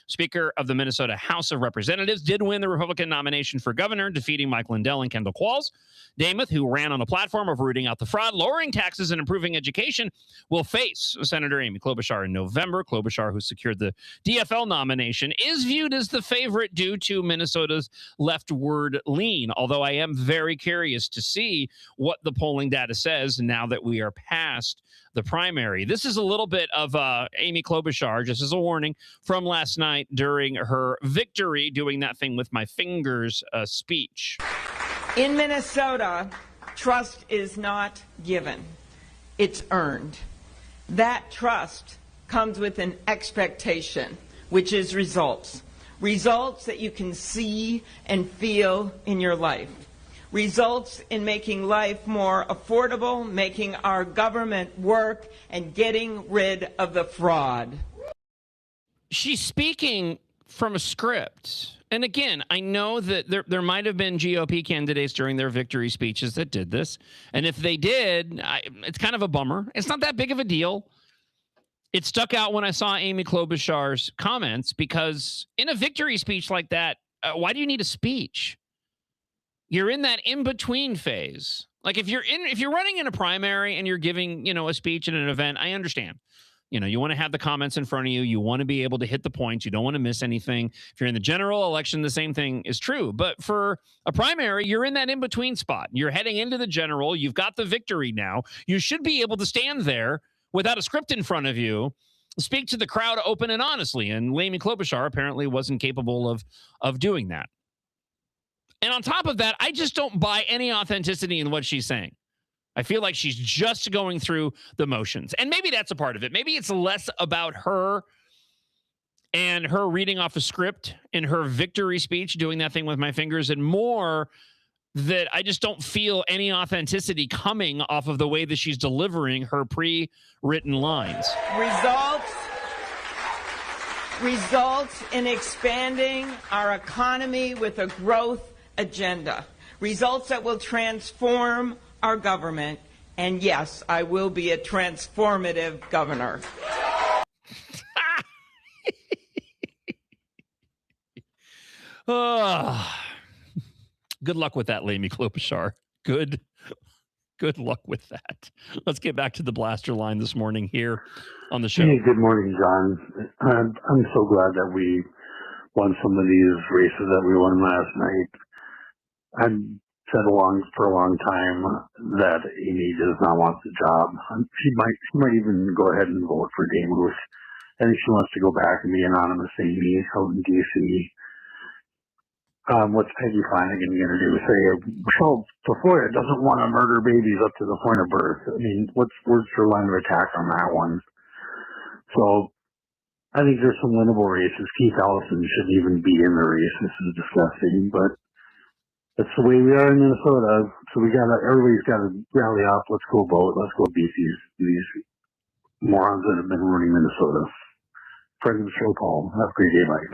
Speaker of the Minnesota House of Representatives, did win the Republican nomination for governor, defeating Mike Lindell and Kendall Qualls. Demuth, who ran on a platform of rooting out the fraud, lowering taxes, and improving education, will face Senator Amy Klobuchar in November. Klobuchar, who secured the DFL nomination, is viewed as the favorite due to Minnesota's leftward lean, although I am very curious to see what the polling data says now that we are past the primary. This is a little bit of Amy Klobuchar, just as a warning, from last night during her victory, doing that thing with my fingers speech. In Minnesota, trust is not given. It's earned. That trust comes with an expectation, which is results. Results that you can see and feel in your life. Results in making life more affordable, making our government work, and getting rid of the fraud. She's speaking from a script. And again, I know that there might have been GOP candidates during their victory speeches that did this. And if they did, it's kind of a bummer. It's not that big of a deal. It stuck out when I saw Amy Klobuchar's comments, because in a victory speech like that, why do you need a speech? You're in that in-between phase. Like if you're running in a primary and you're giving, a speech at an event, I understand. You want to have the comments in front of you. You want to be able to hit the points. You don't want to miss anything. If you're in the general election, the same thing is true. But for a primary, you're in that in-between spot. You're heading into the general. You've got the victory now. You should be able to stand there without a script in front of you, speak to the crowd open and honestly. And Amy Klobuchar apparently wasn't capable of doing that. And on top of that, I just don't buy any authenticity in what she's saying. I feel like she's just going through the motions. And maybe that's a part of it. Maybe it's less about her and her reading off a script in her victory speech, doing that thing with my fingers, and more that I just don't feel any authenticity coming off of the way that she's delivering her pre-written lines. Results in expanding our economy with a growth agenda. Results that will transform our government. And yes, I will be a transformative governor. Good luck with that, Amy Klobuchar. Good luck with that. Let's get back to the blaster line this morning here on the show. Hey, good morning, John. I'm so glad that we won some of these races that we won last night. I've said for a long time that Amy does not want the job. She might even go ahead and vote for Demuth. I think she wants to go back and be anonymous Amy out in D.C. What's Peggy Flanagan going to do? Say Michelle Tafoya doesn't want to murder babies up to the point of birth. I mean, what's her line of attack on that one? So I think there's some winnable races. Keith Ellison shouldn't even be in the race. This is disgusting, but that's the way we are in Minnesota. So everybody's got to rally up. Let's go vote. Let's go beat these morons that have been ruining Minnesota. Friend of the show, Paul. Have a great day, bye.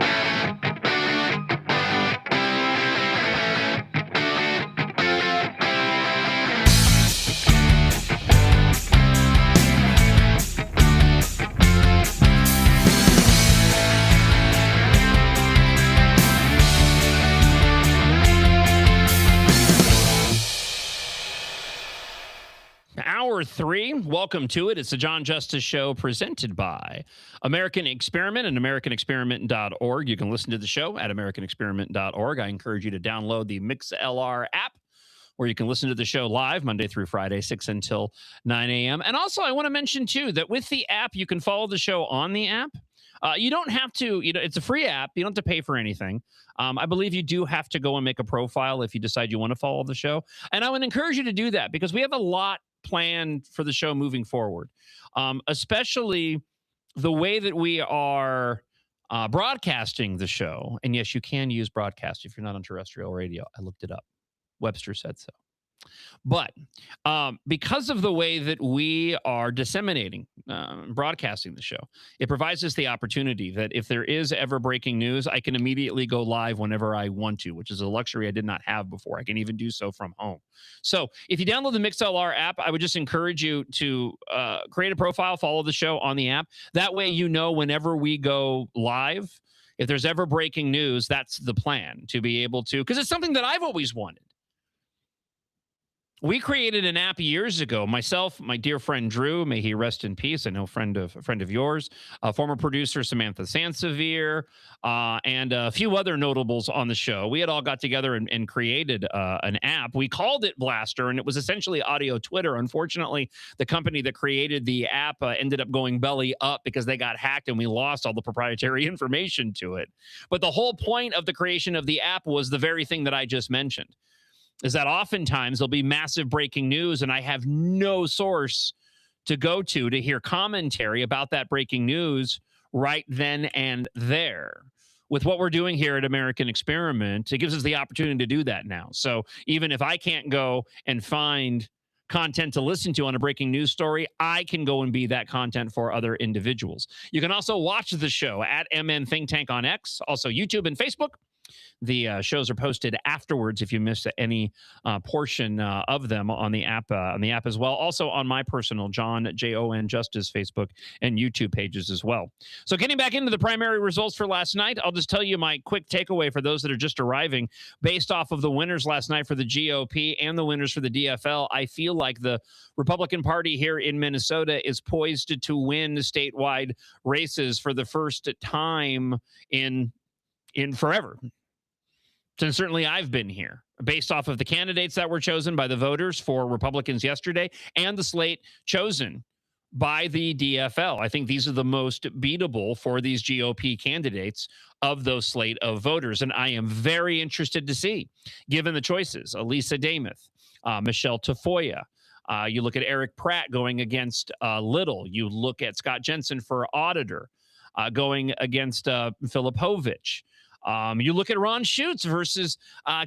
Hour 3, welcome to it. It's the John Justice Show presented by American Experiment and AmericanExperiment.org. You can listen to the show at AmericanExperiment.org. I encourage you to download the MixLR app, where you can listen to the show live Monday through Friday, 6 until 9 a.m. And also, I want to mention, too, that with the app, you can follow the show on the app. You don't have to, it's a free app. You don't have to pay for anything. I believe you do have to go and make a profile if you decide you want to follow the show. And I would encourage you to do that because we have a lot planned for the show moving forward, especially the way that we are broadcasting the show. And yes, you can use broadcast if you're not on terrestrial radio. I looked it up. Webster said so. But because of the way that we are disseminating, broadcasting the show, it provides us the opportunity that if there is ever breaking news, I can immediately go live whenever I want to, which is a luxury I did not have before. I can even do so from home. So if you download the MixLR app, I would just encourage you to create a profile, follow the show on the app. That way you know whenever we go live, if there's ever breaking news, that's the plan, to be able to, because it's something that I've always wanted. We created an app years ago. Myself, my dear friend Drew, may he rest in peace. I know a friend of yours, former producer Samantha Sansevier, and a few other notables on the show. We had all got together and created an app. We called it Blaster, and it was essentially audio Twitter. Unfortunately, the company that created the app ended up going belly up because they got hacked, and we lost all the proprietary information to it. But the whole point of the creation of the app was the very thing that I just mentioned. Is that oftentimes there'll be massive breaking news, and I have no source to go to hear commentary about that breaking news right then and there. With what we're doing here at American Experiment, it gives us the opportunity to do that now. So even if I can't go and find content to listen to on a breaking news story, I can go and be that content for other individuals. You can also watch the show at MN Think Tank on X, also YouTube and Facebook. The shows are posted afterwards if you miss any portion of them on the app as well. Also on my personal John Jon Justice Facebook and YouTube pages as well. So getting back into the primary results for last night, I'll just tell you my quick takeaway for those that are just arriving. Based off of the winners last night for the GOP and the winners for the DFL, I feel like the Republican Party here in Minnesota is poised to win statewide races for the first time in forever. And certainly I've been here, based off of the candidates that were chosen by the voters for Republicans yesterday and the slate chosen by the DFL. I think these are the most beatable for these GOP candidates of those slate of voters. And I am very interested to see, given the choices, Elisa Damuth, Michelle Tafoya. You look at Eric Pratt going against Little. You look at Scott Jensen for auditor going against Filipovich. You look at Ron Schutz versus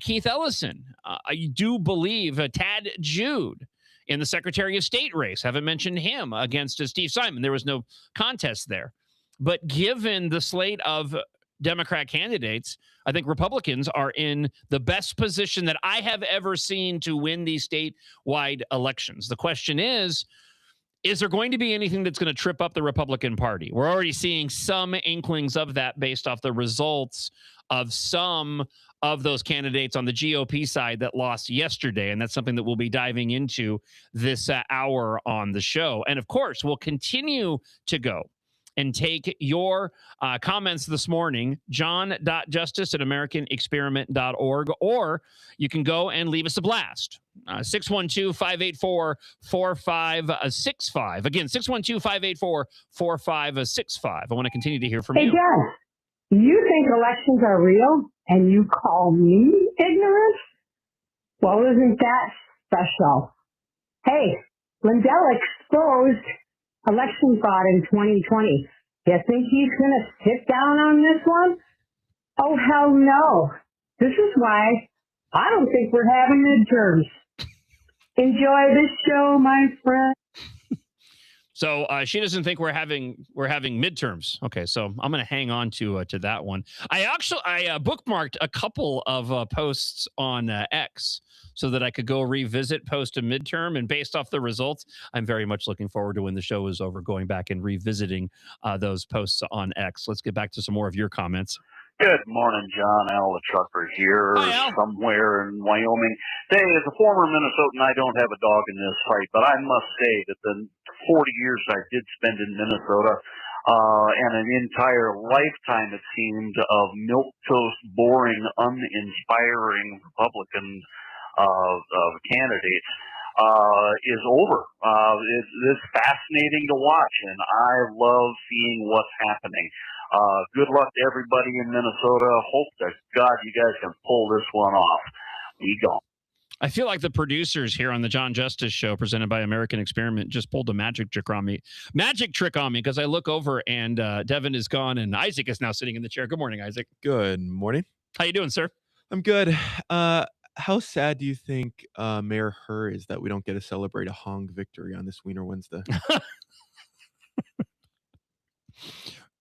Keith Ellison. I do believe Tad Jude in the Secretary of State race. Haven't mentioned him against Steve Simon. There was no contest there. But given the slate of Democrat candidates, I think Republicans are in the best position that I have ever seen to win these statewide elections. The question is there going to be anything that's going to trip up the Republican Party? We're already seeing some inklings of that based off the results of some of those candidates on the GOP side that lost yesterday. And that's something that we'll be diving into this hour on the show. And of course, we'll continue to go and take your comments this morning, john.justice@americanexperiment.org, or you can go and leave us a blast. 612-584-4565. Again, 612-584-4565. I want to continue to hear from you. Hey, John, you think elections are real and you call me ignorant? Well, isn't that special? Hey, Lindell exposed election fraud in 2020. You think he's going to sit down on this one? Oh, hell no. This is why I don't think we're having midterms. Enjoy this show, my friend. So she doesn't think we're having midterms. Okay, so I'm going to hang on to that one. I bookmarked a couple of posts on X so that I could go revisit post a midterm, and based off the results, I'm very much looking forward to, when the show is over, going back and revisiting those posts on X. Let's get back to some more of your comments. Good morning, John. Al the trucker here, somewhere in Wyoming. Hey, as a former Minnesotan, I don't have a dog in this fight, but I must say that the 40 years I did spend in Minnesota, and an entire lifetime, it seemed, of milquetoast, boring, uninspiring Republican candidates is over. It's fascinating to watch, and I love seeing what's happening. Good luck to everybody in Minnesota. Hope to God you guys can pull this one off. We go. I feel like the producers here on the John Justice Show, presented by American Experiment, just pulled a magic trick on me. Because I look over and Devin is gone and Isaac is now sitting in the chair. Good morning, Isaac. Good morning. How you doing, sir? I'm good. How sad do you think Mayor Herr is that we don't get to celebrate a Hong victory on this Wiener Wednesday?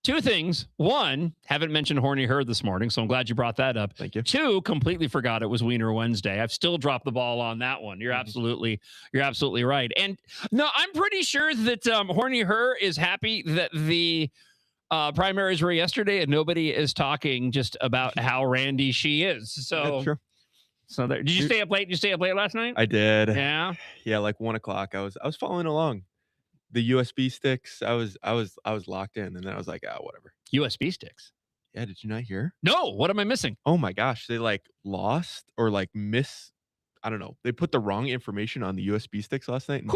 Two things. One, haven't mentioned Horny Herd this morning, so I'm glad you brought that up. Thank you. Two, completely forgot it was Wiener Wednesday. I've still dropped the ball on that one. You're absolutely right. And no, I'm pretty sure that Horny Her is happy that the primaries were yesterday and nobody is talking just about how randy she is. So That's true. So there. Did you stay up late? Did you stay up late last night? I did. Yeah. Yeah, like 1 o'clock. I was following along. The USB sticks, I was locked in, and then I was like, whatever. USB sticks. Yeah, did you not hear? No, what am I missing? Oh my gosh, they like lost or like I don't know. They put the wrong information on the USB sticks last night in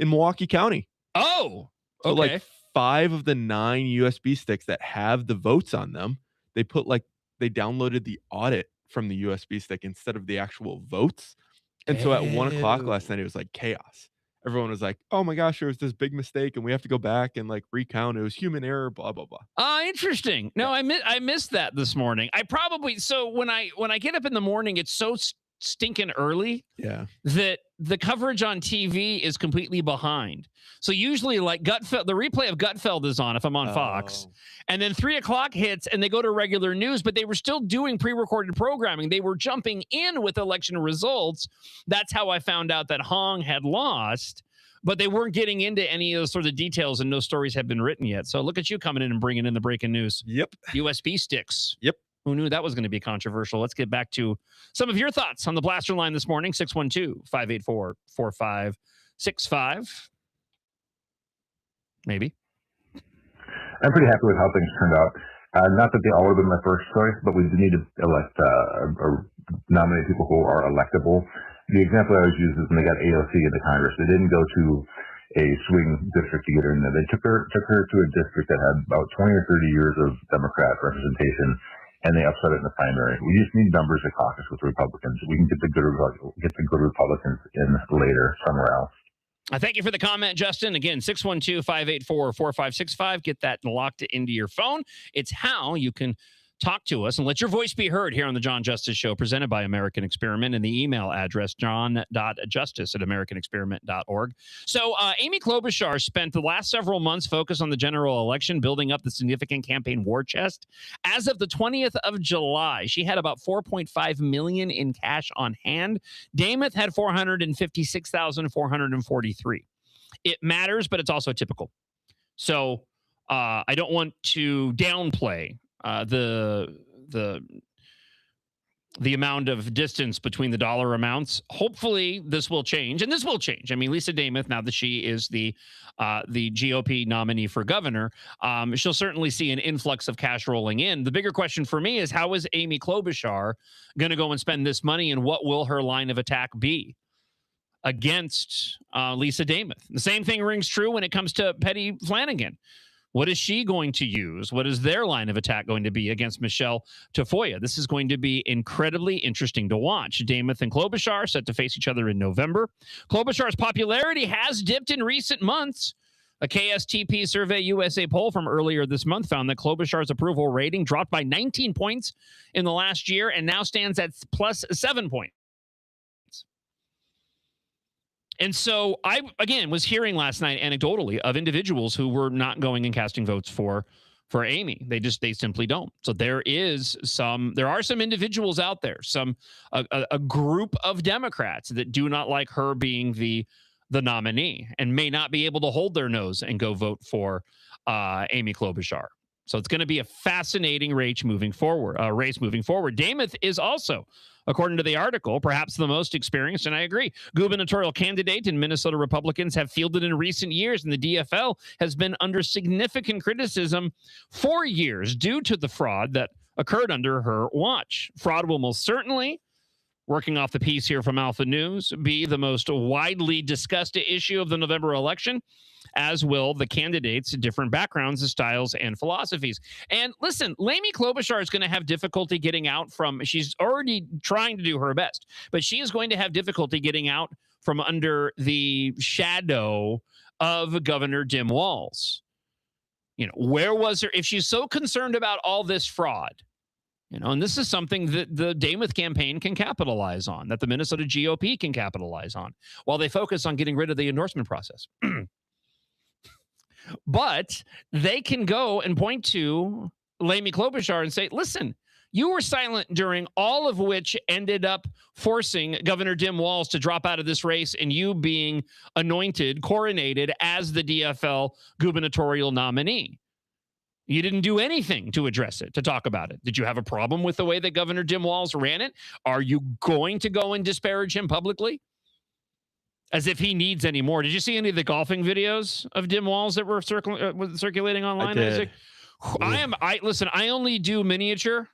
Milwaukee County. Oh, okay. So like 5 of the 9 USB sticks that have the votes on them, they downloaded the audit from the USB stick instead of the actual votes. And so at 1 o'clock last night, it was like chaos. Everyone was like, oh my gosh, there was this big mistake and we have to go back and like recount. It was human error, blah, blah, blah. Interesting. No, I missed that this morning. So when I get up in the morning, it's so stinking early that the coverage on TV is completely behind. So usually like the replay of Gutfeld is on if I'm on Fox, and then 3 o'clock hits and they go to regular news, but they were still doing pre-recorded programming. They were jumping in with election results. That's how I found out that Hong had lost, but they weren't getting into any of those sort of details and no stories have been written yet. So look at you coming in and bringing in the breaking news. Yep. USB sticks. Yep. Who knew that was going to be controversial? Let's get back to some of your thoughts on the Blaster line this morning. 612-584-4565. Maybe. I'm pretty happy with how things turned out. Not that they all would have been my first choice, but we do need to elect or nominate people who are electable. The example I always use is when they got AOC into Congress. They didn't go to a swing district to get her in there. They took her to a district that had about 20 or 30 years of Democrat representation, and they upset it in the primary. We just need numbers to caucus with Republicans. We can get the good Republicans in later somewhere else. Thank you for the comment, Justin. Again, 612-584-4565. Get that locked into your phone. It's how you can talk to us and let your voice be heard here on the John Justice Show, presented by American Experiment, and the email address, john.justice@americanexperiment.org. So Amy Klobuchar spent the last several months focused on the general election, building up the significant campaign war chest. As of the 20th of July, she had about $4.5 million in cash on hand. Dameth had $456,443. It matters, but it's also typical. So I don't want to downplay the amount of distance between the dollar amounts. Hopefully this will change, and this will change. I mean, Lisa Dameth, now that she is the GOP nominee for governor, she'll certainly see an influx of cash rolling in. The bigger question for me is, how is Amy Klobuchar going to go and spend this money, and what will her line of attack be against Lisa Dameth? The same thing rings true when it comes to Petty Flanagan. What is she going to use? What is their line of attack going to be against Michelle Tafoya? This is going to be incredibly interesting to watch. Dameth and Klobuchar set to face each other in November. Klobuchar's popularity has dipped in recent months. A KSTP Survey USA poll from earlier this month found that Klobuchar's approval rating dropped by 19 points in the last year and now stands at plus 7 points. And so I, again, was hearing last night anecdotally of individuals who were not going and casting votes for Amy. They simply don't. So there are some individuals out there, a group of Democrats that do not like her being the nominee and may not be able to hold their nose and go vote for Amy Klobuchar. So it's going to be a fascinating race moving forward. Dameth is also, according to the article, perhaps the most experienced, and I agree, gubernatorial candidate in Minnesota Republicans have fielded in recent years, and the DFL has been under significant criticism for years due to the fraud that occurred under her watch. Fraud will most certainly, working off the piece here from Alpha News, be the most widely discussed issue of the November election, as will the candidates' different backgrounds, styles, and philosophies. And listen, Amy Klobuchar is going to have difficulty getting out she's already trying to do her best, but she is going to have difficulty getting out from under the shadow of Governor Tim Walz. Where was her? If she's so concerned about all this fraud, And this is something that the Demuth campaign can capitalize on, that the Minnesota GOP can capitalize on, while they focus on getting rid of the endorsement process. But they can go and point to Amy Klobuchar and say, listen, you were silent during all of which ended up forcing Governor Tim Walz to drop out of this race and you being anointed, coronated as the DFL gubernatorial nominee. You didn't do anything to address it, to talk about it. Did you have a problem with the way that Governor Tim Walz ran it? Are you going to go and disparage him publicly? As if he needs any more. Did you see any of the golfing videos of Tim Walz that were circulating online? I did. Listen, I only do miniature,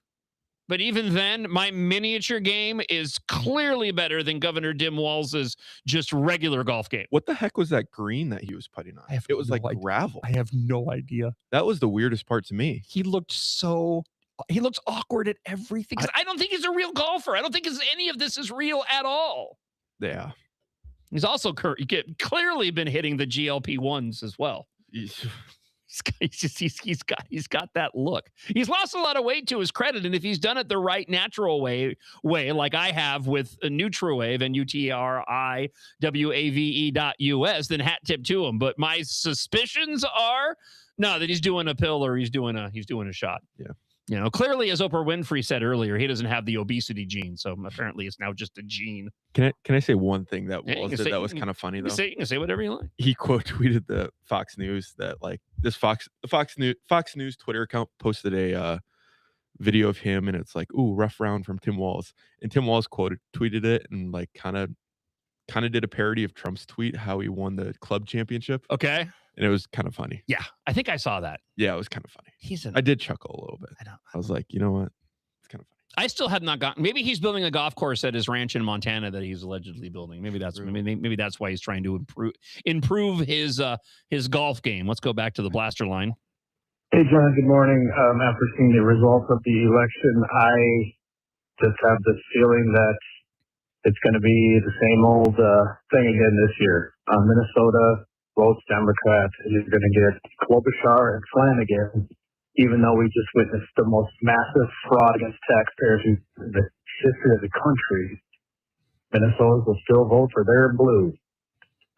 but even then, my miniature game is clearly better than Governor Tim Walz's just regular golf game. What the heck was that green that he was putting on? It was like gravel. I have no idea. That was the weirdest part to me. He looks awkward at everything. I don't think he's a real golfer. I don't think any of this is real at all. Yeah. He's also clearly been hitting the GLP-1s as well. He's got that look. He's lost a lot of weight to his credit, and if he's done it the right natural way like I have with a NutriWave and UTRIWAVE.us, then hat tip to him. But my suspicions are that he's doing a pill or he's doing a shot. Yeah. Clearly, as Oprah Winfrey said earlier, he doesn't have the obesity gene, so apparently it's now just a gene. Can I say one thing that Walz did that was kind of funny though? You can say whatever you like. He quote tweeted the Fox News that the Fox News Twitter account posted a video of him, and it's like, "Ooh, rough round from Tim Walz," and Tim Walz tweeted it and kind of did a parody of Trump's tweet how he won the club championship. Okay. And it was kind of funny. Yeah, I think I saw that. Yeah, it was kind of funny. I did chuckle a little bit. I was like, you know what? It's kind of funny. I still have not gotten. Maybe he's building a golf course at his ranch in Montana that he's allegedly building. Maybe that's why he's trying to improve his golf game. Let's go back to the blaster line. Hey, John. Good morning. After seeing the results of the election, I just have this feeling that it's going to be the same old thing again this year. Minnesota votes Democrat, and you're going to get Klobuchar and Flanagan, even though we just witnessed the most massive fraud against taxpayers in the history of the country. Minnesotans will still vote for their blue.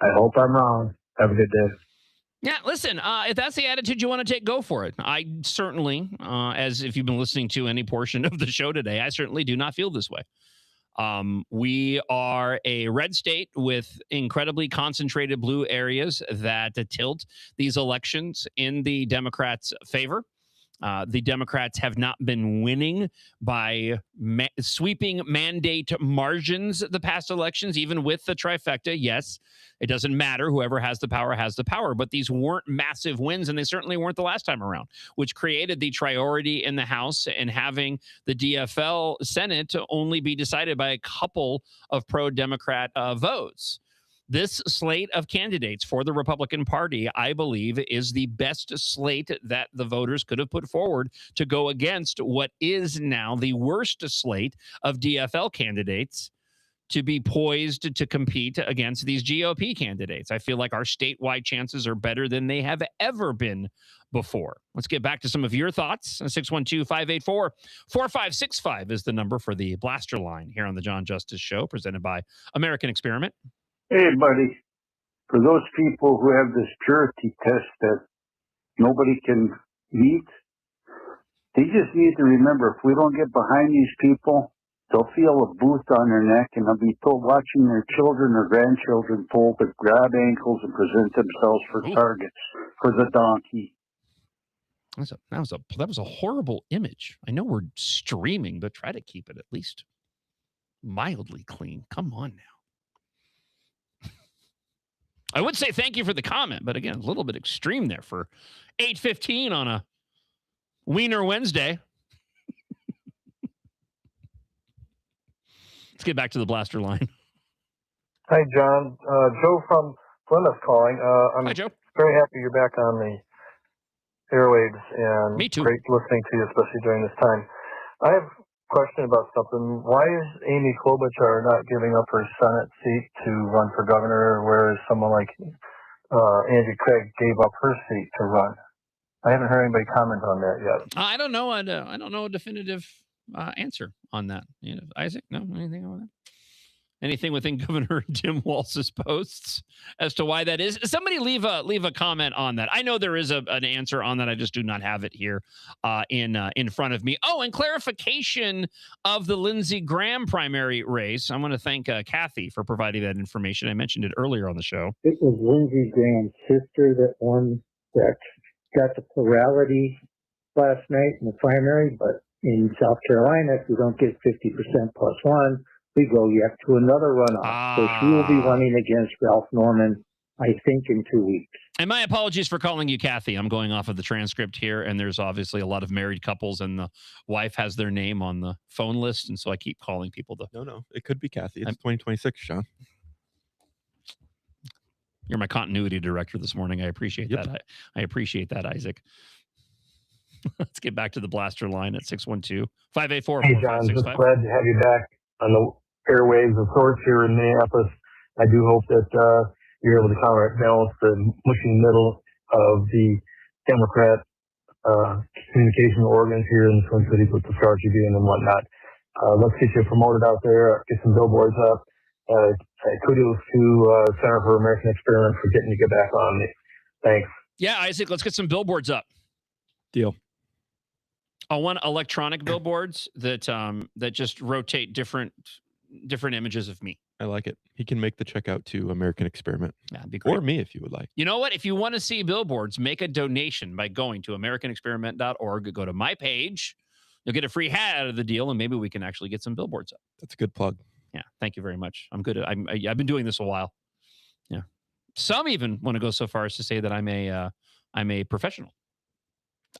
I hope I'm wrong. Have a good day. Yeah, listen, if that's the attitude you want to take, go for it. I certainly, as if you've been listening to any portion of the show today, I certainly do not feel this way. We are a red state with incredibly concentrated blue areas that tilt these elections in the Democrats' favor. The Democrats have not been winning by sweeping mandate margins the past elections, even with the trifecta. Yes, it doesn't matter. Whoever has the power has the power. But these weren't massive wins, and they certainly weren't the last time around, which created the priority in the House and having the DFL Senate to only be decided by a couple of pro-Democrat votes. This slate of candidates for the Republican Party, I believe, is the best slate that the voters could have put forward to go against what is now the worst slate of DFL candidates to be poised to compete against these GOP candidates. I feel like our statewide chances are better than they have ever been before. Let's get back to some of your thoughts. 612-584-4565 is the number for the blaster line here on the John Justice Show, presented by American Experiment. Hey, buddy, for those people who have this purity test that nobody can meet, they just need to remember, if we don't get behind these people, they'll feel a boot on their neck, and they'll be watching their children or grandchildren pull the grab ankles and present themselves for targets for the donkey. That was a horrible image. I know we're streaming, but try to keep it at least mildly clean. Come on now. I would say thank you for the comment, but again, a little bit extreme there for 8:15 on a Wiener Wednesday. Let's get back to the blaster line. Hi, John. Joe from Plymouth calling. Hi, Joe. Very happy you're back on the airwaves, and Me too. Great listening to you, especially during this time. I have question about something. Why is Amy Klobuchar not giving up her Senate seat to run for governor, whereas someone like Angie Craig gave up her seat to run? I haven't heard anybody comment on that yet. I don't know. I don't know a definitive answer on that. Isaac, no, anything on that? Anything within Governor Tim Walz's posts as to why that is? Somebody leave a comment on that. I know there is an answer on that. I just do not have it here in front of me. Oh, and clarification of the Lindsey Graham primary race. I want to thank Kathy for providing that information. I mentioned it earlier on the show. It was Lindsey Graham's sister that won, that got the plurality last night in the primary, but in South Carolina, if you don't get 50% plus one, we go yet to another runoff. So she will be running against Ralph Norman, I think, in 2 weeks. And my apologies for calling you Kathy. I'm going off of the transcript here, and there's obviously a lot of married couples, and the wife has their name on the phone list, and so I keep calling people. No, it could be Kathy. It's 2026, Sean. You're my continuity director this morning. I appreciate that. I appreciate that, Isaac. Let's get back to the blaster line at 612-584-4565. Hey, John, just glad to have you back on the airwaves of sorts here in Minneapolis. I do hope that you're able to counterbalance the mushy middle of the Democrat communication organs here in the Twin Cities with the Star Tribune and whatnot. Let's get you promoted out there, get some billboards up. Kudos to Center for American Experiment for getting you back on. Thanks. Yeah, Isaac, let's get some billboards up. Deal. I want electronic billboards that just rotate different images of me. I like it. He can make the check out to American Experiment. Yeah, that'd be great. Or me if you would like. You know what? If you want to see billboards, make a donation by going to AmericanExperiment.org. Go to my page. You'll get a free hat out of the deal, and maybe we can actually get some billboards up. That's a good plug. Yeah, thank you very much. I'm good. I've been doing this a while. Yeah, some even want to go so far as to say that I'm a professional.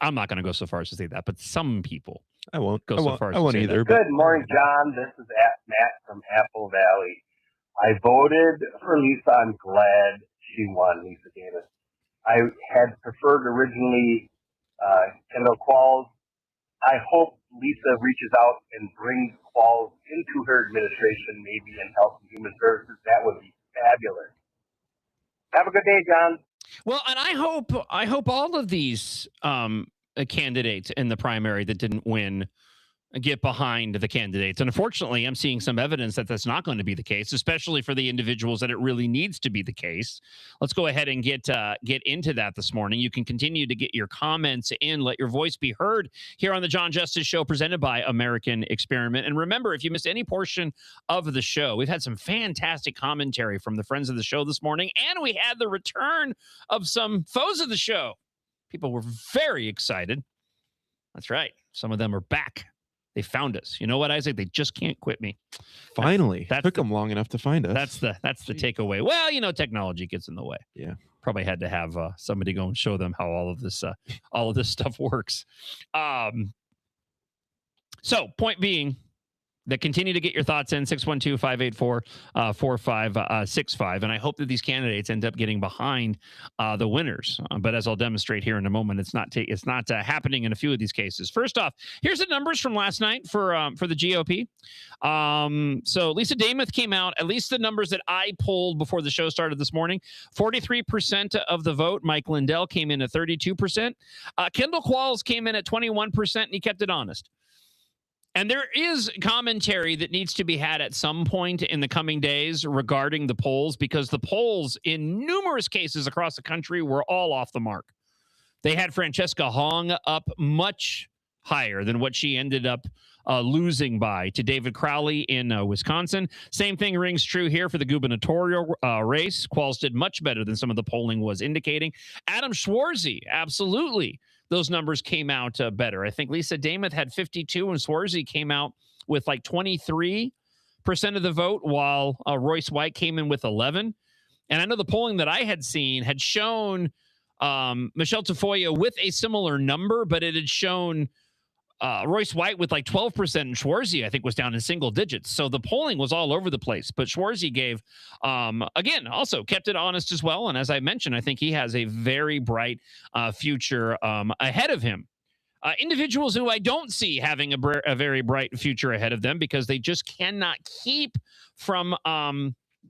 I'm not going to go so far as to say that, but some people I won't go so far as I to won't say either. that. Good morning, John. This is Matt from Apple Valley. I voted for Lisa. I'm glad she won, Lisa Davis. I had preferred originally Kendall Qualls. I hope Lisa reaches out and brings Qualls into her administration, maybe in Health and Human Services. That would be fabulous. Have a good day, John. Well, and I hope all of these candidates in the primary that didn't win get behind the candidates. And unfortunately, I'm seeing some evidence that that's not going to be the case, especially for the individuals that it really needs to be the case. Let's go ahead and get into that this morning. You can continue to get your comments in, let your voice be heard here on the John Justice Show, presented by American Experiment. And remember, if you missed any portion of the show, we've had some fantastic commentary from the friends of the show this morning, and we had the return of some foes of the show. People were very excited. That's right. Some of them are back. They found us. You know what, Isaac? They just can't quit me. Finally. That took them long enough to find us. That's the takeaway. Well, technology gets in the way. Yeah. Probably had to have somebody go and show them how all of this stuff works. So point being, that continue to get your thoughts in, 612-584-4565. And I hope that these candidates end up getting behind the winners. But as I'll demonstrate here in a moment, it's not happening in a few of these cases. First off, here's the numbers from last night for the GOP. So Lisa Damoth came out, at least the numbers that I pulled before the show started this morning, 43% of the vote. Mike Lindell came in at 32%. Kendall Qualls came in at 21%, and he kept it honest. And there is commentary that needs to be had at some point in the coming days regarding the polls, because the polls in numerous cases across the country were all off the mark. They had Francesca Hong up much higher than what she ended up losing by to David Crowley in Wisconsin. Same thing rings true here for the gubernatorial race. Qualls did much better than some of the polling was indicating. Adam Schwarzy, absolutely. Those numbers came out better. I think Lisa Damoth had 52 and Schwarzy came out with like 23% of the vote, while Royce White came in with 11. And I know the polling that I had seen had shown Michelle Tafoya with a similar number, but it had shown Royce White with like 12%, and Schwarzy, I think, was down in single digits. So the polling was all over the place. But Schwarzy gave, again, also kept it honest as well. And as I mentioned, I think he has a very bright future ahead of him. Individuals who I don't see having a very bright future ahead of them, because they just cannot keep from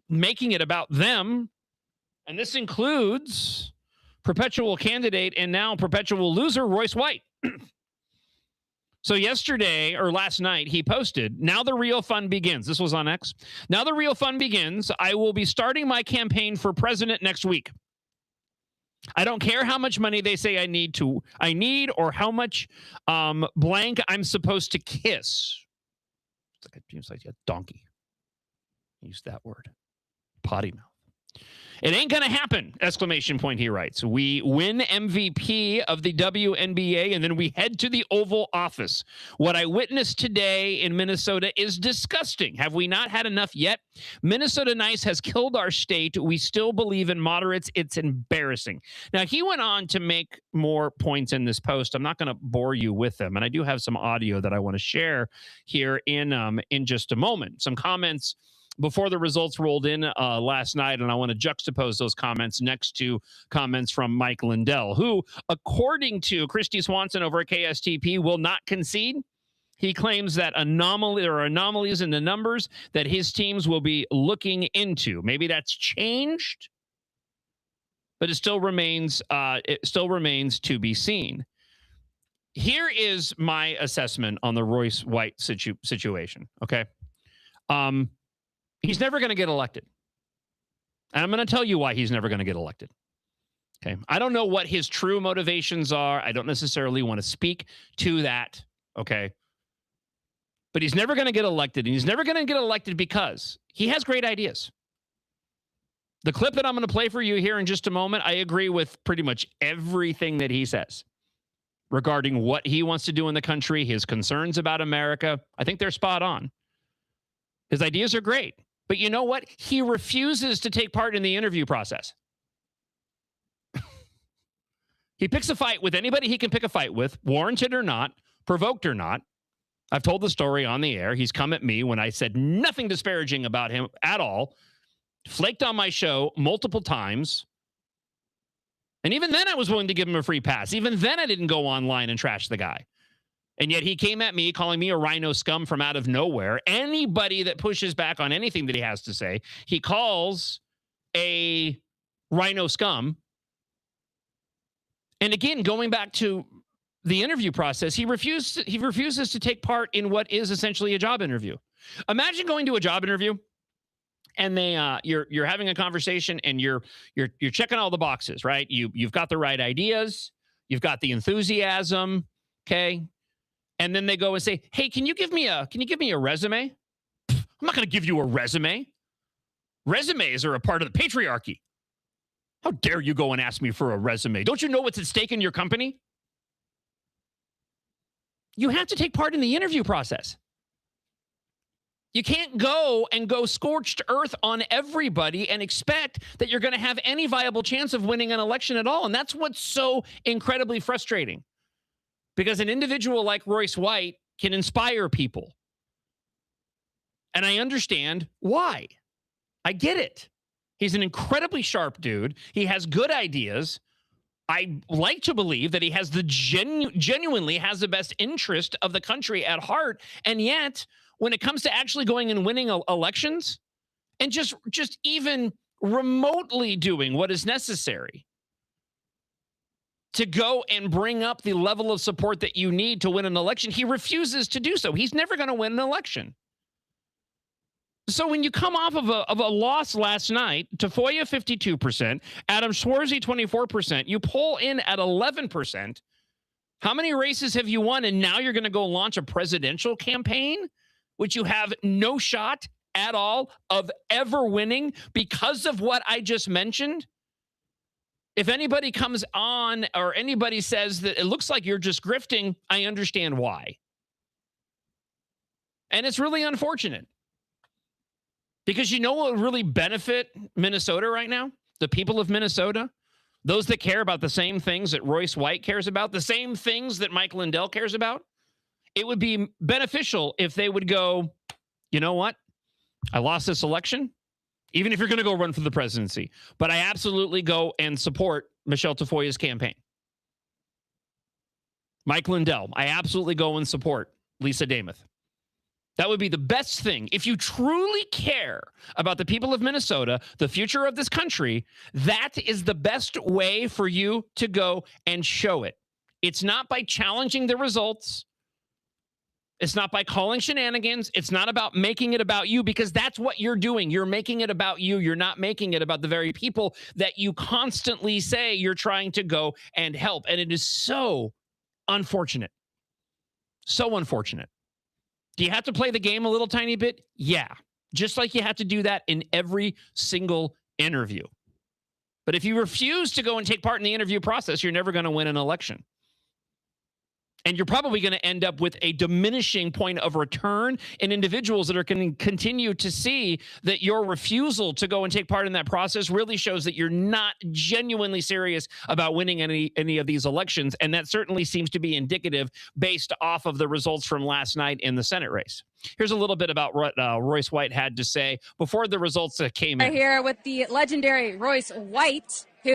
making it about them. And this includes perpetual candidate and now perpetual loser, Royce White. So yesterday or last night, he posted, "Now the real fun begins." This was on X. "Now the real fun begins. I will be starting my campaign for president next week. I don't care how much money they say I need or how much blank I'm supposed to kiss." It seems like a donkey. Use that word. Potty mouth. "It ain't going to happen!" Exclamation point, he writes. "We win MVP of the WNBA, and then we head to the Oval Office. What I witnessed today in Minnesota is disgusting. Have we not had enough yet? Minnesota Nice has killed our state. We still believe in moderates. It's embarrassing." Now, he went on to make more points in this post. I'm not going to bore you with them, and I do have some audio that I want to share here in just a moment. Some comments before the results rolled in last night, and I want to juxtapose those comments next to comments from Mike Lindell, who, according to Christy Swanson over at KSTP, will not concede. He claims that there are anomalies in the numbers that his teams will be looking into. Maybe that's changed, but it still remains to be seen. Here is my assessment on the Royce White situation. Okay. He's never going to get elected. And I'm going to tell you why he's never going to get elected. Okay. I don't know what his true motivations are. I don't necessarily want to speak to that. Okay. But he's never going to get elected. And he's never going to get elected because he has great ideas. The clip that I'm going to play for you here in just a moment, I agree with pretty much everything that he says regarding what he wants to do in the country, his concerns about America. I think they're spot on. His ideas are great. But you know what? He refuses to take part in the interview process. He picks a fight with anybody he can pick a fight with, warranted or not, provoked or not. I've told the story on the air. He's come at me when I said nothing disparaging about him at all, flaked on my show multiple times. And even then I was willing to give him a free pass. Even then I didn't go online and trash the guy. And yet he came at me calling me a rhino scum from out of nowhere. Anybody that pushes back on anything that he has to say, he calls a rhino scum. And again, going back to the interview process, he refuses to take part in what is essentially a job interview. Imagine going to a job interview and you're having a conversation and you're checking all the boxes, right? You've got the right ideas, you've got the enthusiasm, okay? And then they go and say, "Hey, can you give me a resume?" I'm not going to give you a resume. Resumes are a part of the patriarchy. How dare you go and ask me for a resume? Don't you know what's at stake in your company? You have to take part in the interview process. You can't go scorched earth on everybody and expect that you're going to have any viable chance of winning an election at all. And that's what's so incredibly frustrating. Because an individual like Royce White can inspire people. And I understand why. I get it. He's an incredibly sharp dude. He has good ideas. I like to believe that he has genuinely has the best interest of the country at heart. And yet, when it comes to actually going and winning elections and just even remotely doing what is necessary to go and bring up the level of support that you need to win an election, he refuses to do so. He's never going to win an election. So when you come off of a loss last night, Tafoya 52%, Adam Schwarzy 24%, you pull in at 11%. How many races have you won? And now you're going to go launch a presidential campaign, which you have no shot at all of ever winning because of what I just mentioned? If anybody comes on or anybody says that it looks like you're just grifting, I understand why. And it's really unfortunate. Because you know what would really benefit Minnesota right now? The people of Minnesota? Those that care about the same things that Royce White cares about, the same things that Mike Lindell cares about? It would be beneficial if they would go, you know what? I lost this election, even if you're going to go run for the presidency. But I absolutely go and support Michelle Tafoya's campaign. Mike Lindell, I absolutely go and support Lisa Damuth. That would be the best thing. If you truly care about the people of Minnesota, the future of this country, that is the best way for you to go and show it. It's not by challenging the results. It's not by calling shenanigans. It's not about making it about you, because that's what you're doing. You're making it about you. You're not making it about the very people that you constantly say you're trying to go and help. And it is so unfortunate. So unfortunate. Do you have to play the game a little tiny bit? Yeah. Just like you have to do that in every single interview. But if you refuse to go and take part in the interview process, you're never going to win an election. And you're probably going to end up with a diminishing point of return in individuals that are going to continue to see that your refusal to go and take part in that process really shows that you're not genuinely serious about winning any of these elections. And that certainly seems to be indicative based off of the results from last night in the Senate race. Here's a little bit about what Royce White had to say before the results came in. Right here with the legendary Royce White, who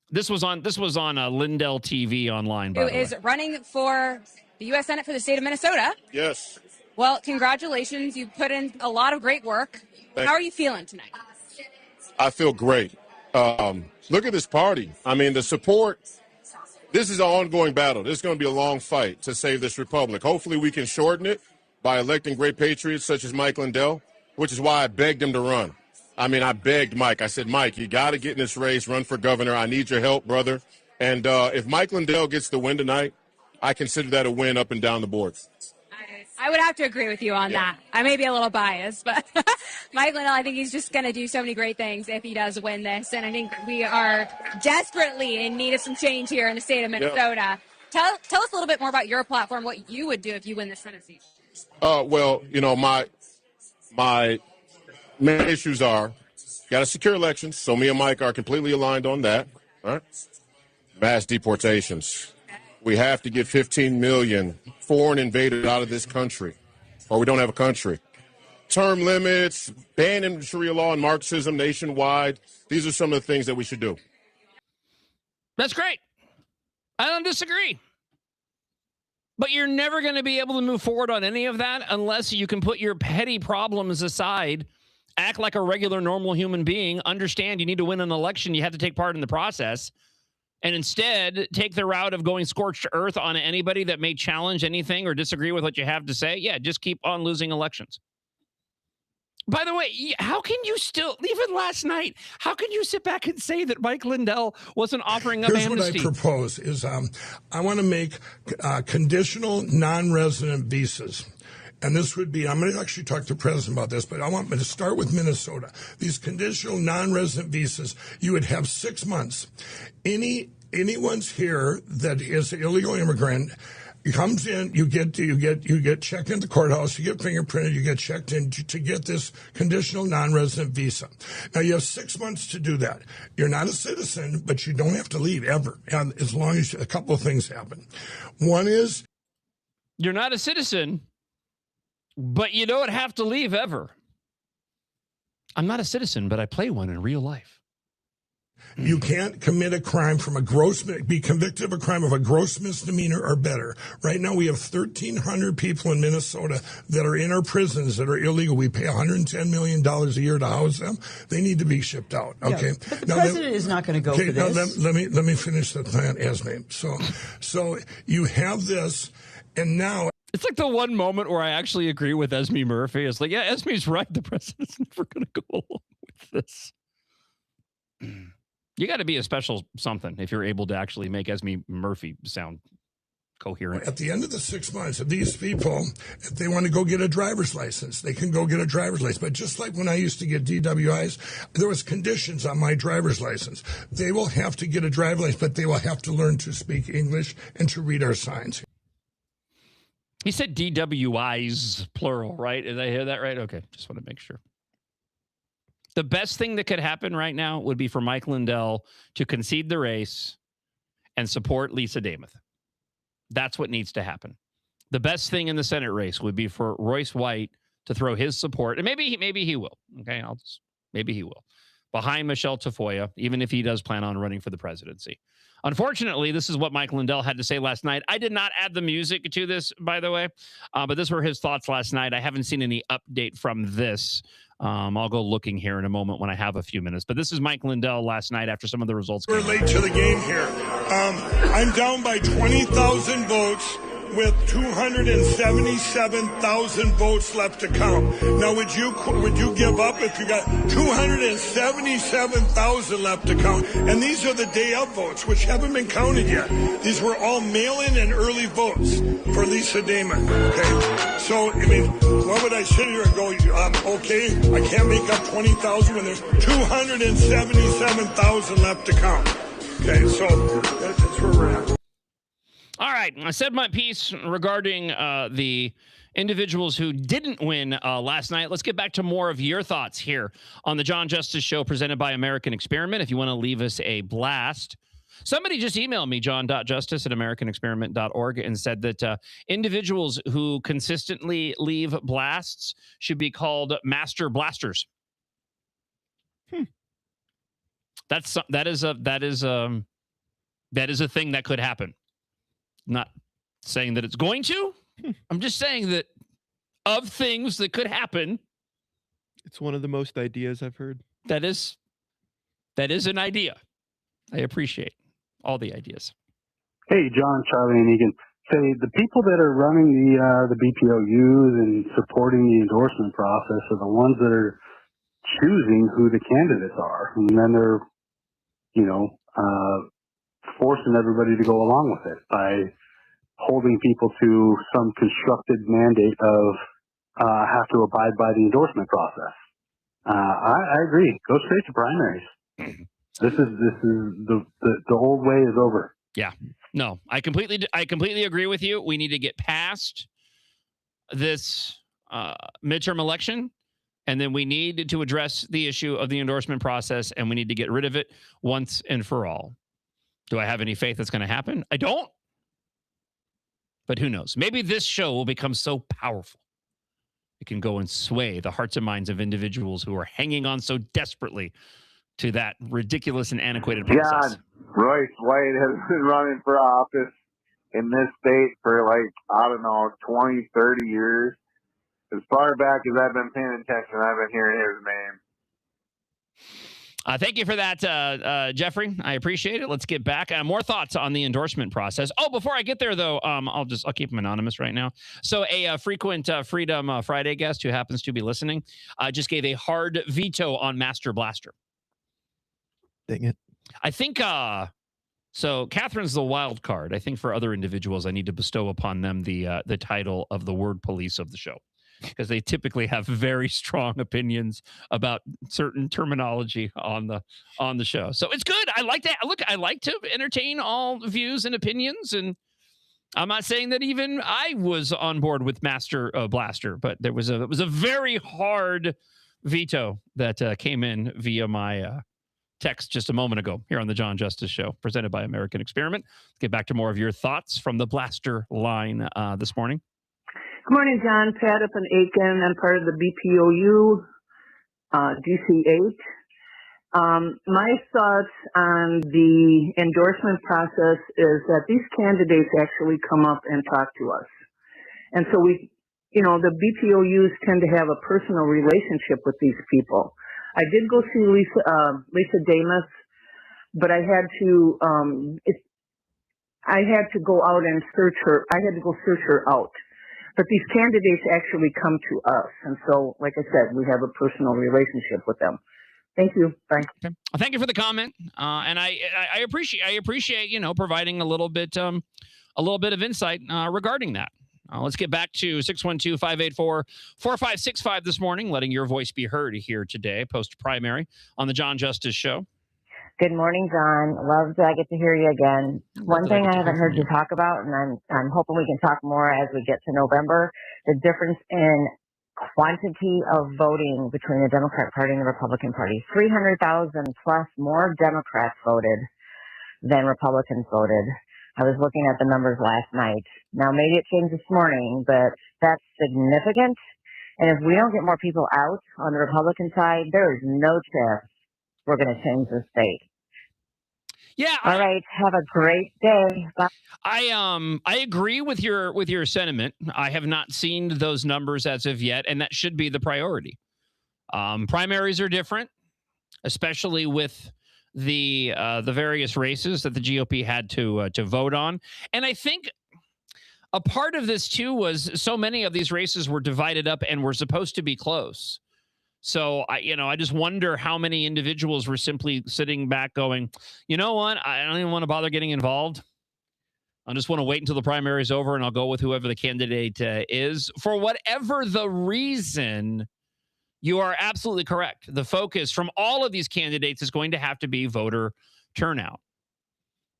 This was on Lindell TV online, by the way. Is running for the U.S. Senate for the state of Minnesota. Yes. Well, congratulations. You put in a lot of great work. How are you feeling tonight? I feel great. Look at this party. I mean, the support. This is an ongoing battle. This is going to be a long fight to save this republic. Hopefully we can shorten it by electing great patriots such as Mike Lindell, which is why I begged him to run. I mean, I begged Mike. I said, Mike, you got to get in this race, run for governor. I need your help, brother. And if Mike Lindell gets the win tonight, I consider that a win up and down the board. I would have to agree with you on that. I may be a little biased, but Mike Lindell, I think he's just going to do so many great things if he does win this. And I think we are desperately in need of some change here in the state of Minnesota. Tell us a little bit more about your platform, what you would do if you win this Senate seat. Well, you know, my main issues are got to secure elections. So me and Mike are completely aligned on that. All right. Mass deportations. We have to get 15 million foreign invaders out of this country, or we don't have a country. Term limits, banning Sharia law and Marxism nationwide. These are some of the things that we should do. That's great. I don't disagree. But you're never going to be able to move forward on any of that unless you can put your petty problems aside, act like a regular, normal human being, understand you need to win an election, you have to take part in the process, and instead take the route of going scorched earth on anybody that may challenge anything or disagree with what you have to say. Yeah, just keep on losing elections. By the way, how can you still, even last night, how can you sit back and say that Mike Lindell wasn't offering up amnesty? Here's what I propose is I want to make conditional non-resident visas. And this would be, I'm going to actually talk to the president about this, but I want to start with Minnesota. These conditional non-resident visas, you would have 6 months. Anyone's here that is an illegal immigrant comes in, you get checked in the courthouse, you get fingerprinted, you get checked in to get this conditional non-resident visa. Now you have 6 months to do that. You're not a citizen, but you don't have to leave ever, and as long as a couple of things happen. One is you're not a citizen, but you don't have to leave ever. I'm not a citizen, but I play one in real life. You can't commit a crime be convicted of a crime of a gross misdemeanor or better. Right now we have 1,300 people in Minnesota that are in our prisons that are illegal. We pay $110 million a year to house them. They need to be shipped out. Okay. Yeah, but the president is not going to go for this. Let me finish the plan, Esme. So you have this, and now. It's like the one moment where I actually agree with Esme Murphy. It's like, yeah, Esme's right. The president's never going to go along with this. You got to be a special something if you're able to actually make Esme Murphy sound coherent. At the end of the 6 months, if these people, if they want to go get a driver's license, they can go get a driver's license. But just like when I used to get DWIs, there was conditions on my driver's license. They will have to get a driver's license, but they will have to learn to speak English and to read our signs. He said DWIs, plural, right? Did I hear that right? Okay, just want to make sure. The best thing that could happen right now would be for Mike Lindell to concede the race and support Lisa Damuth. That's what needs to happen. The best thing in the Senate race would be for Royce White to throw his support, and maybe he will. Okay, maybe he will, behind Michelle Tafoya, even if he does plan on running for the presidency. Unfortunately, this is what Mike Lindell had to say last night. I did not add the music to this, by the way, but these were his thoughts last night. I haven't seen any update from this. I'll go looking here in a moment when I have a few minutes. But this is Mike Lindell last night after some of the results. We're late to the game here. I'm down by 20,000 votes. with 277,000 votes left to count. Now, would you give up if you got 277,000 left to count? And these are the day of votes, which haven't been counted yet. These were all mail-in and early votes for Lisa Damon. Okay, so I mean, why would I sit here and go, okay, I can't make up 20,000 when there's 277,000 left to count. Okay, so that's where we're at. All right, I said my piece regarding the individuals who didn't win last night. Let's get back to more of your thoughts here on the John Justice Show presented by American Experiment. If you want to leave us a blast, somebody just emailed me, john.justice@americanexperiment.org, and said that individuals who consistently leave blasts should be called master blasters. That is a thing that could happen. Not saying that it's going to. I'm just saying that of things that could happen. It's one of the most ideas I've heard. That is an idea. I appreciate all the ideas. Hey, John, Charlie, and Egan. Say the people that are running the BPOUs and supporting the endorsement process are the ones that are choosing who the candidates are, and then they're, forcing everybody to go along with it by holding people to some constructed mandate of have to abide by the endorsement process. I agree. Go straight to primaries. This is the old way is over. Yeah. No, I completely agree with you. We need to get past this midterm election, and then we need to address the issue of the endorsement process, and we need to get rid of it once and for all. Do I have any faith that's going to happen? I don't. But who knows? Maybe this show will become so powerful it can go and sway the hearts and minds of individuals who are hanging on so desperately to that ridiculous and antiquated process. Yeah, Royce White has been running for office in this state for 20, 30 years. As far back as I've been paying attention, I've been hearing his name. Thank you for that, Jeffrey. I appreciate it. Let's get back. More thoughts on the endorsement process. Oh, before I get there, though, I'll keep him anonymous right now. So a frequent Freedom Friday guest who happens to be listening just gave a hard veto on Master Blaster. Dang it. I think so. Catherine's the wild card. I think for other individuals, I need to bestow upon them the title of the word police of the show, because they typically have very strong opinions about certain terminology on the show. So it's good. I like that. Look, I like to entertain all views and opinions, and I'm not saying that even I was on board with Master Blaster, but it was a very hard veto that came in via my text just a moment ago here on the John Justice Show, presented by American Experiment. Let's get back to more of your thoughts from the Blaster line this morning. Good morning, John. Pat up in Aiken. I'm part of the BPOU, DC8. My thoughts on the endorsement process is that these candidates actually come up and talk to us. And so the BPOUs tend to have a personal relationship with these people. I did go see Lisa Damas, but I had to go out and search her. I had to go search her out. But these candidates actually come to us. And so, like I said, we have a personal relationship with them. Thank you. Bye. Okay. Well, thank you for the comment. And I appreciate, providing a little bit of insight regarding that. Let's get back to 612-584-4565 this morning, letting your voice be heard here today, post-primary on the John Justice Show. Good morning, John. Love that I get to hear you again. One thing I haven't heard you talk about, and I'm hoping we can talk more as we get to November, the difference in quantity of voting between the Democrat Party and the Republican Party. 300,000 plus more Democrats voted than Republicans voted. I was looking at the numbers last night. Now, maybe it changed this morning, but that's significant. And if we don't get more people out on the Republican side, there is no chance we're going to change the state. Yeah. All right. Have a great day. Bye. I agree with your sentiment. I have not seen those numbers as of yet, and that should be the priority. Primaries are different, especially with the various races that the GOP had to vote on. And I think a part of this too was so many of these races were divided up and were supposed to be close. So I just wonder how many individuals were simply sitting back going, you know what? I don't even want to bother getting involved. I just want to wait until the primary is over and I'll go with whoever the candidate is. For whatever the reason, you are absolutely correct. The focus from all of these candidates is going to have to be voter turnout.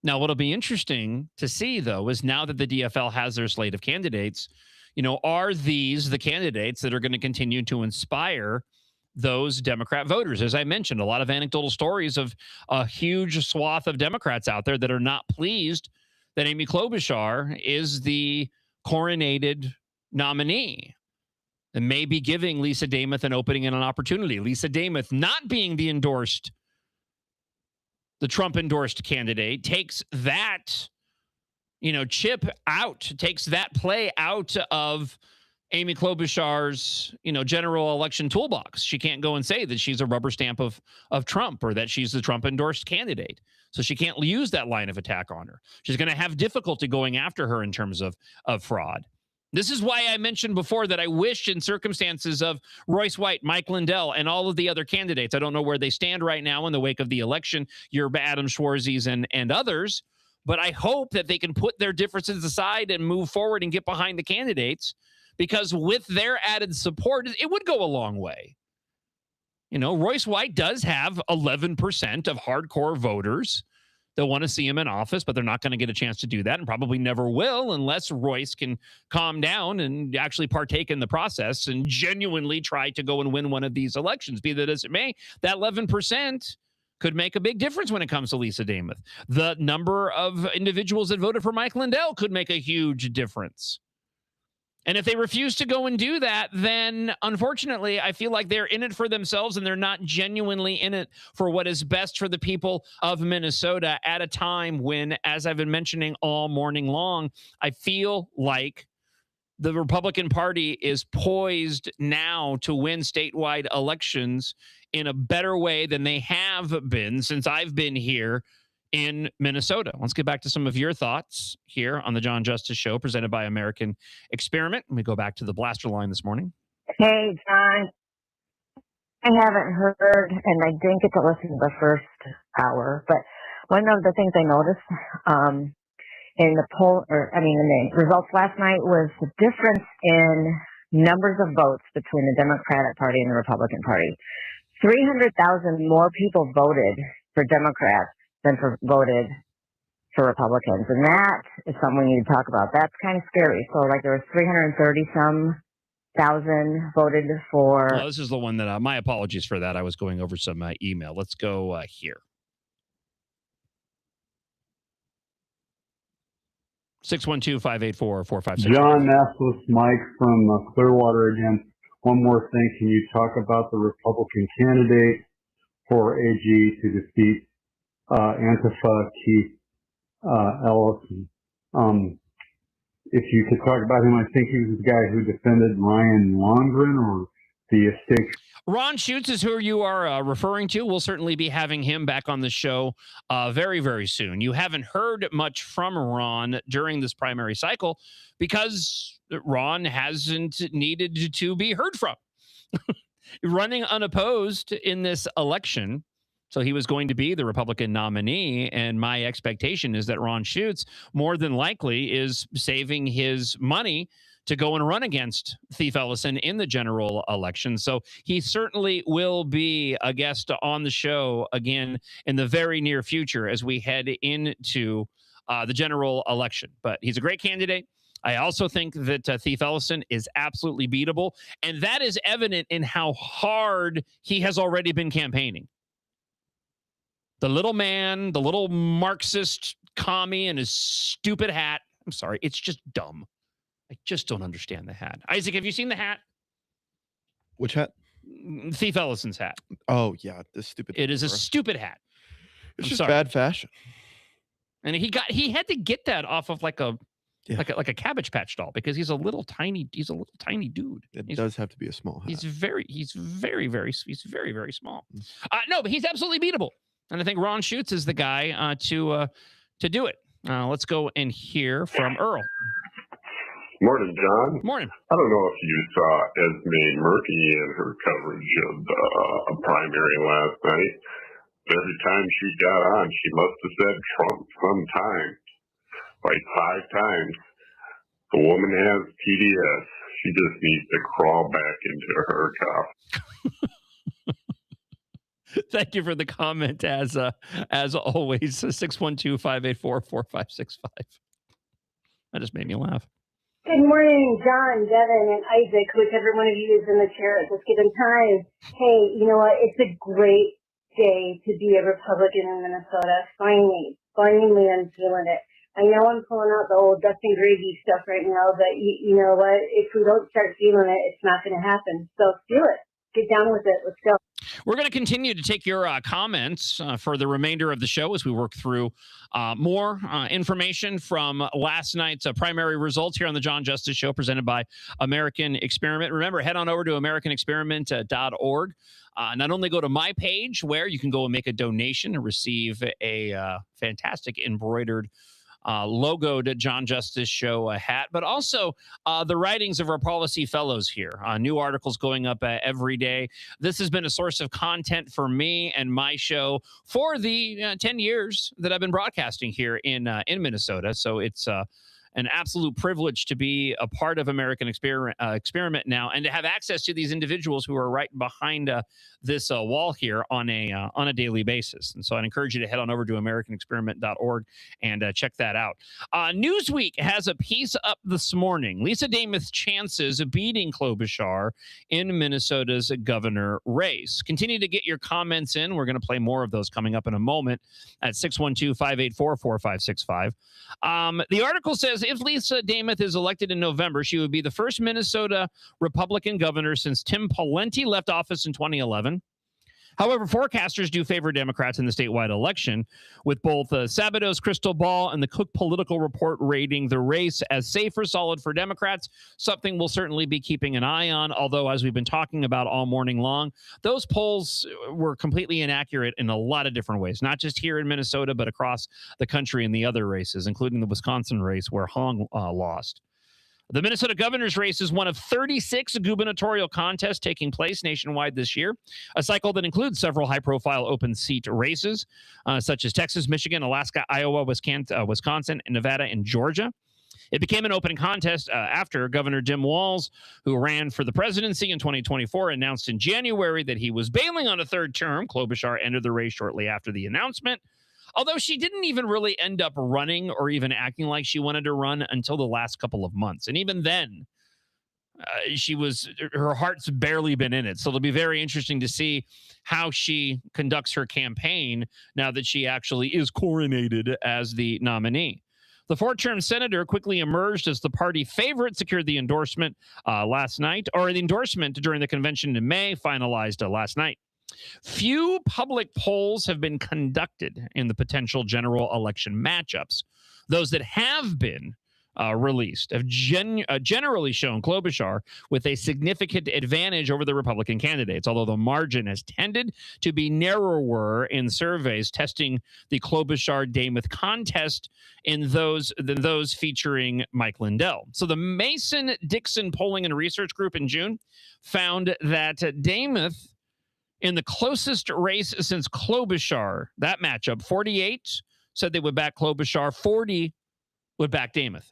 Now, what'll be interesting to see, though, is now that the DFL has their slate of candidates, are these the candidates that are going to continue to inspire those Democrat voters? As I mentioned, a lot of anecdotal stories of a huge swath of Democrats out there that are not pleased that Amy Klobuchar is the coronated nominee and may be giving Lisa Damoth an opening and an opportunity. Lisa Damoth not being the Trump-endorsed candidate takes that, chip out, takes that play out of Amy Klobuchar's, general election toolbox. She can't go and say that she's a rubber stamp of Trump or that she's the Trump-endorsed candidate. So she can't use that line of attack on her. She's going to have difficulty going after her in terms of fraud. This is why I mentioned before that I wish in circumstances of Royce White, Mike Lindell, and all of the other candidates, I don't know where they stand right now in the wake of the election, your Adam Schwarzies and others, but I hope that they can put their differences aside and move forward and get behind the candidates, because with their added support, it would go a long way. Royce White does have 11% of hardcore voters that want to see him in office, but they're not going to get a chance to do that and probably never will unless Royce can calm down and actually partake in the process and genuinely try to go and win one of these elections. Be that as it may, that 11% could make a big difference when it comes to Lisa Damoth. The number of individuals that voted for Mike Lindell could make a huge difference. And if they refuse to go and do that, then unfortunately, I feel like they're in it for themselves and they're not genuinely in it for what is best for the people of Minnesota at a time when, as I've been mentioning all morning long, I feel like the Republican Party is poised now to win statewide elections in a better way than they have been since I've been here in Minnesota. Let's get back to some of your thoughts here on the John Justice Show, presented by American Experiment. Let me go back to the blaster line this morning. Hey, John. I haven't heard, and I didn't get to listen to the first hour, but one of the things I noticed in the results last night was the difference in numbers of votes between the Democratic Party and the Republican Party. 300,000 more people voted for Democrats than voted for Republicans. And that is something we need to talk about. That's kind of scary. So there was 330-some thousand voted for... Well, this is the one that, my apologies for that. I was going over some email. Let's go here. 612-584-4566. John Nasslis, Mike from Clearwater again. One more thing. Can you talk about the Republican candidate for AG to defeat Antifa, Keith Ellison? If you could talk about him, I think he was the guy who defended Ryan Longren or the estate. Ron Schutz is who you are referring to. We'll certainly be having him back on the show very, very soon. You haven't heard much from Ron during this primary cycle because Ron hasn't needed to be heard from. Running unopposed in this election, so he was going to be the Republican nominee, and my expectation is that Ron Schutz more than likely is saving his money to go and run against Thief Ellison in the general election. So he certainly will be a guest on the show again in the very near future as we head into the general election. But he's a great candidate. I also think that Thief Ellison is absolutely beatable, and that is evident in how hard he has already been campaigning. The little man, the little Marxist commie in his stupid hat. I'm sorry, it's just dumb. I just don't understand the hat. Isaac, have you seen the hat? Which hat? Thief Ellison's hat. Oh, yeah. This stupid. It is a stupid hat. It's just bad fashion. And he had to get that off of like a Cabbage Patch doll because he's a little tiny dude. It does have to be a small hat. He's very, very small. No, but he's absolutely beatable. And I think Ron Schutz is the guy to do it. Let's go and hear from Earl. Morning, John. Morning. I don't know if you saw Esme Murphy in her coverage of the primary last night. Every time she got on, she must have said Trump sometime, like 5 times. The woman has PDS. She just needs to crawl back into her coffin. Thank you for the comment, as always. 612-584-4565. That just made me laugh. Good morning, John, Devin, and Isaac, whichever one of you is in the chair at this given time. Hey, you know what? It's a great day to be a Republican in Minnesota. Finally, I'm feeling it. I know I'm pulling out the old Dustin Gravy stuff right now, but you know what? If we don't start feeling it, it's not going to happen. So feel it. Get down with it. Let's go. We're going to continue to take your comments for the remainder of the show as we work through more information from last night's primary results here on the John Justice Show, presented by American Experiment. Remember, head on over to AmericanExperiment.org. Not only go to my page, where you can go and make a donation and receive a fantastic embroidered logoed John Justice Show hat, but also the writings of our policy fellows here. New articles going up every day. This has been a source of content for me and my show for the 10 years that I've been broadcasting here in Minnesota. So it's an absolute privilege to be a part of American Experiment now, and to have access to these individuals who are right behind this wall here on a daily basis. And so I'd encourage you to head on over to AmericanExperiment.org and check that out. Newsweek has a piece up this morning. Lisa Demuth's chances of beating Klobuchar in Minnesota's governor race. Continue to get your comments in. We're going to play more of those coming up in a moment at 612-584-4565. The article says, if Lisa Demuth is elected in November, she would be the first Minnesota Republican governor since Tim Pawlenty left office in 2011. However, forecasters do favor Democrats in the statewide election, with both Sabado's Crystal Ball and the Cook Political Report rating the race as safe or solid for Democrats, something we'll certainly be keeping an eye on, although, as we've been talking about all morning long, those polls were completely inaccurate in a lot of different ways, not just here in Minnesota, but across the country in the other races, including the Wisconsin race where Hong lost. The Minnesota governor's race is one of 36 gubernatorial contests taking place nationwide this year, a cycle that includes several high-profile open seat races, such as Texas, Michigan, Alaska, Iowa, Wisconsin, Nevada, and Georgia. It became an open contest after Governor Jim Walz, who ran for the presidency in 2024, announced in January that he was bailing on a third term. Klobuchar entered the race shortly after the announcement, although she didn't even really end up running or even acting like she wanted to run until the last couple of months. And even then, her heart's barely been in it. So it'll be very interesting to see how she conducts her campaign now that she actually is coronated as the nominee. The four-term senator quickly emerged as the party favorite, secured the endorsement last night, or the endorsement during the convention in May, finalized last night. Few public polls have been conducted in the potential general election matchups. Those that have been released have generally shown Klobuchar with a significant advantage over the Republican candidates, although the margin has tended to be narrower in surveys testing the Klobuchar-Demuth contest than those featuring Mike Lindell. So the Mason-Dixon Polling and Research Group in June found that Demuth, in the closest race since Klobuchar, that matchup, 48 said they would back Klobuchar, 40 would back Demuth.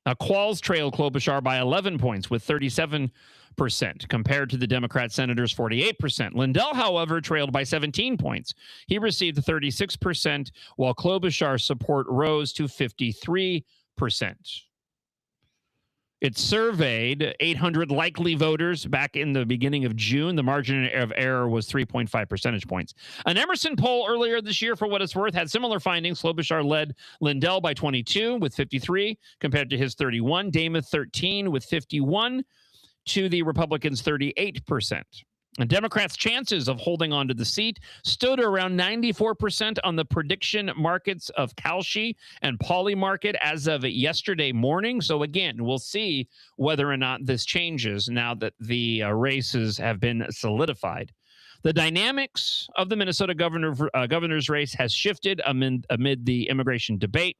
Qualls trailed Klobuchar by 11 points with 37% compared to the Democrat senator's 48%. Lindell, however, trailed by 17 points. He received 36%, while Klobuchar's support rose to 53%. It surveyed 800 likely voters back in the beginning of June. The margin of error was 3.5 percentage points. An Emerson poll earlier this year, for what it's worth, had similar findings. Klobuchar led Lindell by 22 with 53 compared to his 31. Demuth 13 with 51 to the Republicans' 38%. And Democrats' chances of holding on to the seat stood around 94% on the prediction markets of Kalshi and Polymarket as of yesterday morning. So again, we'll see whether or not this changes now that the races have been solidified. The dynamics of the Minnesota governor's race has shifted amid the immigration debate.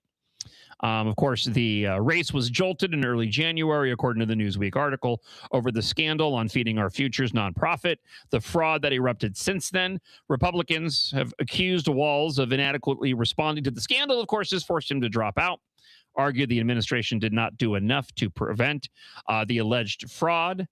Of course, the race was jolted in early January, according to the Newsweek article, over the scandal on Feeding Our Futures nonprofit, the fraud that erupted since then. Republicans have accused Walz of inadequately responding to the scandal. Of course, this forced him to drop out, argued the administration did not do enough to prevent the alleged fraud.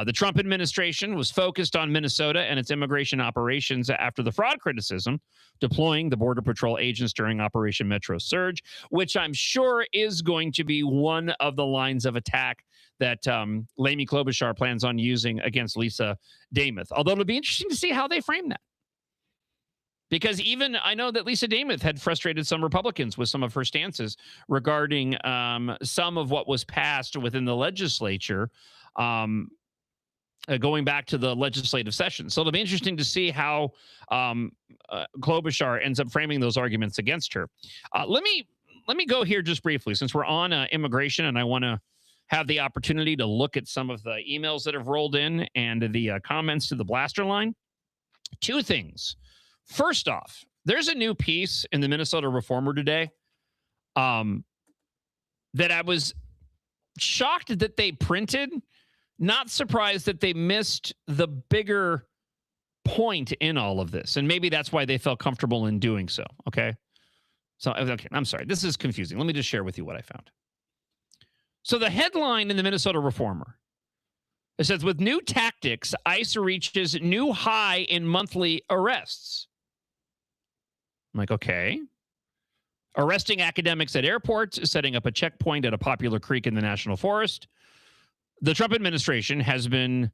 The Trump administration was focused on Minnesota and its immigration operations after the fraud criticism, deploying the Border Patrol agents during Operation Metro Surge, which I'm sure is going to be one of the lines of attack that Lamy Klobuchar plans on using against Lisa Demuth. Although it'll be interesting to see how they frame that. Because even I know that Lisa Demuth had frustrated some Republicans with some of her stances regarding some of what was passed within the legislature, going back to the legislative session. So it'll be interesting to see how Klobuchar ends up framing those arguments against her. Let me go here just briefly, since we're on immigration, and I want to have the opportunity to look at some of the emails that have rolled in and the comments to the blaster line. Two things. First off, there's a new piece in the Minnesota Reformer today that I was shocked that they printed. Not surprised that they missed the bigger point in all of this. And maybe that's why they felt comfortable in doing so. Okay. So, okay, I'm sorry. This is confusing. Let me just share with you what I found. So the headline in the Minnesota Reformer, it says, with new tactics, ICE reaches new high in monthly arrests. I'm like, okay. Arresting academics at airports, setting up a checkpoint at a popular creek in the National Forest. The Trump administration has been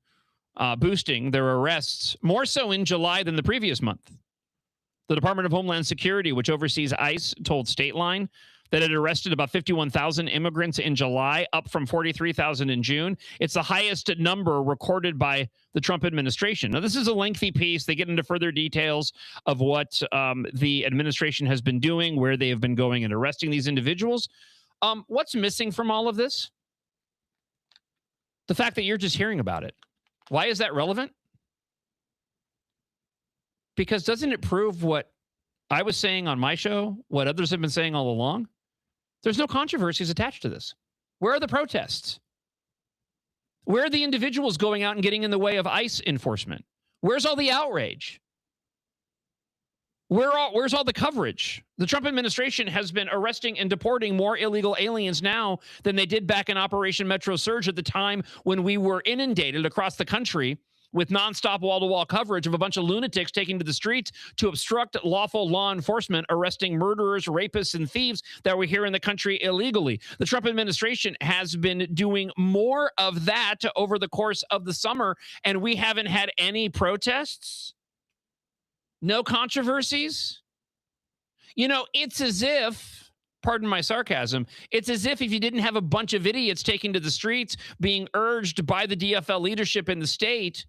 boosting their arrests more so in July than the previous month. The Department of Homeland Security, which oversees ICE, told Stateline that it arrested about 51,000 immigrants in July, up from 43,000 in June. It's the highest number recorded by the Trump administration. Now, this is a lengthy piece. They get into further details of what the administration has been doing, where they have been going and arresting these individuals. What's missing from all of this? The fact that you're just hearing about it. Why is that relevant? Because doesn't it prove what I was saying on my show, what others have been saying all along? There's no controversies attached to this. Where are the protests? Where are the individuals going out and getting in the way of ICE enforcement? Where's all the outrage? Where's all the coverage? The Trump administration has been arresting and deporting more illegal aliens now than they did back in Operation Metro Surge at the time when we were inundated across the country with nonstop wall-to-wall coverage of a bunch of lunatics taking to the streets to obstruct lawful law enforcement, arresting murderers, rapists, and thieves that were here in the country illegally. The Trump administration has been doing more of that over the course of the summer, and we haven't had any protests. No controversies? You know, it's as if, pardon my sarcasm, it's as if you didn't have a bunch of idiots taking to the streets being urged by the DFL leadership in the state,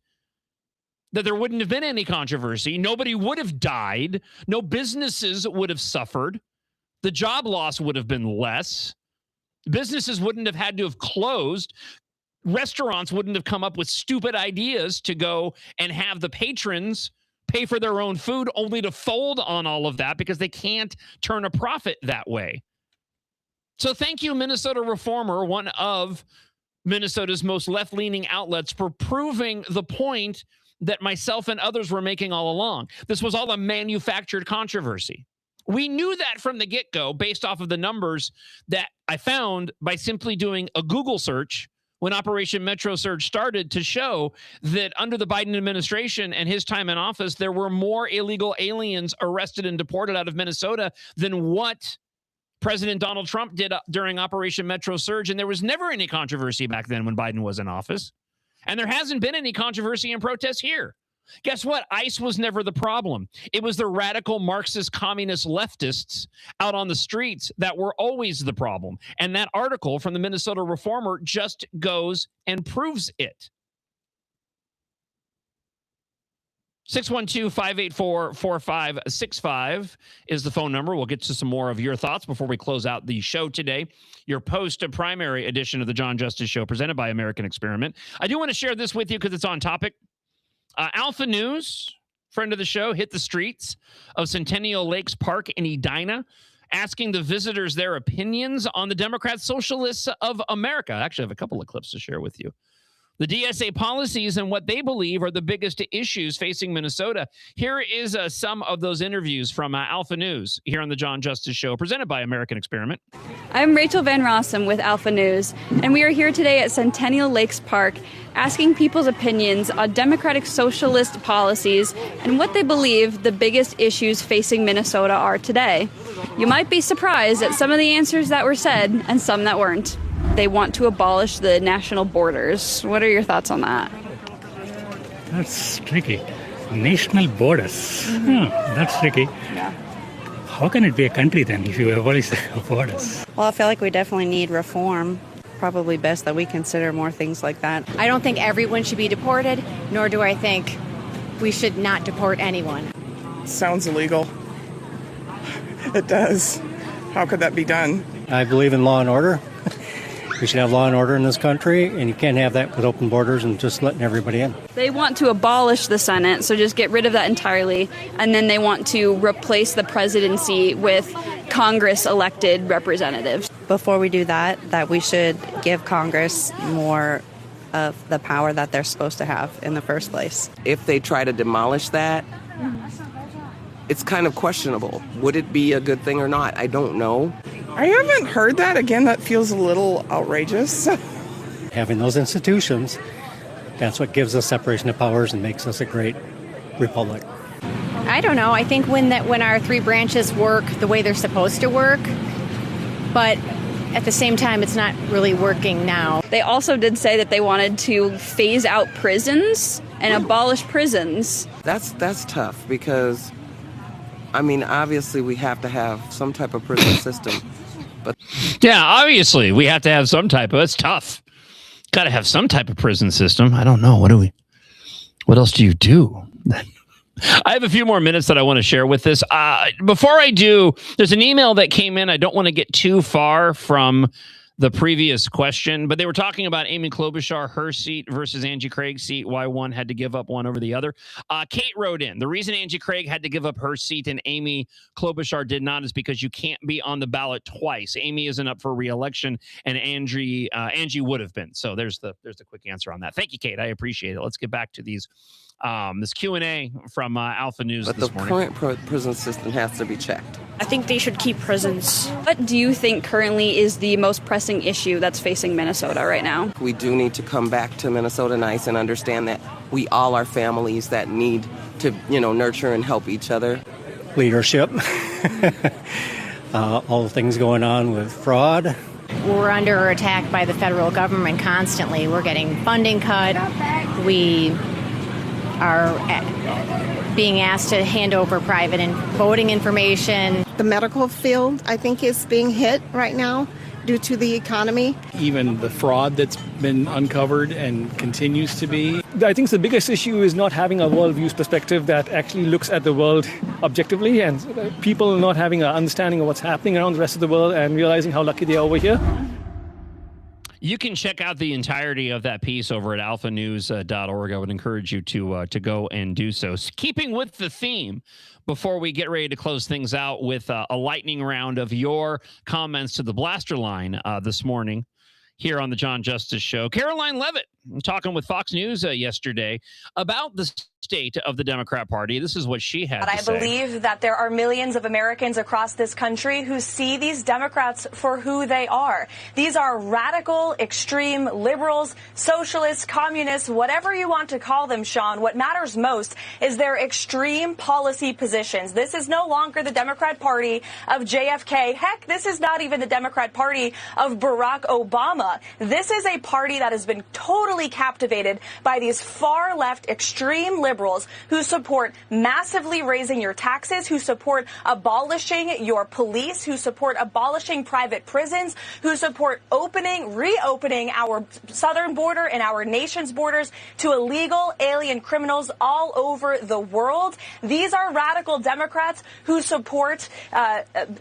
that there wouldn't have been any controversy. Nobody would have died. No businesses would have suffered. The job loss would have been less. Businesses wouldn't have had to have closed. Restaurants wouldn't have come up with stupid ideas to go and have the patrons pay for their own food, only to fold on all of that because they can't turn a profit that way. So thank you, Minnesota Reformer, one of Minnesota's most left-leaning outlets, for proving the point that myself and others were making all along. This was all a manufactured controversy. We knew that from the get-go based off of the numbers that I found by simply doing a Google search when Operation Metro Surge started, to show that under the Biden administration and his time in office, there were more illegal aliens arrested and deported out of Minnesota than what President Donald Trump did during Operation Metro Surge. And there was never any controversy back then when Biden was in office. And there hasn't been any controversy and protests here. Guess what? ICE was never the problem. It was the radical Marxist communist leftists out on the streets that were always the problem. And that article from the Minnesota Reformer just goes and proves it. 612-584-4565 is the phone number. We'll get to some more of your thoughts before we close out the show today. Your post-primary edition of the John Justice Show presented by American Experiment. I do want to share this with you because it's on topic. Alpha News, friend of the show, hit the streets of Centennial Lakes Park in Edina asking the visitors their opinions on the Democrat Socialists of America. I actually have a couple of clips to share with you. The DSA policies and what they believe are the biggest issues facing Minnesota. Here is some of those interviews from Alpha News here on the John Justice Show, presented by American Experiment. I'm Rachel Van Rossum with Alpha News, and we are here today at Centennial Lakes Park asking people's opinions on Democratic Socialist policies and what they believe the biggest issues facing Minnesota are today. You might be surprised at some of the answers that were said and some that weren't. They want to abolish the national borders. What are your thoughts on that? That's tricky. National borders. That's tricky. Yeah. How can it be a country then if you abolish the borders? Well, I feel like we definitely need reform. Probably best that we consider more things like that. I don't think everyone should be deported, nor do I think we should not deport anyone. Sounds illegal. It does. How could that be done? I believe in law and order. We should have law and order in this country, and you can't have that with open borders and just letting everybody in. They want to abolish the Senate, so just get rid of that entirely, and then they want to replace the presidency with Congress-elected representatives. Before we do that we should give Congress more of the power that they're supposed to have in the first place. If they try to demolish that, it's kind of questionable. Would it be a good thing or not? I don't know. I haven't heard that. Again, that feels a little outrageous. Having those institutions, that's what gives us separation of powers and makes us a great republic. I don't know. I think when our three branches work the way they're supposed to work, but at the same time, it's not really working now. They also did say that they wanted to phase out prisons and abolish prisons. That's tough because, I mean, obviously we have to have some type of prison system. But yeah, obviously we have to have some type of. It's tough. Got to have some type of prison system. I don't know. What else do you do? I have a few more minutes that I want to share with this. Before I do, there's an email that came in. I don't want to get too far from the previous question, but they were talking about Amy Klobuchar, her seat versus Angie Craig's seat, why one had to give up one over the other. Kate wrote in, the reason Angie Craig had to give up her seat and Amy Klobuchar did not is because you can't be on the ballot twice. Amy isn't up for re-election, and Angie would have been. So there's the quick answer on that. Thank you, Kate. I appreciate it. Let's get back to these this Q&A from Alpha News this morning. But the current prison system has to be checked. I think they should keep prisons. What do you think currently is the most pressing issue that's facing Minnesota right now? We do need to come back to Minnesota Nice and understand that we all are families that need to, nurture and help each other. Leadership. All the things going on with fraud. We're under attack by the federal government constantly. We're getting funding cut. We are being asked to hand over private and voting information. The medical field, I think, is being hit right now due to the economy. Even the fraud that's been uncovered and continues to be. I think the biggest issue is not having a worldview perspective that actually looks at the world objectively, and people not having an understanding of what's happening around the rest of the world and realizing how lucky they are over here. You can check out the entirety of that piece over at alphanews.org. I would encourage you to go and do so. Keeping with the theme, before we get ready to close things out with a lightning round of your comments to the blaster line this morning here on the John Justice Show. Caroline Leavitt talking with Fox News yesterday about the state of the Democrat Party. This is what she had to say. I believe that there are millions of Americans across this country who see these Democrats for who they are. These are radical, extreme liberals, socialists, communists, whatever you want to call them, Sean. What matters most is their extreme policy positions. This is no longer the Democrat Party of JFK. Heck, this is not even the Democrat Party of Barack Obama. This is a party that has been totally captivated by these far left extreme liberals who support massively raising your taxes, who support abolishing your police, who support abolishing private prisons, who support reopening our southern border and our nation's borders to illegal alien criminals all over the world. These are radical Democrats who support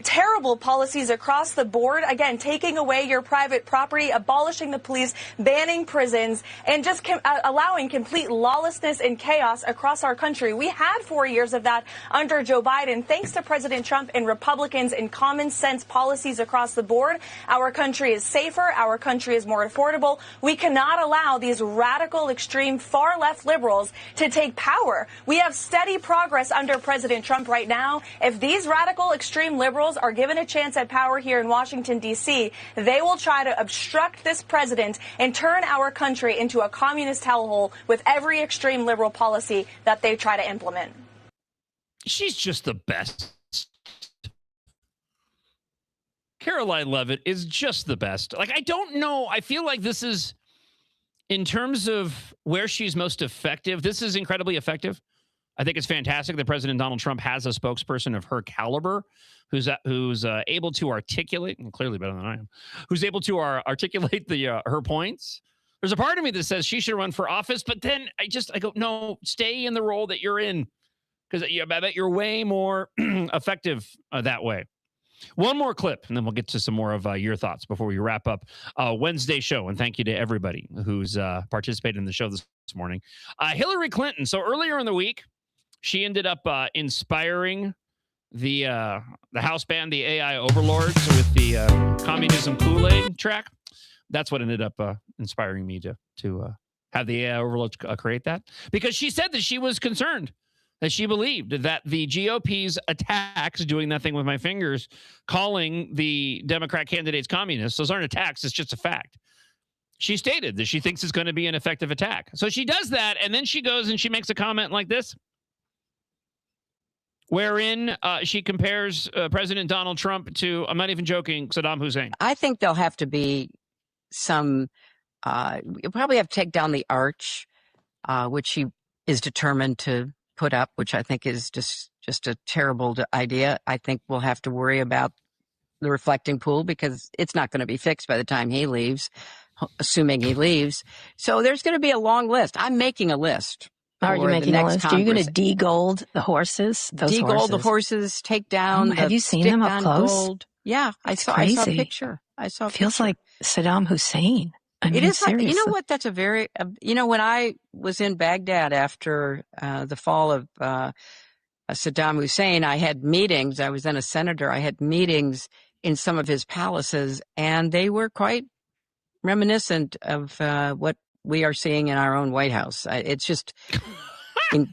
terrible policies across the board. Again, taking away your private property, abolishing the police, banning prisons, and just allowing complete lawlessness and chaos across our country. We had 4 years of that under Joe Biden. Thanks to President Trump and Republicans and common sense policies across the board, our country is safer. Our country is more affordable. We cannot allow these radical, extreme, far left liberals to take power. We have steady progress under President Trump right now. If these radical, extreme liberals are given a chance at power here in Washington, D.C., they will try to obstruct this president and turn our country into a communist hellhole with every extreme liberal policy that they try to implement. She's just the best. Caroline Leavitt is just the best. Like, I don't know. I feel like this is, in terms of where she's most effective, this is incredibly effective. I think it's fantastic that President Donald Trump has a spokesperson of her caliber who's able to articulate, and clearly better than I am, who's able to articulate her points. There's a part of me that says she should run for office, but then I go, no, stay in the role that you're in, because I bet you're way more effective that way. One more clip, and then we'll get to some more of your thoughts before we wrap up Wednesday show. And thank you to everybody who's participated in the show this morning. Hillary Clinton. So earlier in the week, she ended up inspiring the house band, the AI Overlords, with the Communism Kool-Aid track. That's what ended up inspiring me to have the AI Overlords create that, because she said that she was concerned, that she believed that the GOP's attacks, doing that thing with my fingers, calling the Democrat candidates communists, those aren't attacks, it's just a fact. She stated that she thinks it's going to be an effective attack. So she does that, and then she goes and she makes a comment like this, wherein she compares President Donald Trump to, I'm not even joking, Saddam Hussein. I think there'll have to be some, you'll probably have to take down the arch, which she is determined to put up, which I think is just a terrible idea. I think we'll have to worry about the reflecting pool, because it's not going to be fixed by the time he leaves, assuming he leaves. So there's going to be a long list. I'm making a list. Are you making a list? Are you going to de-gold the horses? De-gold the horses, take down. Have you seen them up close? Gold. Yeah, I saw a picture. Feels like Saddam Hussein. I mean, it is seriously. like, you know what? That's a very, when I was in Baghdad after the fall of Saddam Hussein, I had meetings. I was then a senator. I had meetings in some of his palaces, and they were quite reminiscent of what we are seeing in our own White House. It's just like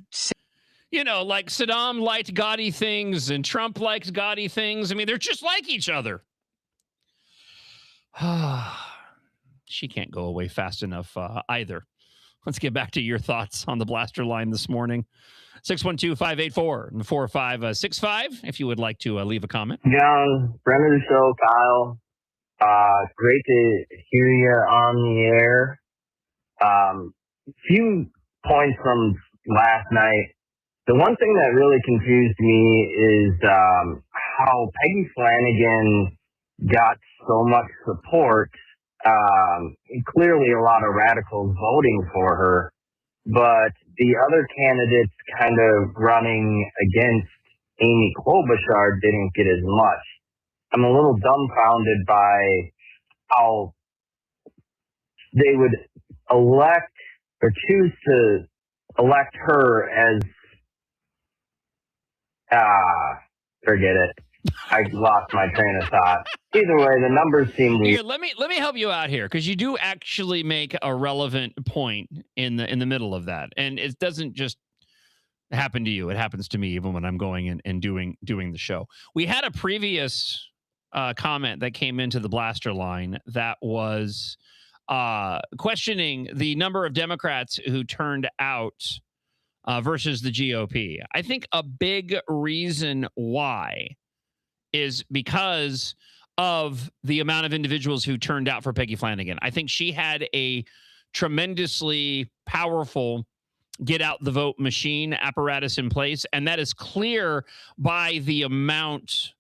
Saddam liked gaudy things and Trump likes gaudy things. I mean, they're just like each other. She can't go away fast enough either. Let's get back to your thoughts on the blaster line this morning. 612-584-4565 if you would like to leave a comment. John, friend of the show, Kyle. Great to hear you on the air. Few points from last night. The one thing that really confused me is how Peggy Flanagan got so much support. Clearly a lot of radicals voting for her, but the other candidates kind of running against Amy Klobuchar didn't get as much. I'm a little dumbfounded by how they would elect or choose to elect her as forget it. I lost my train of thought. Either way, the numbers seem to... Here, let me help you out here, because you do actually make a relevant point in the middle of that, and it doesn't just happen to you; it happens to me even when I'm going and doing the show. We had a previous comment that came into the blaster line that was questioning the number of Democrats who turned out versus the GOP. I think a big reason why is because of the amount of individuals who turned out for Peggy Flanagan. I think she had a tremendously powerful get out the vote machine apparatus in place, and that is clear by the amount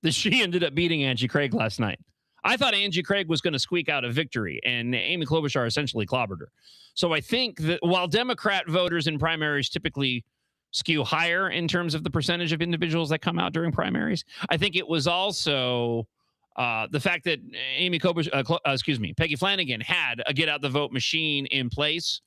that she ended up beating Angie Craig last night. I thought Angie Craig was going to squeak out a victory, and Amy Klobuchar essentially clobbered her. So I think that while Democrat voters in primaries typically skew higher in terms of the percentage of individuals that come out during primaries, I think it was also The fact that Peggy Flanagan had a get out the vote machine in place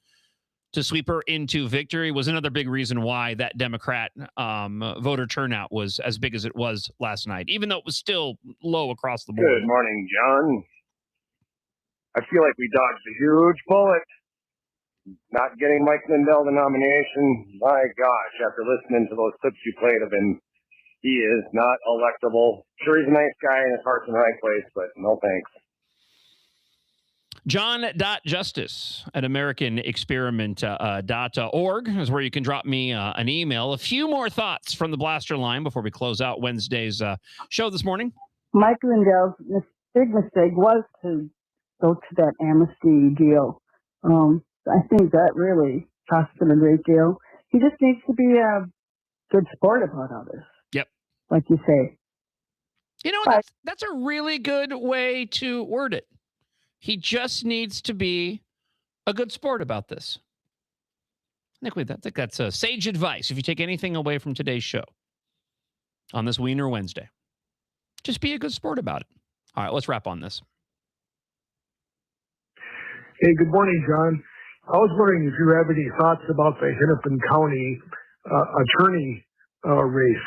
to sweep her into victory was another big reason why that Democrat voter turnout was as big as it was last night, even though it was still low across the board. Good morning, John. I feel like we dodged a huge bullet. Not getting Mike Lindell the nomination. My gosh, after listening to those clips you played of him, he is not electable. Sure, he's a nice guy and his heart's in the right place, but no thanks. John.justice at AmericanExperiment.org is where you can drop me an email. A few more thoughts from the Blaster line before we close out Wednesday's show this morning. Mike Lindell's big mistake was to go to that amnesty deal. I think that really cost him a great deal. He just needs to be a good sport about all this. Yep. Like you say. You know, that's a really good way to word it. He just needs to be a good sport about this. I think that's sage advice. If you take anything away from today's show on this Wiener Wednesday, just be a good sport about it. All right, let's wrap on this. Hey, good morning, John. I was wondering if you have any thoughts about the Hennepin County attorney race.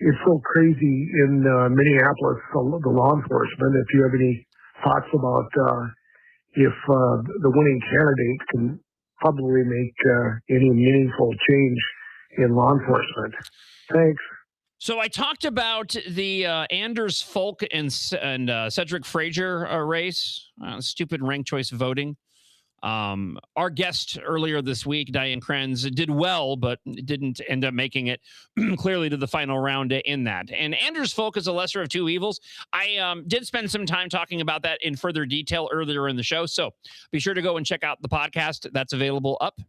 It's so crazy in Minneapolis, the law enforcement. If you have any thoughts about if the winning candidate can probably make any meaningful change in law enforcement. Thanks. So I talked about the Anders Folk and Cedric Frazier race, stupid ranked choice voting. Our guest earlier this week, Diane Krenz, did well, but didn't end up making it clearly to the final round in that. And Anders Folk is a lesser of two evils. I did spend some time talking about that in further detail earlier in the show. So be sure to go and check out the podcast that's available up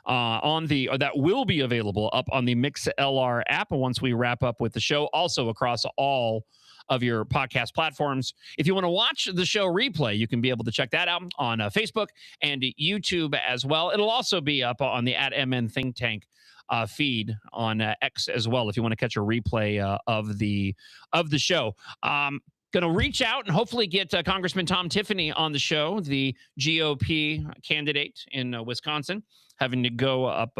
that will be available up on the MixLR app once we wrap up with the show. Also across all of your podcast platforms. If you want to watch the show replay, you can be able to check that out on Facebook and YouTube as well. It'll also be up on the @MN Think Tank feed on X as well if you want to catch a replay of the show. Going to reach out and hopefully get Congressman Tom Tiffany on the show, the GOP candidate in Wisconsin, having to go up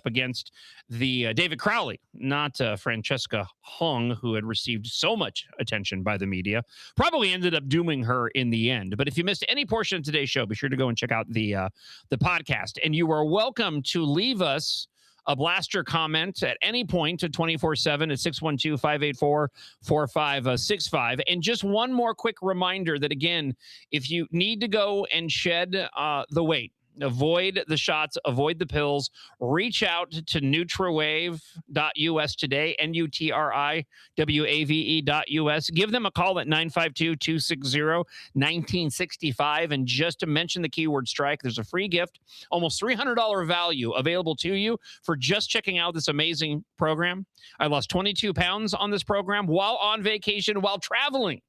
against the David Crowley, not Francesca Hung, who had received so much attention by the media. Probably ended up dooming her in the end. But if you missed any portion of today's show, be sure to go and check out the podcast. And you are welcome to leave us a Blaster comment at any point at 24/7 at 612-584-4565. And just one more quick reminder that, again, if you need to go and shed the weight, avoid the shots, avoid the pills, reach out to NutriWave.us today, NutriWave.us. Give them a call at 952-260-1965 and just to mention the keyword strike. There's a free gift, almost $300 value available to you for just checking out this amazing program. I lost 22 pounds on this program while on vacation, while traveling.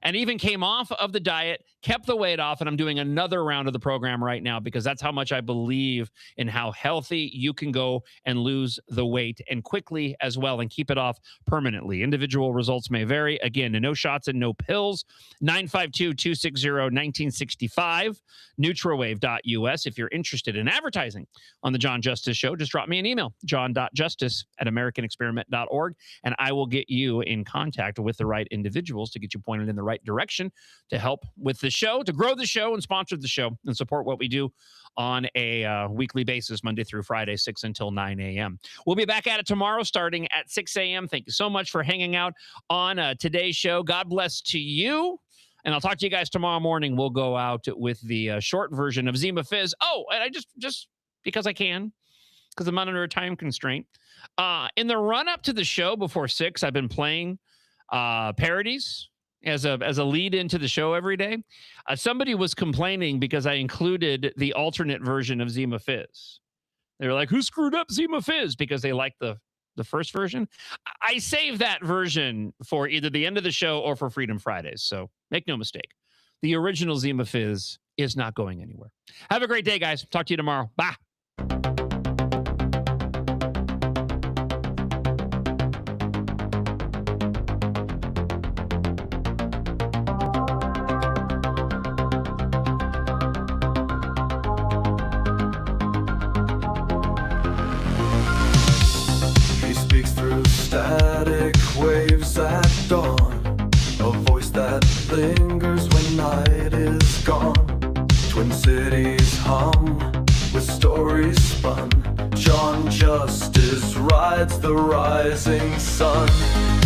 And even came off of the diet, kept the weight off, and I'm doing another round of the program right now because that's how much I believe in how healthy you can go and lose the weight and quickly as well and keep it off permanently. Individual results may vary. Again, no shots and no pills. 952-260-1965, NutriWave.us. If you're interested in advertising on the John Justice Show, just drop me an email, john.justice@AmericanExperiment.org, and I will get you in contact with the right individuals to get you pointed in the right direction to help with the show, to grow the show and sponsor the show and support what we do on a weekly basis, Monday through Friday, 6 until 9 a.m. We'll be back at it tomorrow starting at 6 a.m. Thank you so much for hanging out on today's show. God bless to you. And I'll talk to you guys tomorrow morning. We'll go out with the short version of Zima Fizz. Oh, and I just because I can, because I'm under a time constraint. In the run-up to the show before 6, I've been playing parodies as a lead into the show every day. Somebody was complaining because I included the alternate version of Zima Fizz. They were like, who screwed up Zima Fizz? Because they liked the first version. I saved that version for either the end of the show or for Freedom Fridays. So make no mistake. The original Zima Fizz is not going anywhere. Have a great day, guys. Talk to you tomorrow. Bye. cities hum with stories spun. John Justice rides the rising sun.